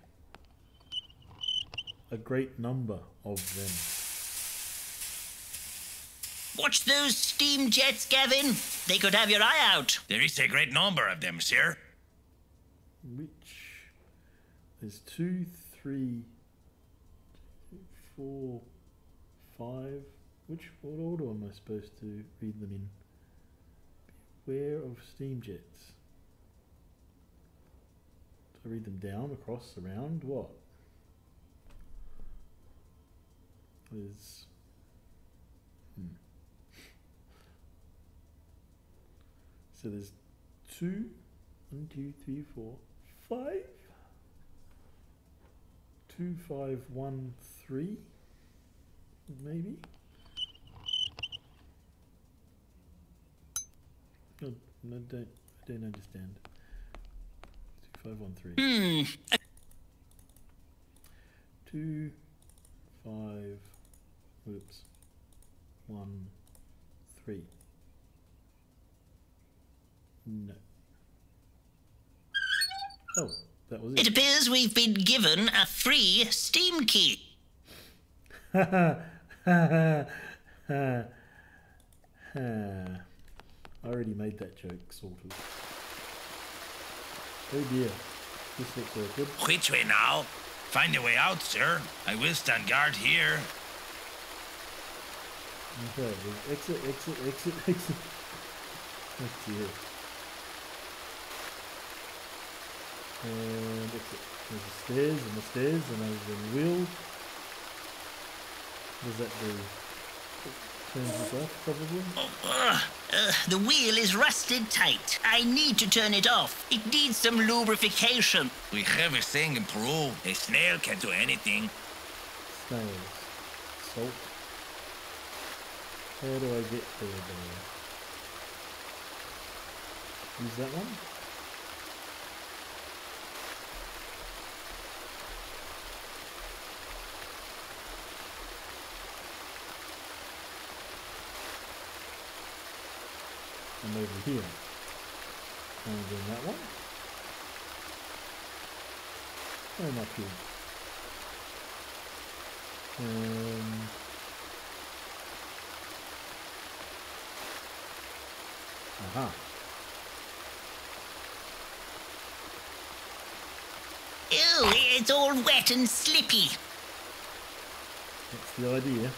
A great number of them. Watch those steam jets, Gavin. They could have your eye out. There is a great number of them, sir. Which? There's 2, 3, 4, 5. What order am I supposed to read them in? Beware of steam jets. Do I read them down, across, around? What? There's... So there's 2, 1, 2, 3, 4, 5. 2, 5, 1, 3. Maybe. No, I don't understand. 2, 5, 1, 3. 2, 5. Whoops. 1, 3. No. Oh, that was it. It appears we've been given a free Steam key. I already made that joke, sort of. Oh dear. This looks awkward. Which way now? Find a way out, sir. I will stand guard here. Okay, exit, exit, exit, exit. Oh dear. And exit. There's the stairs and the stairs and there's the wheel. What does that do? It turns this off, probably? The wheel is rusted tight. I need to turn it off. It needs some lubrication. We have a saying in Peru, a snail can't do anything. Snails. Salt. How do I get there? Use that one? And over here. And then that one. And up here. Aha. Ew, it's all wet and slippy. That's the idea.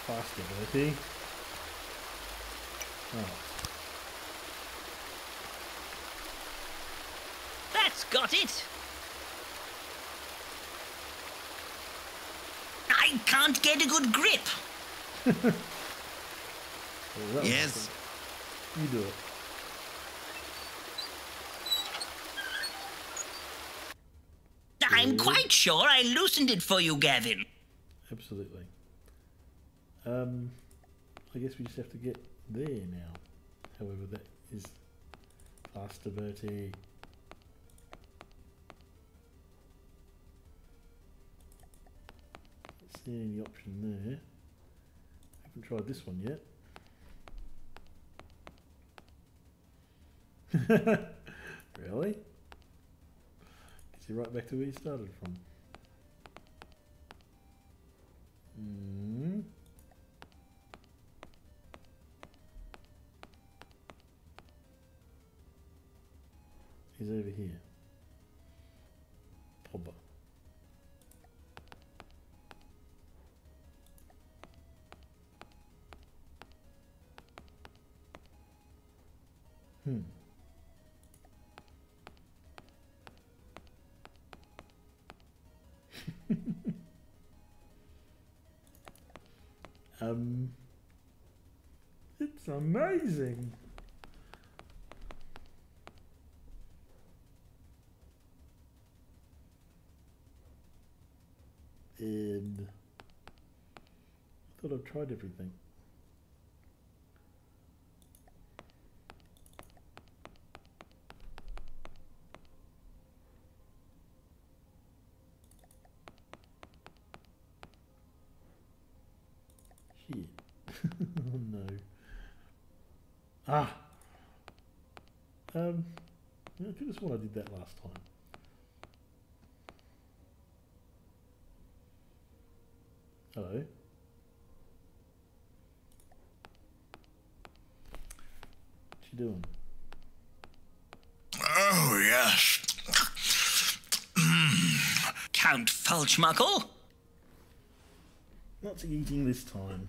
Faster, Bertie. Oh. That's got it. I can't get a good grip. Well, yes. You do it. I'm quite sure I loosened it for you, Gavin. Absolutely. I guess we just have to get there now. However, that is faster, Bertie. Don't see any option there. Haven't tried this one yet. Really? Gets you right back to where you started from. He's over here. Pobber. It's amazing. And I thought I'd tried everything. Shit. Oh no. Ah! I could have sworn I did that last time. Hello. What you doing? Oh, yes. Count Falchmuckle? Not eating this time.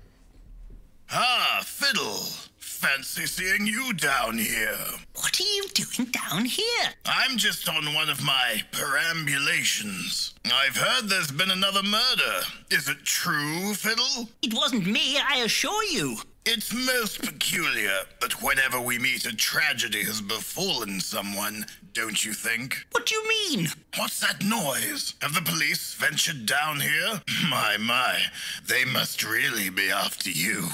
Fiddle. Fancy seeing you down here. What are you doing down here? I'm just on one of my perambulations. I've heard there's been another murder. Is it true, Fiddle? It wasn't me, I assure you. It's most peculiar that whenever we meet a tragedy has befallen someone, don't you think? What do you mean? What's that noise? Have the police ventured down here? My, they must really be after you.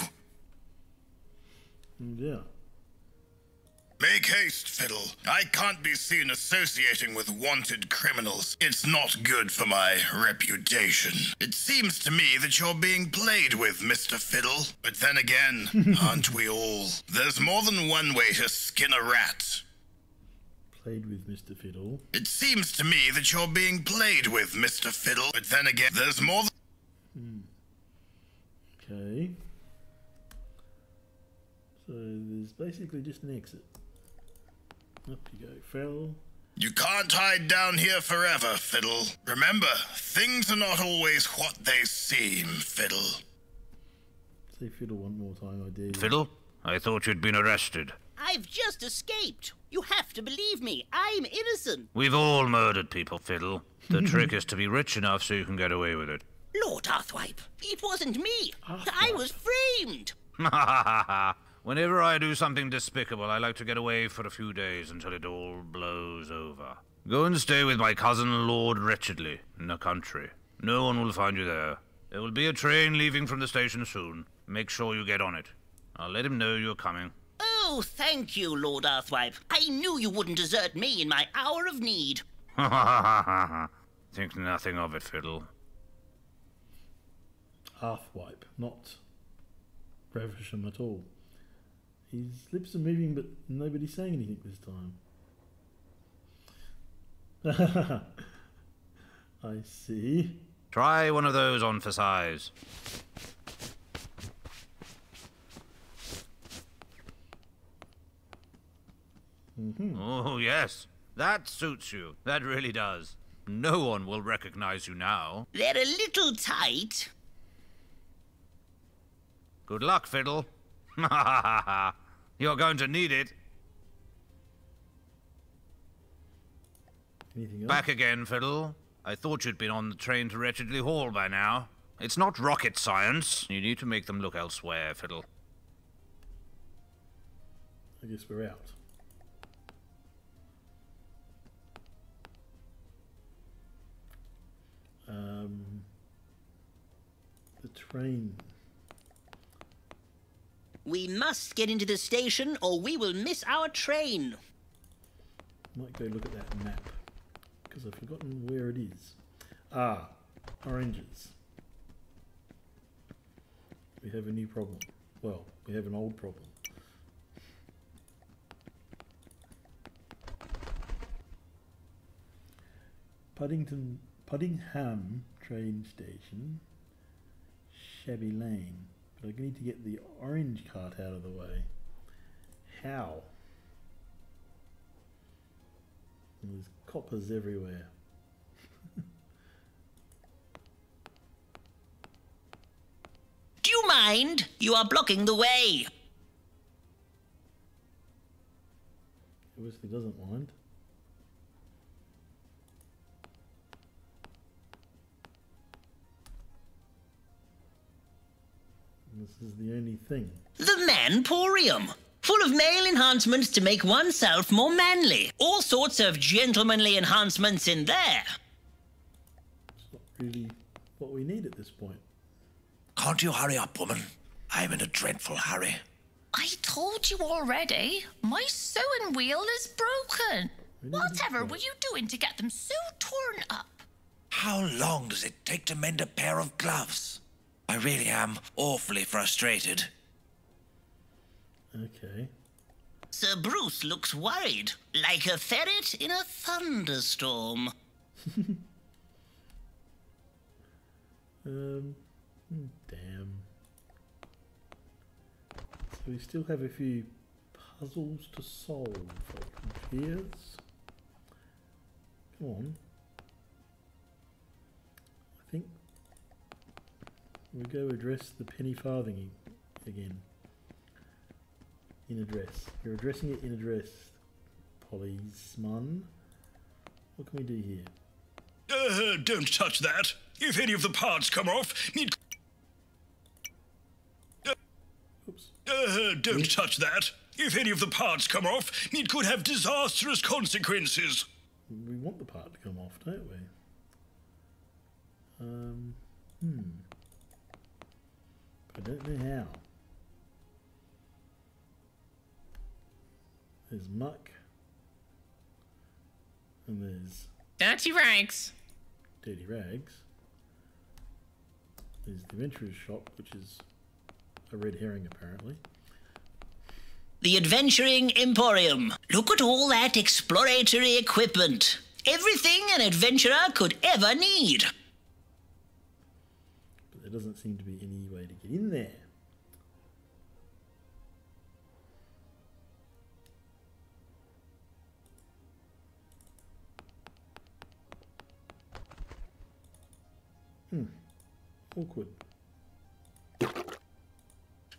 Yeah. Make haste, Fiddle. I can't be seen associating with wanted criminals. It's not good for my reputation. It seems to me that you're being played with, Mr. Fiddle. But then again, aren't we all? There's more than one way to skin a rat. Played with Mr. Fiddle. It seems to me that you're being played with, Mr. Fiddle. But then again, there's more than... Okay. So there's basically just an exit. Up you go, Fell. You can't hide down here forever, Fiddle. Remember, things are not always what they seem, Fiddle. Say Fiddle one more time, I dare you. Fiddle? I thought you'd been arrested. I've just escaped. You have to believe me. I'm innocent. We've all murdered people, Fiddle. The trick is to be rich enough so you can get away with it. Lord Arthwipe, it wasn't me. I was framed. Ha ha ha ha. Whenever I do something despicable, I like to get away for a few days until it all blows over. Go and stay with my cousin Lord Wretchedly in the country. No one will find you there. There will be a train leaving from the station soon. Make sure you get on it. I'll let him know you're coming. Oh, thank you, Lord Arthwipe. I knew you wouldn't desert me in my hour of need. Ha ha ha ha ha. Think nothing of it, Fiddle. Arthwipe, not Reversham at all. His lips are moving, but nobody's saying anything this time. I see. Try one of those on for size. Oh, yes. That suits you. That really does. No one will recognize you now. They're a little tight. Good luck, Fiddle. Ha ha ha ha. You're going to need it. Anything else? Back again, Fiddle. I thought you'd been on the train to Wretchedly Hall by now. It's not rocket science. You need to make them look elsewhere, Fiddle. I guess we're out. The train. We must get into the station or we will miss our train. Might go look at that map, because I've forgotten where it is. Ah, oranges. We have a new problem. Well, we have an old problem. Puddingham train station, Shabby Lane. But I need to get the orange cart out of the way. How? And there's coppers everywhere. Do you mind? You are blocking the way. He obviously doesn't mind. This is the only thing. The Manporium. Full of male enhancements to make oneself more manly. All sorts of gentlemanly enhancements in there. It's not really what we need at this point. Can't you hurry up, woman? I'm in a dreadful hurry. I told you already. My sewing wheel is broken. Whatever were you doing to get them so torn up? How long does it take to mend a pair of gloves? I really am awfully frustrated. Okay. Sir Bruce looks worried, like a ferret in a thunderstorm. Damn. So we still have a few puzzles to solve. It appears. Come on. I think we go address the penny farthing again. In address. You're addressing it in address, policeman. What can we do here? Don't touch that. If any of the parts come off, it... Don't touch that. If any of the parts come off, it could have disastrous consequences. We want the part to come off, don't we? I don't know how. There's muck. And there's... Dirty rags. Dirty rags. There's the adventurer's shop, which is a red herring apparently. The Adventuring Emporium. Look at all that exploratory equipment. Everything an adventurer could ever need. But there doesn't seem to be any way to get in there. Awkward.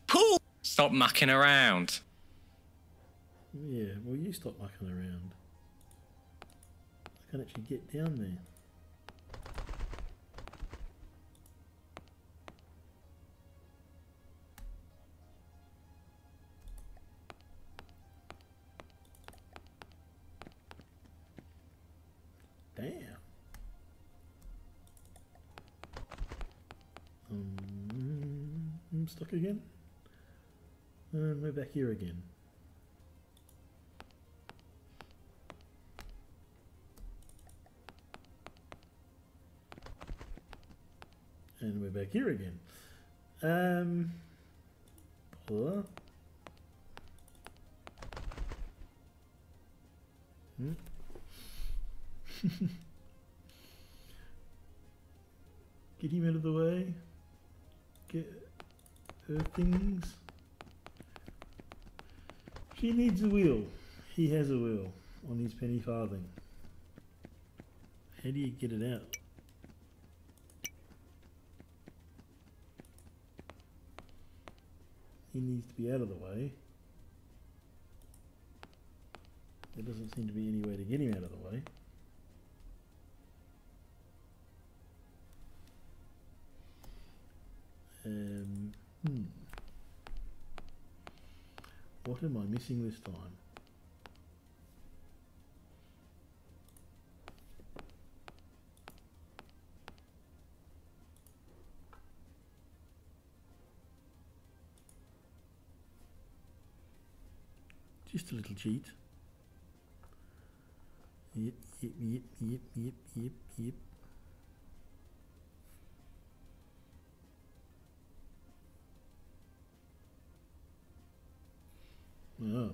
Pooh! Stop mucking around. Yeah, well you stop mucking around. I can't actually get down there. Damn. I'm stuck again. And we're back here again. And we're back here again. Blah. Get him out of the way. Get her things. She needs a wheel. He has a wheel on his penny farthing. How do you get it out? He needs to be out of the way. There doesn't seem to be any way to get him out of the way. What am I missing this time? Just a little cheat. Yep. Oh,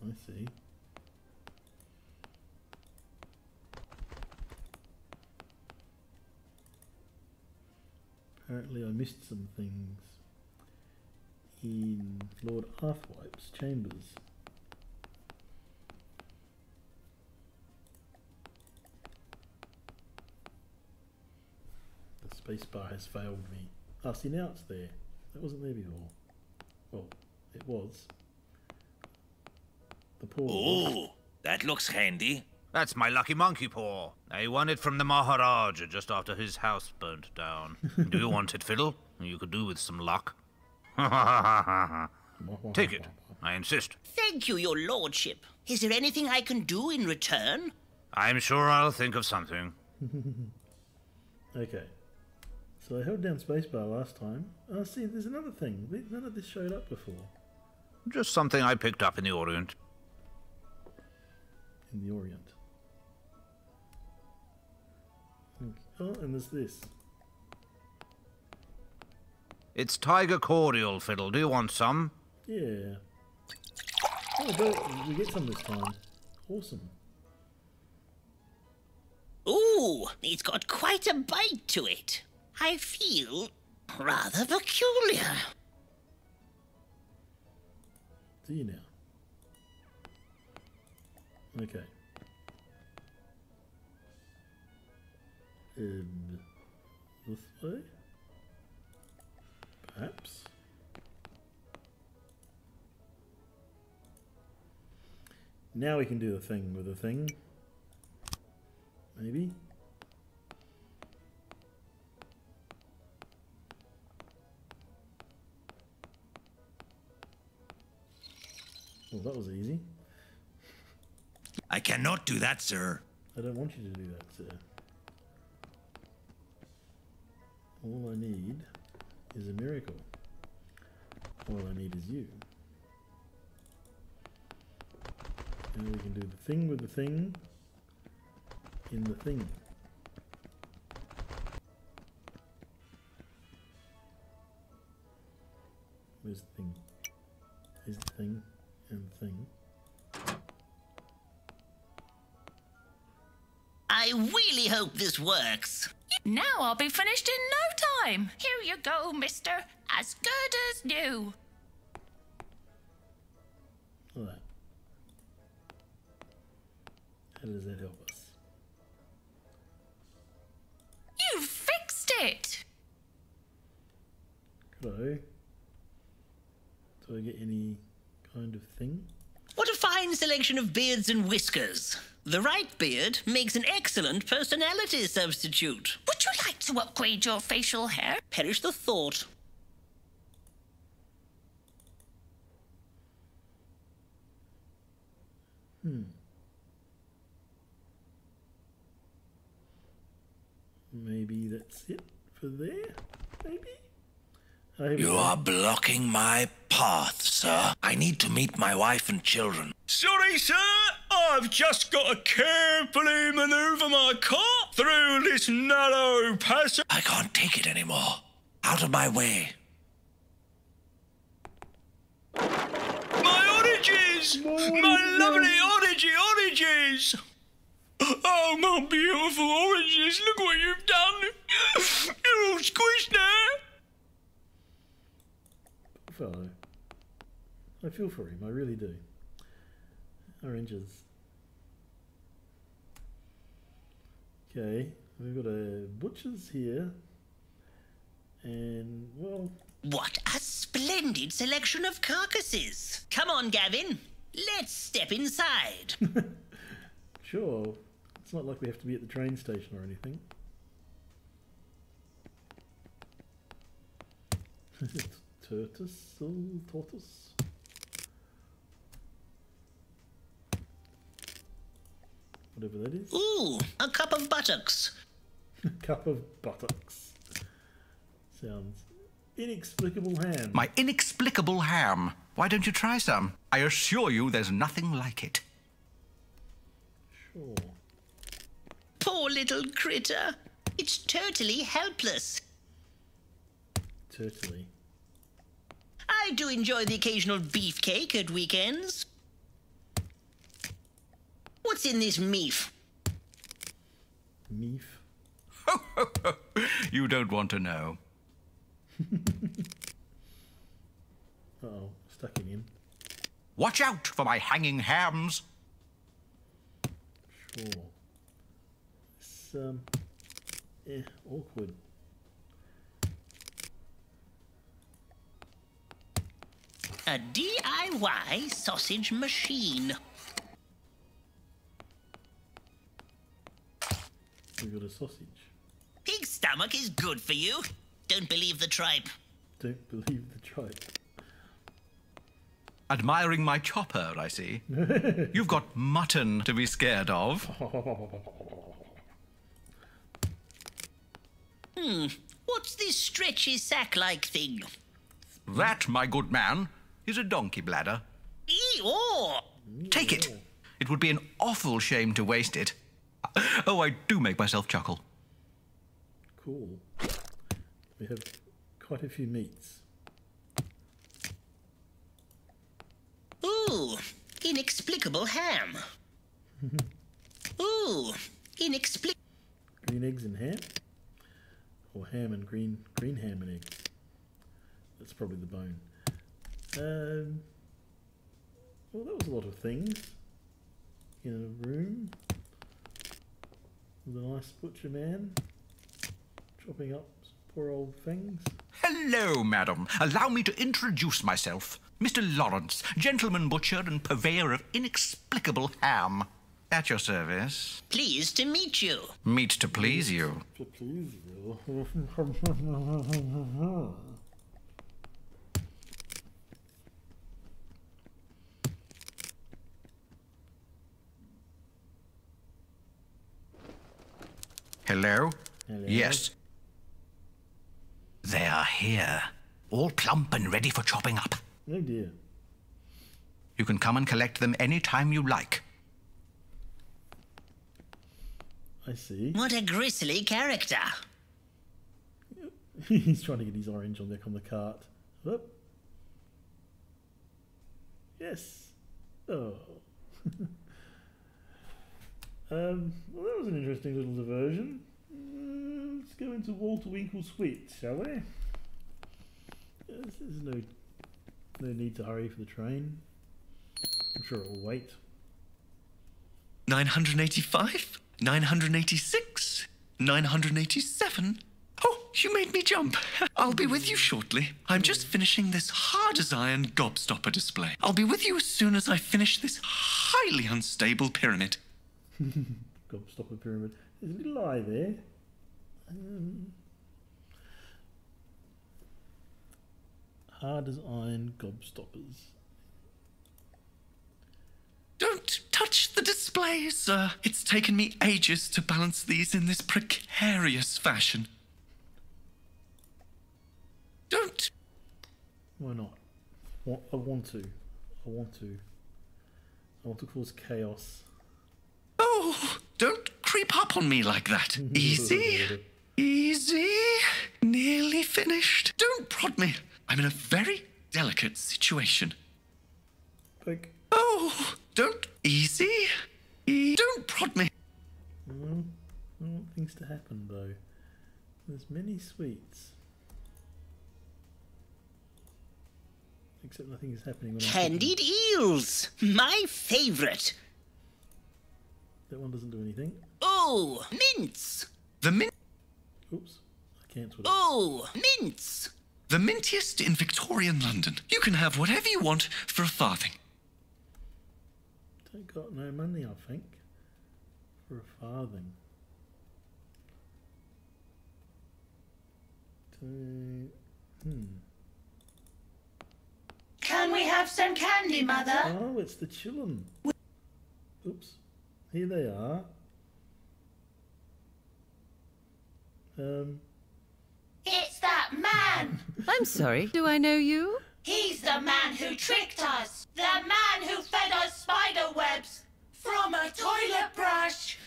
I see. Apparently I missed some things in Lord Arthwipe's chambers. The spacebar has failed me. Ah, see, now it's there. That wasn't there before. Well, it was. The paw. Oh, that looks handy. That's my lucky monkey paw. I won it from the Maharaja just after his house burnt down. Do you want it, Fiddle? You could do with some luck. Take it. I insist. Thank you, your lordship. Is there anything I can do in return? I'm sure I'll think of something. Okay. So I held down spacebar last time. Oh, see, there's another thing. None of this showed up before. Just something I picked up in the Orient. In the Orient. Oh, and there's this. It's tiger cordial, Fiddle. Do you want some? Yeah. Oh, but we get some this time. Awesome. Ooh, it's got quite a bite to it. I feel rather peculiar. Do you now? Okay. This way? Perhaps? Now we can do the thing with the thing. Maybe. Well, that was easy. I cannot do that, sir. I don't want you to do that, sir. All I need is a miracle. All I need is you. And we can do the thing with the thing in the thing. Where's the thing? Here's the thing and the thing. I really hope this works. Now I'll be finished in no time. Here you go, mister. As good as new. All right. How does that help us? You fixed it. Could I? Do I get any kind of thing? What a fine selection of beards and whiskers. The right beard makes an excellent personality substitute. Would you like to upgrade your facial hair? Perish the thought. Maybe that's it for there? Maybe? You are blocking my path, sir. I need to meet my wife and children. Sorry, sir. I've just got to carefully maneuver my cart through this narrow passage. I can't take it anymore. Out of my way. My oranges! My lovely oranges! Oh, my beautiful oranges. Look what you've done. You're all squished now. Fellow. I feel for him, I really do. Oranges. Okay, we've got a butcher's here. And, well... What a splendid selection of carcasses. Come on, Gavin. Let's step inside. Sure. It's not like we have to be at the train station or anything. Tortoise. Whatever that is. Ooh, a cup of buttocks. Cup of buttocks. Sounds inexplicable ham. My inexplicable ham. Why don't you try some? I assure you there's nothing like it. Sure. Poor little critter. It's totally helpless. Totally. I do enjoy the occasional beefcake at weekends. What's in this meaf? Meaf? You don't want to know. Uh-oh, stuck it in. Watch out for my hanging hams. Sure. It's, awkward. A DIY sausage machine. We've got a sausage. Pig stomach is good for you. Don't believe the tripe. Don't believe the tripe. Admiring my chopper, I see. You've got mutton to be scared of. What's this stretchy sack-like thing? That, my good man, is a donkey bladder. Eeyore! Take it. It would be an awful shame to waste it. Oh, I do make myself chuckle. Cool. We have quite a few meats. Ooh, inexplicable ham. Ooh, inexplicable... Green eggs and ham? Or ham and green ham and eggs? That's probably the bone. Well, that was a lot of things. In a room. With a nice butcher man. Chopping up poor old things. Hello, madam. Allow me to introduce myself. Mr. Lawrence, gentleman butcher and purveyor of inexplicable ham. At your service. Pleased to meet you. Meet to please you. To please you. Hello? Hello? Yes. They are here, all plump and ready for chopping up. Oh dear. You can come and collect them any time you like. I see. What a grisly character. He's trying to get his orange on the cart. Whoop. Yes. Oh. Well, that was an interesting little diversion. Let's go into Walter Winkle's Wit, shall we? There's no need to hurry for the train. I'm sure it will wait. 985, 986, 987. Oh, you made me jump. I'll be with you shortly. I'm just finishing this hard-as-iron gobstopper display. I'll be with you as soon as I finish this highly unstable pyramid. Gobstopper pyramid. There's a little eye there. Hard as iron gobstoppers. Don't touch the display, sir. It's taken me ages to balance these in this precarious fashion. Don't. Why not? I want to cause chaos. Oh, don't creep up on me like that. Easy. Easy. Nearly finished. Don't prod me. I'm in a very delicate situation. Like. Oh, don't. Easy. Don't prod me. I want things to happen, though. There's many sweets. Except nothing is happening when Candied eels! My favourite! That one doesn't do anything. Oh, mince! The mint. Oops, I cancelled it. Oh, mince! The mintiest in Victorian London. You can have whatever you want for a farthing. Don't got no money, I think, for a farthing. Can we have some candy, Mother? Oh, it's the chillin'. Oops, here they are. It's that man! I'm sorry, do I know you? He's the man who tricked us! The man who fed us spider webs from a toilet brush!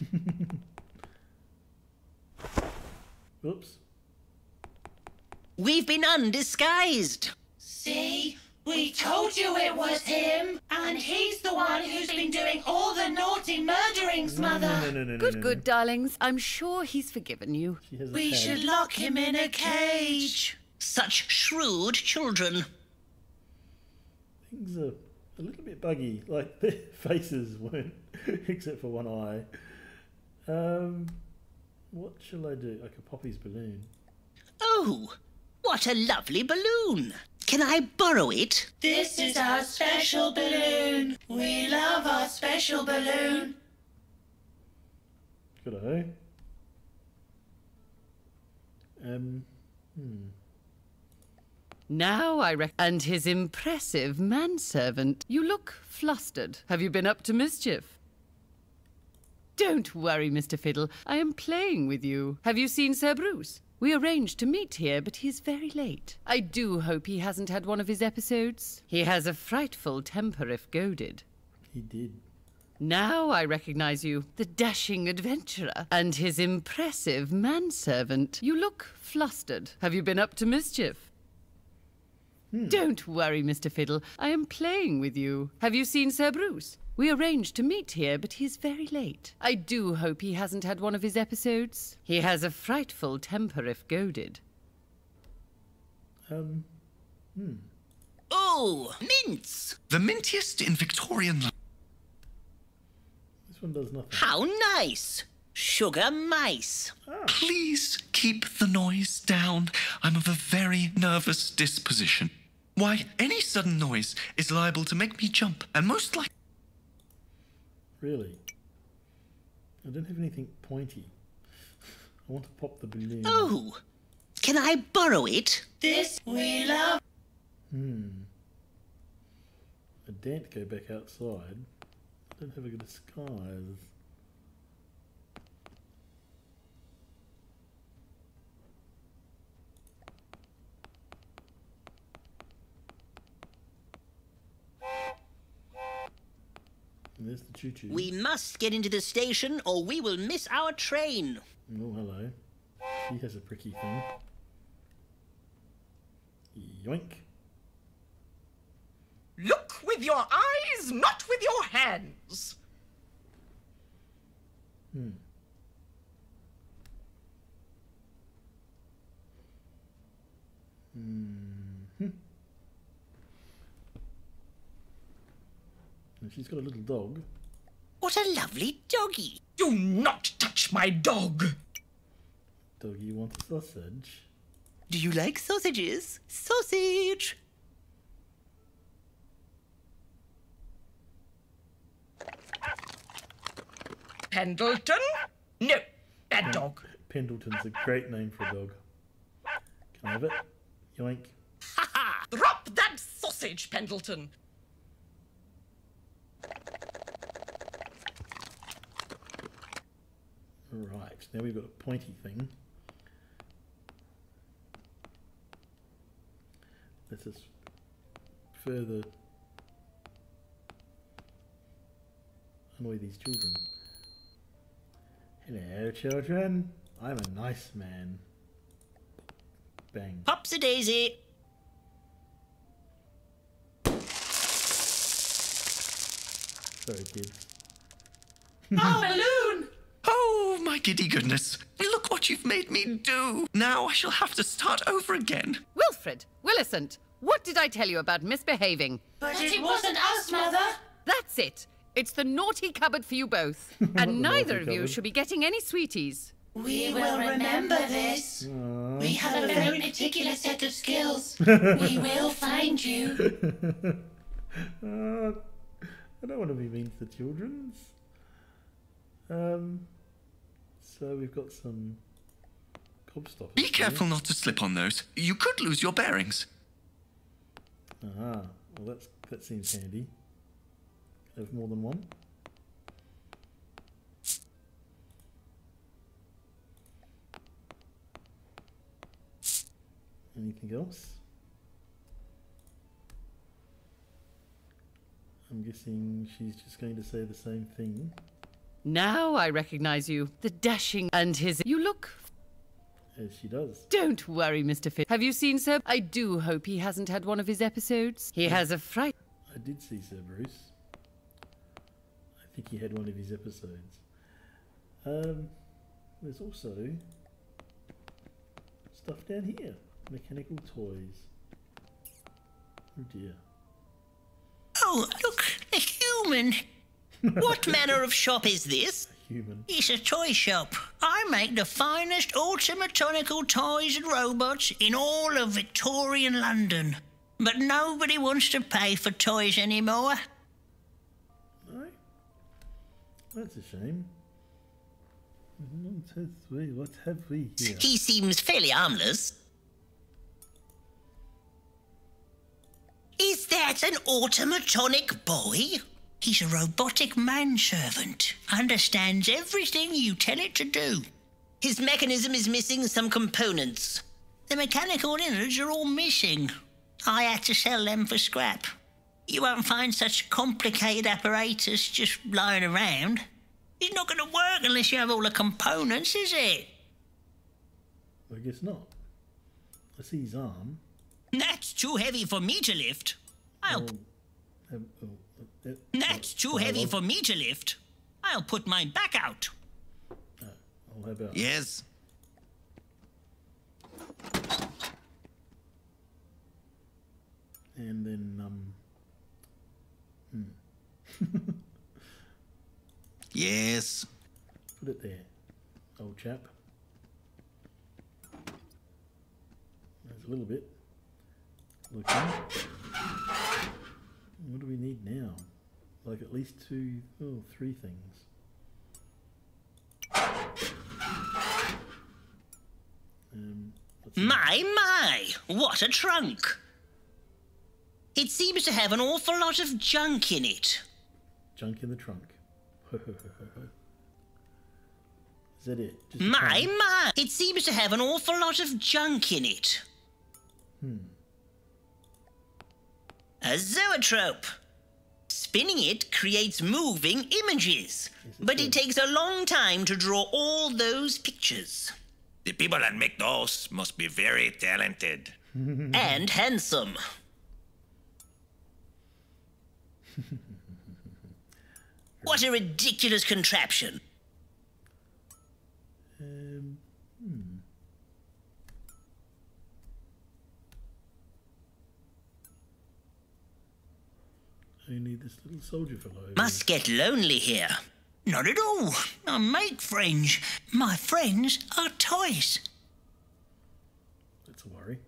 Oops. We've been undisguised! See? We told you it was him! And he's the one who's been doing all the naughty murderings, Mother! Good, darlings. I'm sure he's forgiven you. We should lock him in a cage! Such shrewd children. Things are a little bit buggy, like their faces weren't, except for one eye. What shall I do? Like a Poppy's balloon. Oh, what a lovely balloon! Can I borrow it? This is our special balloon! We love our special balloon! Good, Now I reckon. And his impressive manservant. You look flustered. Have you been up to mischief? Don't worry, Mr. Fiddle. I am playing with you. Have you seen Sir Bruce? We arranged to meet here, but he's very late. I do hope he hasn't had one of his episodes. He has a frightful temper if goaded. He did. Now I recognize you, the dashing adventurer, and his impressive manservant. You look flustered. Have you been up to mischief? Don't worry, Mr. Fiddle. I am playing with you. Have you seen Sir Bruce? We arranged to meet here, but he's very late. I do hope he hasn't had one of his episodes. He has a frightful temper if goaded. Oh, mince! The mintiest in Victorian London. This one does nothing. How nice! Sugar mice. Please keep the noise down. I'm of a very nervous disposition. Why, any sudden noise is liable to make me jump, and most likely... Really? I don't have anything pointy. I want to pop the balloon. Oh, can I borrow it? This we love. I daren't go back outside. I don't have a good disguise. And there's the choo-choo. We must get into the station or we will miss our train. Oh, hello. He has a pricky thing. Yoink. Look with your eyes, not with your hands. And she's got a little dog. What a lovely doggy. Do not touch my dog. Doggy, you want a sausage? Do you like sausages? Sausage! Pendleton? No, that dog. Pendleton's a great name for a dog. Can I have it? Yoink. Ha ha! Drop that sausage, Pendleton. Right, now we've got a pointy thing. Let's just further annoy these children. Hello, children. I'm a nice man. Bang. Pops-a-daisy. Sorry, kids. Our balloon! Oh, my giddy goodness. Look what you've made me do. Now I shall have to start over again. Wilfred, Willicent, what did I tell you about misbehaving? But it wasn't us, Mother. That's it. It's the naughty cupboard for you both. And neither of you should be getting any sweeties. We will remember this. Aww. We have a very particular set of skills. We will find you. I don't want to be mean to the children's. So we've got some gobstoppers. Be careful not to slip on those. You could lose your bearings. Well that seems handy. Have more than one. Anything else? I'm guessing she's just going to say the same thing. Now I recognize you. The dashing and his... You look... As she does. Don't worry, Mr. Fiddle. Have you seen Sir? I do hope he hasn't had one of his episodes. He has a fright... I did see Sir Bruce. I think he had one of his episodes. There's also stuff down here. Mechanical toys. Oh dear. Oh, look, a human. What manner of shop is this? Human. It's a toy shop. I make the finest automatonical toys and robots in all of Victorian London. But nobody wants to pay for toys anymore. No? That's a shame. 1, 2, 3, what have we here? He seems fairly harmless. Is that an automatonic boy? He's a robotic manservant. Understands everything you tell it to do. His mechanism is missing some components. The mechanical innards are all missing. I had to sell them for scrap. You won't find such complicated apparatus just lying around. It's not going to work unless you have all the components, is it? I guess not. I see his arm. That's too heavy for me to lift. That's too heavy for me to lift. I'll put my back out. How about... Yes. And then, Yes. Put it there, old chap. There's a little bit. looking. What do we need now? Like at least three things. My, what a trunk! It seems to have an awful lot of junk in it. Junk in the trunk. Is that it? Just My, it seems to have an awful lot of junk in it. A zoetrope. Spinning it creates moving images, but it takes a long time to draw all those pictures. The people that make those must be very talented. And handsome. What a ridiculous contraption. Only this little soldier fellow. Must get lonely here. Not at all. I make friends. My friends are toys. That's a worry.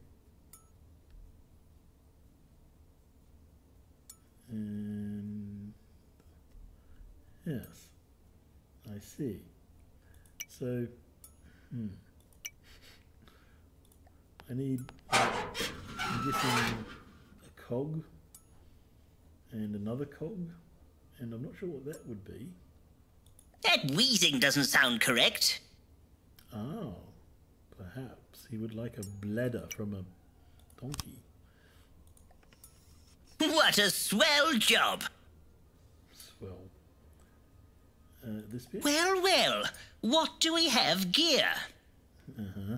Yes, I see. So, I need, I'm guessing, a cog and another cog, and I'm not sure what that would be. That wheezing doesn't sound correct. Oh, perhaps he would like a bladder from a donkey. What a swell job! Swell. This bit? Well, what do we have gear? Uh-huh.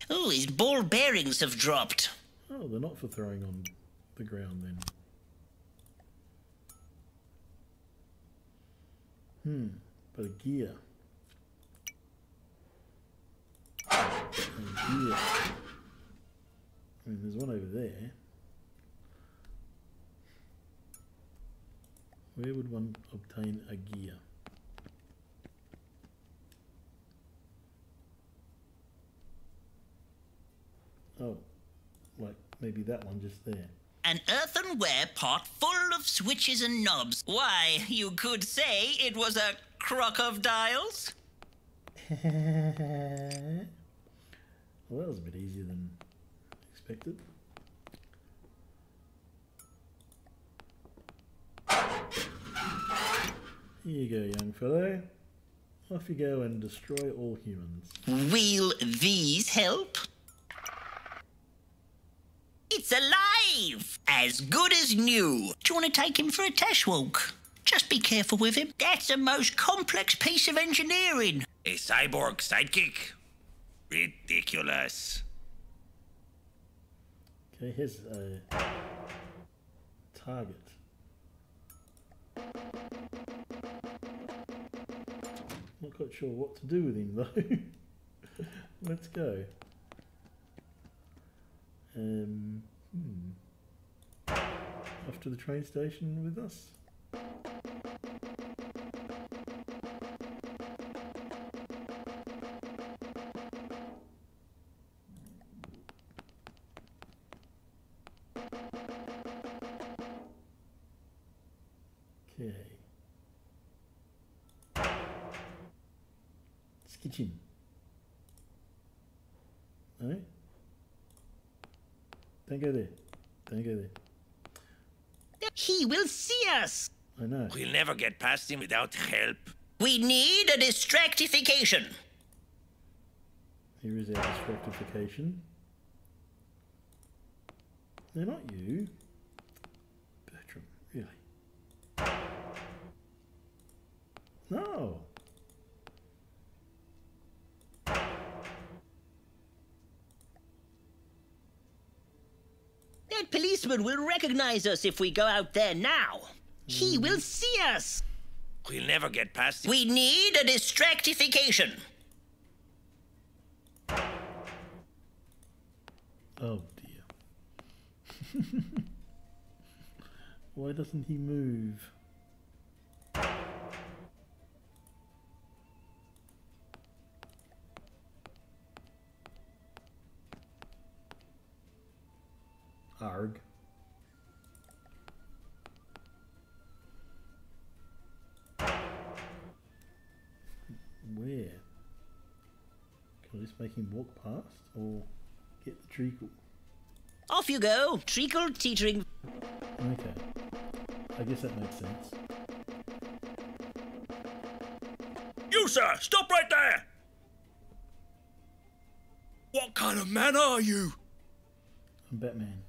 Oh, his ball bearings have dropped. Oh, they're not for throwing on the ground then. But a gear. A gear. I mean, there's one over there. Where would one obtain a gear? Oh, like maybe that one just there. An earthenware pot full of switches and knobs. Why, you could say it was a crocodiles. Well, that was a bit easier than expected. Here you go, young fellow. Off you go and destroy all humans. Will these help? It's alive! As good as new. Do you want to take him for a test walk? Just be careful with him. That's the most complex piece of engineering. A cyborg sidekick? Ridiculous. Okay, here's a target. Not quite sure what to do with him though. Let's go. Off to the train station with us. Okay. Skitchin. No? Don't go there. Don't go there. He will see us. I know. We'll never get past him without help. We need a distractification. Here is our distractification. They're not you. Bertram, really? No. That policeman will recognize us if we go out there now. He will see us. We'll never get past him. We need a distractification. Oh dear. Why doesn't he move? Ah. I'll just make him walk past or get the treacle. Off you go, treacle teetering. Okay. I guess that makes sense. You, sir! Stop right there! What kind of man are you? I'm Batman.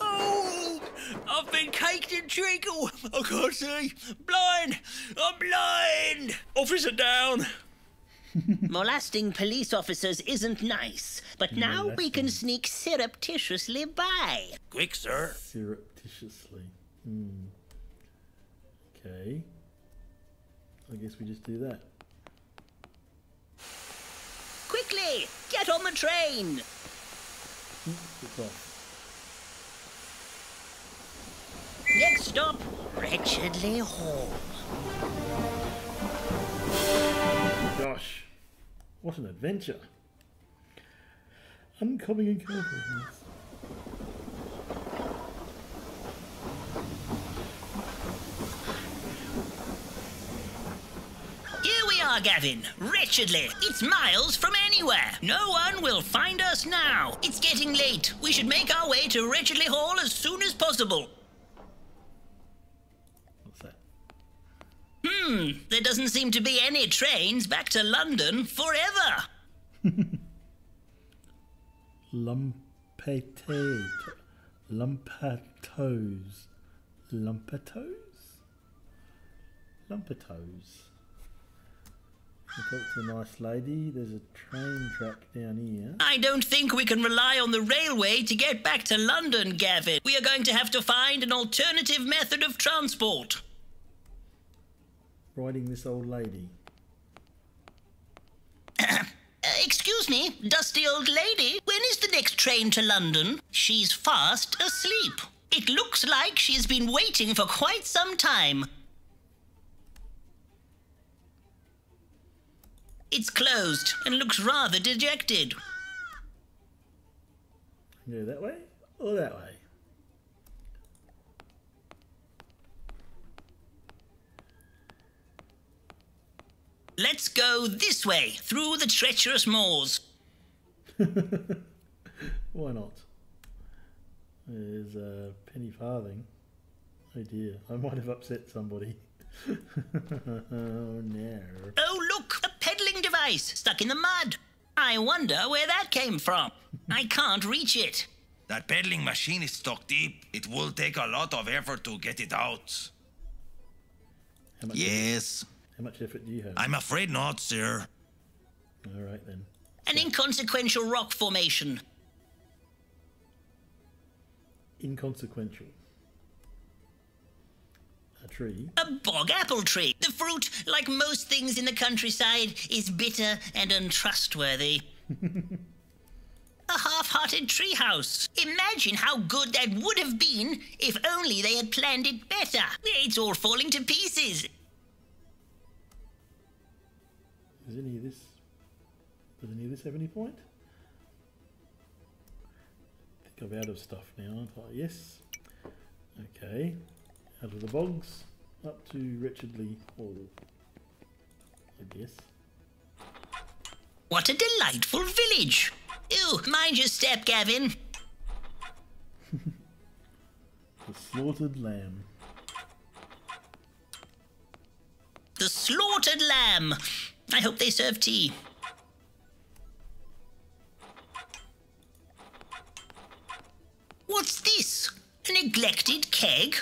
Oh! I've been caked in treacle! I can't see! Blind! I'm blind! Officer down! Molesting police officers isn't nice, but now we can sneak surreptitiously by. Quick, sir. Surreptitiously. Okay. I guess we just do that. Quickly, get on the train. It's off. Next stop, Wretchedly Hall. Gosh, what an adventure. Oncoming encounters. Here we are, Gavin. Wretchedly. It's miles from anywhere. No one will find us now. It's getting late. We should make our way to Wretchedly Hall as soon as possible. What's that? There doesn't seem to be any trains back to London forever. Lumpatos. Lumpatos? We talk to a nice lady. There's a train track down here. I don't think we can rely on the railway to get back to London, Gavin. We are going to have to find an alternative method of transport. Riding this old lady. Excuse me, dusty old lady. When is the next train to London? She's fast asleep. It looks like she's been waiting for quite some time. It's closed and looks rather dejected. Go that way or that way? Let's go this way, through the treacherous moors. Why not? There's a penny farthing. Oh dear, I might have upset somebody. Oh no. Oh look, a peddling device stuck in the mud. I wonder where that came from. I can't reach it. That peddling machine is stuck deep. It will take a lot of effort to get it out. Yes. How much effort do you have? I'm afraid not, sir. All right then. An inconsequential rock formation. Inconsequential. A tree. A bog apple tree. The fruit, like most things in the countryside, is bitter and untrustworthy. A half-hearted treehouse. Imagine how good that would have been if only they had planned it better. It's all falling to pieces. Does any of this have any point? I think I'm out of stuff now, aren't I? Yes. Okay. Out of the bogs, up to Wretchedly Hall, I guess. What a delightful village. Ew, mind your step, Gavin. The slaughtered lamb. The slaughtered lamb. I hope they serve tea. What's this? A neglected keg?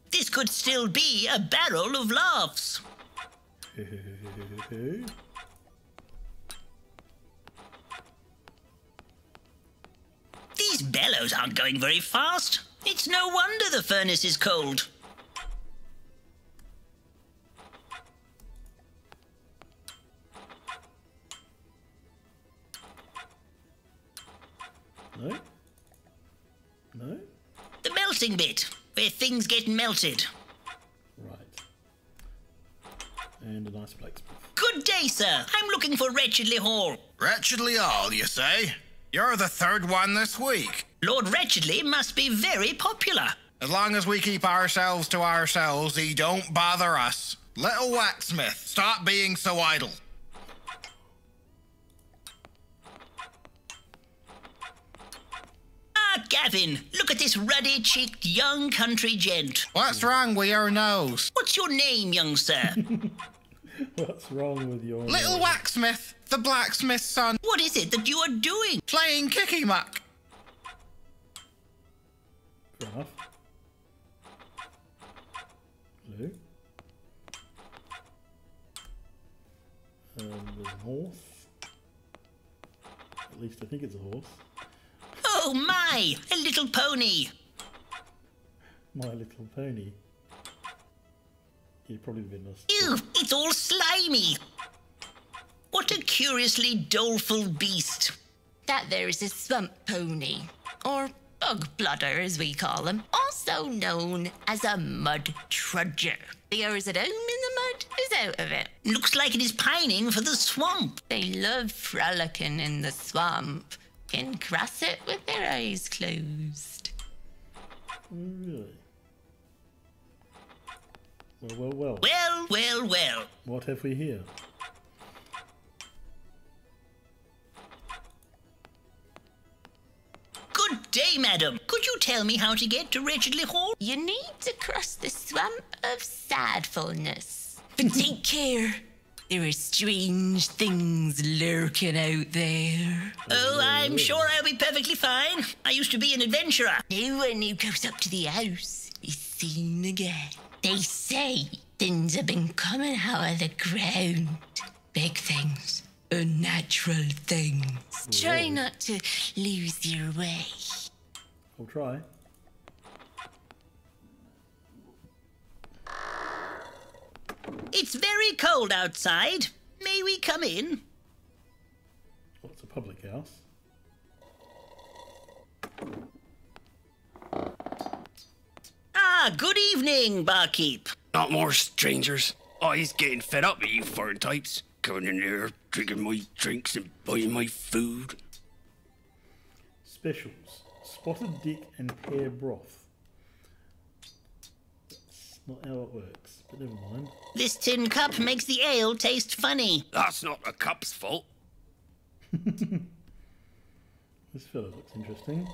This could still be a barrel of laughs. These bellows aren't going very fast. It's no wonder the furnace is cold. No? No? The melting bit, where things get melted. Right. And a nice blacksmith. Good day, sir. I'm looking for Wretchedly Hall. Wretchedly Hall, you say? You're the third one this week. Lord Wretchedly must be very popular. As long as we keep ourselves to ourselves, he don't bother us. Little Waxsmith, stop being so idle. Ah, Gavin, look at this ruddy-cheeked young country gent. What's wrong with your nose? What's your name, young sir? What's wrong with your Little Waxsmith, the blacksmith's son. What is it that you are doing? Playing kicky-muck. Fair enough. Hello. There's a horse. At least I think it's a horse. Oh my, a little pony. My Little Pony. Yeah, probably a bit nice. Ew, it's all slimy. What a curiously doleful beast. That there is a swamp pony, or bug bludder as we call him, also known as a mud trudger. The air is at home in the mud, is out of it. Looks like it is pining for the swamp. They love frolicking in the swamp, can cross it with their eyes closed. Really? Well, well, well. Well, well, well. What have we here? Good day, madam. Could you tell me how to get to Wretchedly Hall? You need to cross the swamp of sadfulness. But take care. There are strange things lurking out there. Oh, I'm sure I'll be perfectly fine. I used to be an adventurer. No one who goes up to the house is seen again. They say things have been coming out of the ground. Big things. Unnatural things. Try not to lose your way. I'll try. It's very cold outside. May we come in? Oh, it's a public house. Ah, good evening, barkeep. Not more strangers. I's getting fed up with you foreign types. Coming in here, drinking my drinks and buying my food. Specials. Spotted dick and pear broth. That's not how it works, but never mind. This tin cup makes the ale taste funny. That's not the cup's fault. This fella looks interesting.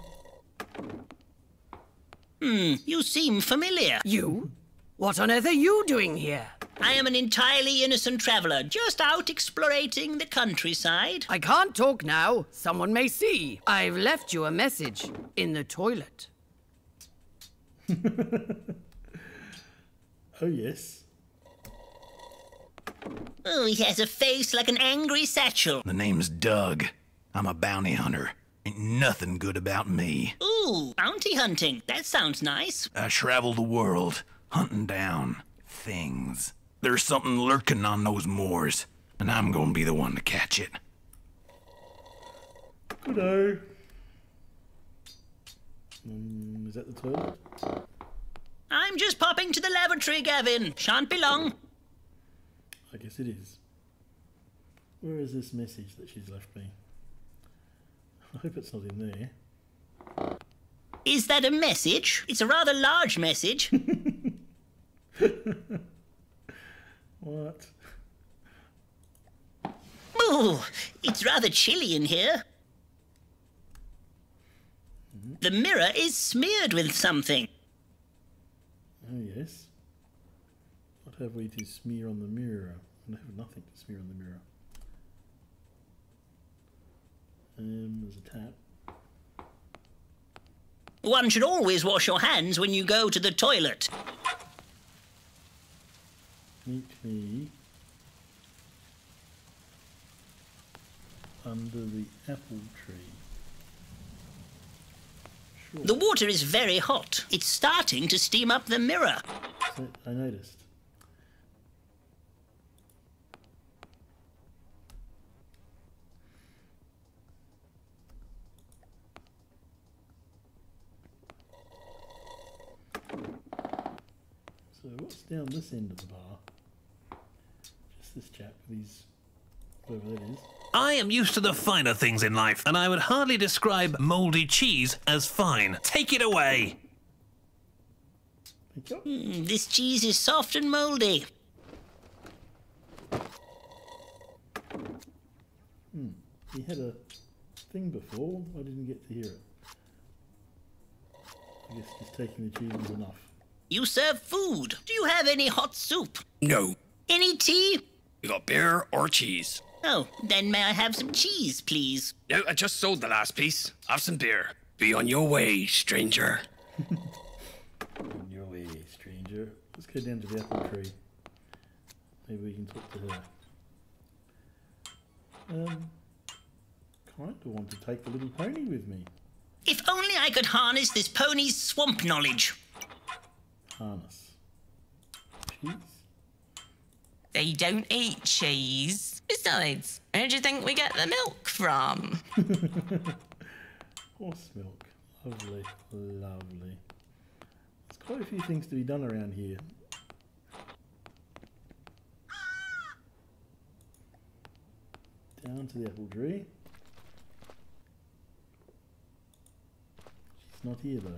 You seem familiar. You? What on earth are you doing here? I am an entirely innocent traveller, just out explorating the countryside. I can't talk now. Someone may see. I've left you a message in the toilet. Oh, yes. Oh, he has a face like an angry satchel. The name's Doug. I'm a bounty hunter. Ain't nothing good about me. Ooh, bounty hunting. That sounds nice. I travel the world, hunting down things. There's something lurking on those moors, and I'm gonna be the one to catch it. Good-o. Is that the toilet? I'm just popping to the lavatory, Gavin. Shan't be long. I guess it is. Where is this message that she's left me? I hope it's not in there. Is that a message? It's a rather large message. What? Ooh, it's rather chilly in here. The mirror is smeared with something. Oh, yes. What have we to smear on the mirror? I have nothing to smear on the mirror. There's a tap. One should always wash your hands when you go to the toilet. Meet me under the apple tree. Sure. The water is very hot. It's starting to steam up the mirror. So, I noticed. So what's down this end of the bar? Just this chap with his... whoever that is. I am used to the finer things in life, and I would hardly describe mouldy cheese as fine. Take it away. This cheese is soft and mouldy. He had a thing before. I didn't get to hear it. I guess just taking the cheese was enough. You serve food. Do you have any hot soup? No. Any tea? You got beer or cheese? Oh, then may I have some cheese, please? No, I just sold the last piece. Have some beer. Be on your way, stranger. On your way, stranger. Let's go down to the apple tree. Maybe we can talk to her. Kind of want to take the little pony with me. If only I could harness this pony's swamp knowledge. Harness. Cheese? They don't eat cheese. Besides, where do you think we get the milk from? Horse milk. Lovely, lovely. There's quite a few things to be done around here. Down to the apple tree. She's not here though.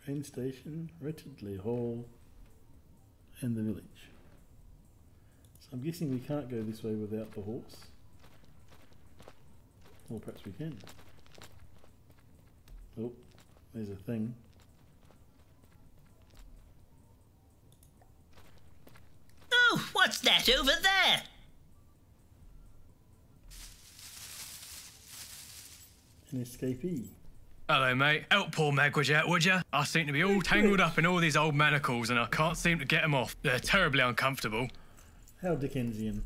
Train station, Wretchedly Hall, and the village. So I'm guessing we can't go this way without the horse. Or perhaps we can. Oh, there's a thing. Oh, what's that over there? An escapee. Hello, mate. Help poor Magwitch out, would ya? I seem to be all tangled up in all these old manacles and I can't seem to get them off. They're terribly uncomfortable. How Dickensian.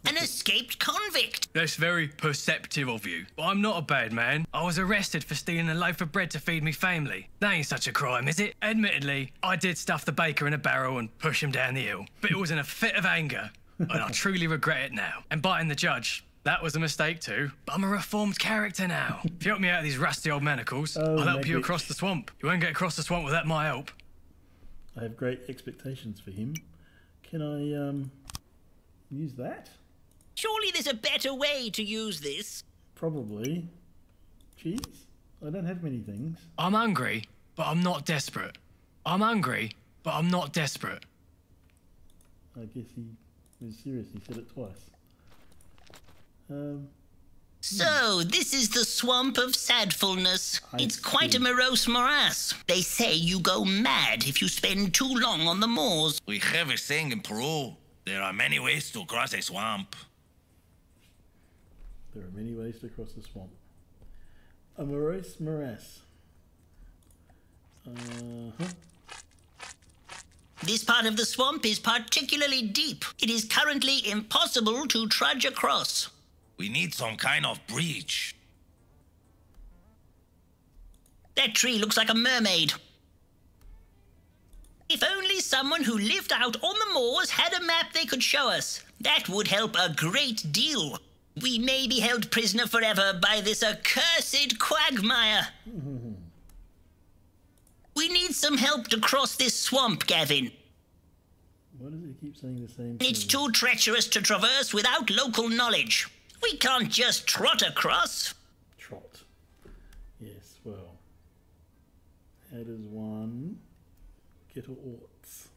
An escaped convict. That's very perceptive of you. But I'm not a bad man. I was arrested for stealing a loaf of bread to feed me family. That ain't such a crime, is it? Admittedly, I did stuff the baker in a barrel and push him down the hill. But it was in a fit of anger. And I truly regret it now. And biting the judge, that was a mistake too. But I'm a reformed character now. If you help me out of these rusty old manacles, I'll help you across the swamp. You won't get across the swamp without my help. I have great expectations for him. Can I, use that? Surely there's a better way to use this. Probably. Cheese? I don't have many things. I'm hungry, but I'm not desperate. I'm hungry, but I'm not desperate. I guess he was serious. He said it twice. So, this is the Swamp of Sadfulness. It's quite a morose morass. They say you go mad if you spend too long on the moors. We have a saying in Peru. There are many ways to cross a swamp. There are many ways to cross the swamp. A morose morass. This part of the swamp is particularly deep. It is currently impossible to trudge across. We need some kind of bridge. That tree looks like a mermaid. If only someone who lived out on the moors had a map they could show us. That would help a great deal. We may be held prisoner forever by this accursed quagmire. We need some help to cross this swamp, Gavin. Why does it keep saying the same thing? It's too treacherous to traverse without local knowledge. We can't just trot across. Trot. Yes, well. How does one get a orts?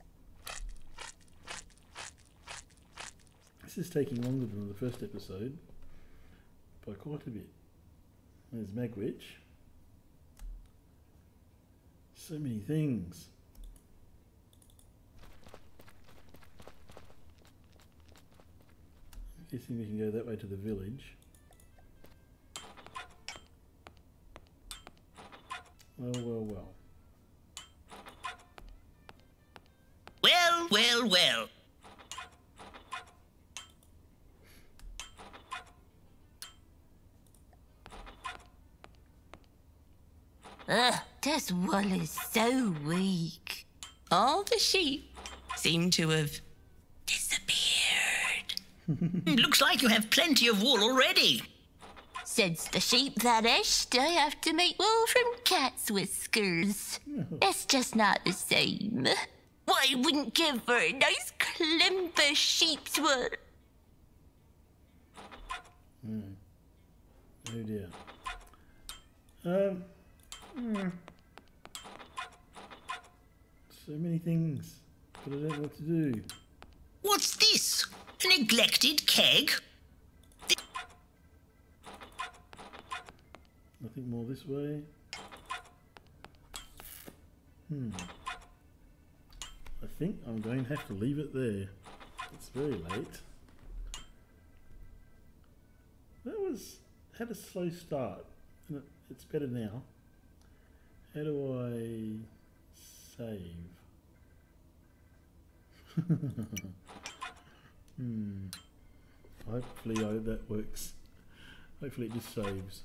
This is taking longer than the first episode. By quite a bit. There's Magwitch. So many things. I'm guessing we can go that way to the village. Well, well, well. Well, well, well. This wool is so weak. All the sheep seem to have disappeared. Looks like you have plenty of wool already. Since the sheep vanished, I have to make wool from cat's whiskers. It's just not the same. What I wouldn't give for a nice clump of sheep's wool. Oh dear. So many things, but I don't know what to do. What's this? A neglected keg? Nothing more this way. I think I'm going to have to leave it there. It's very late. Had a slow start, and it's better now. How do I save? Hopefully that works. Hopefully it just saves.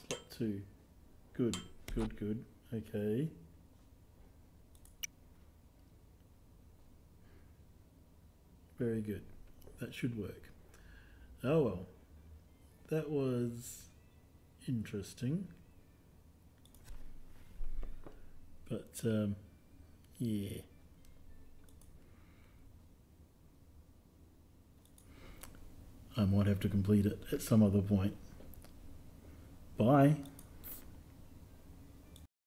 Slot 2. Good. Okay. Very good. That should work. Oh well. That was interesting. But, yeah. I might have to complete it at some other point. Bye.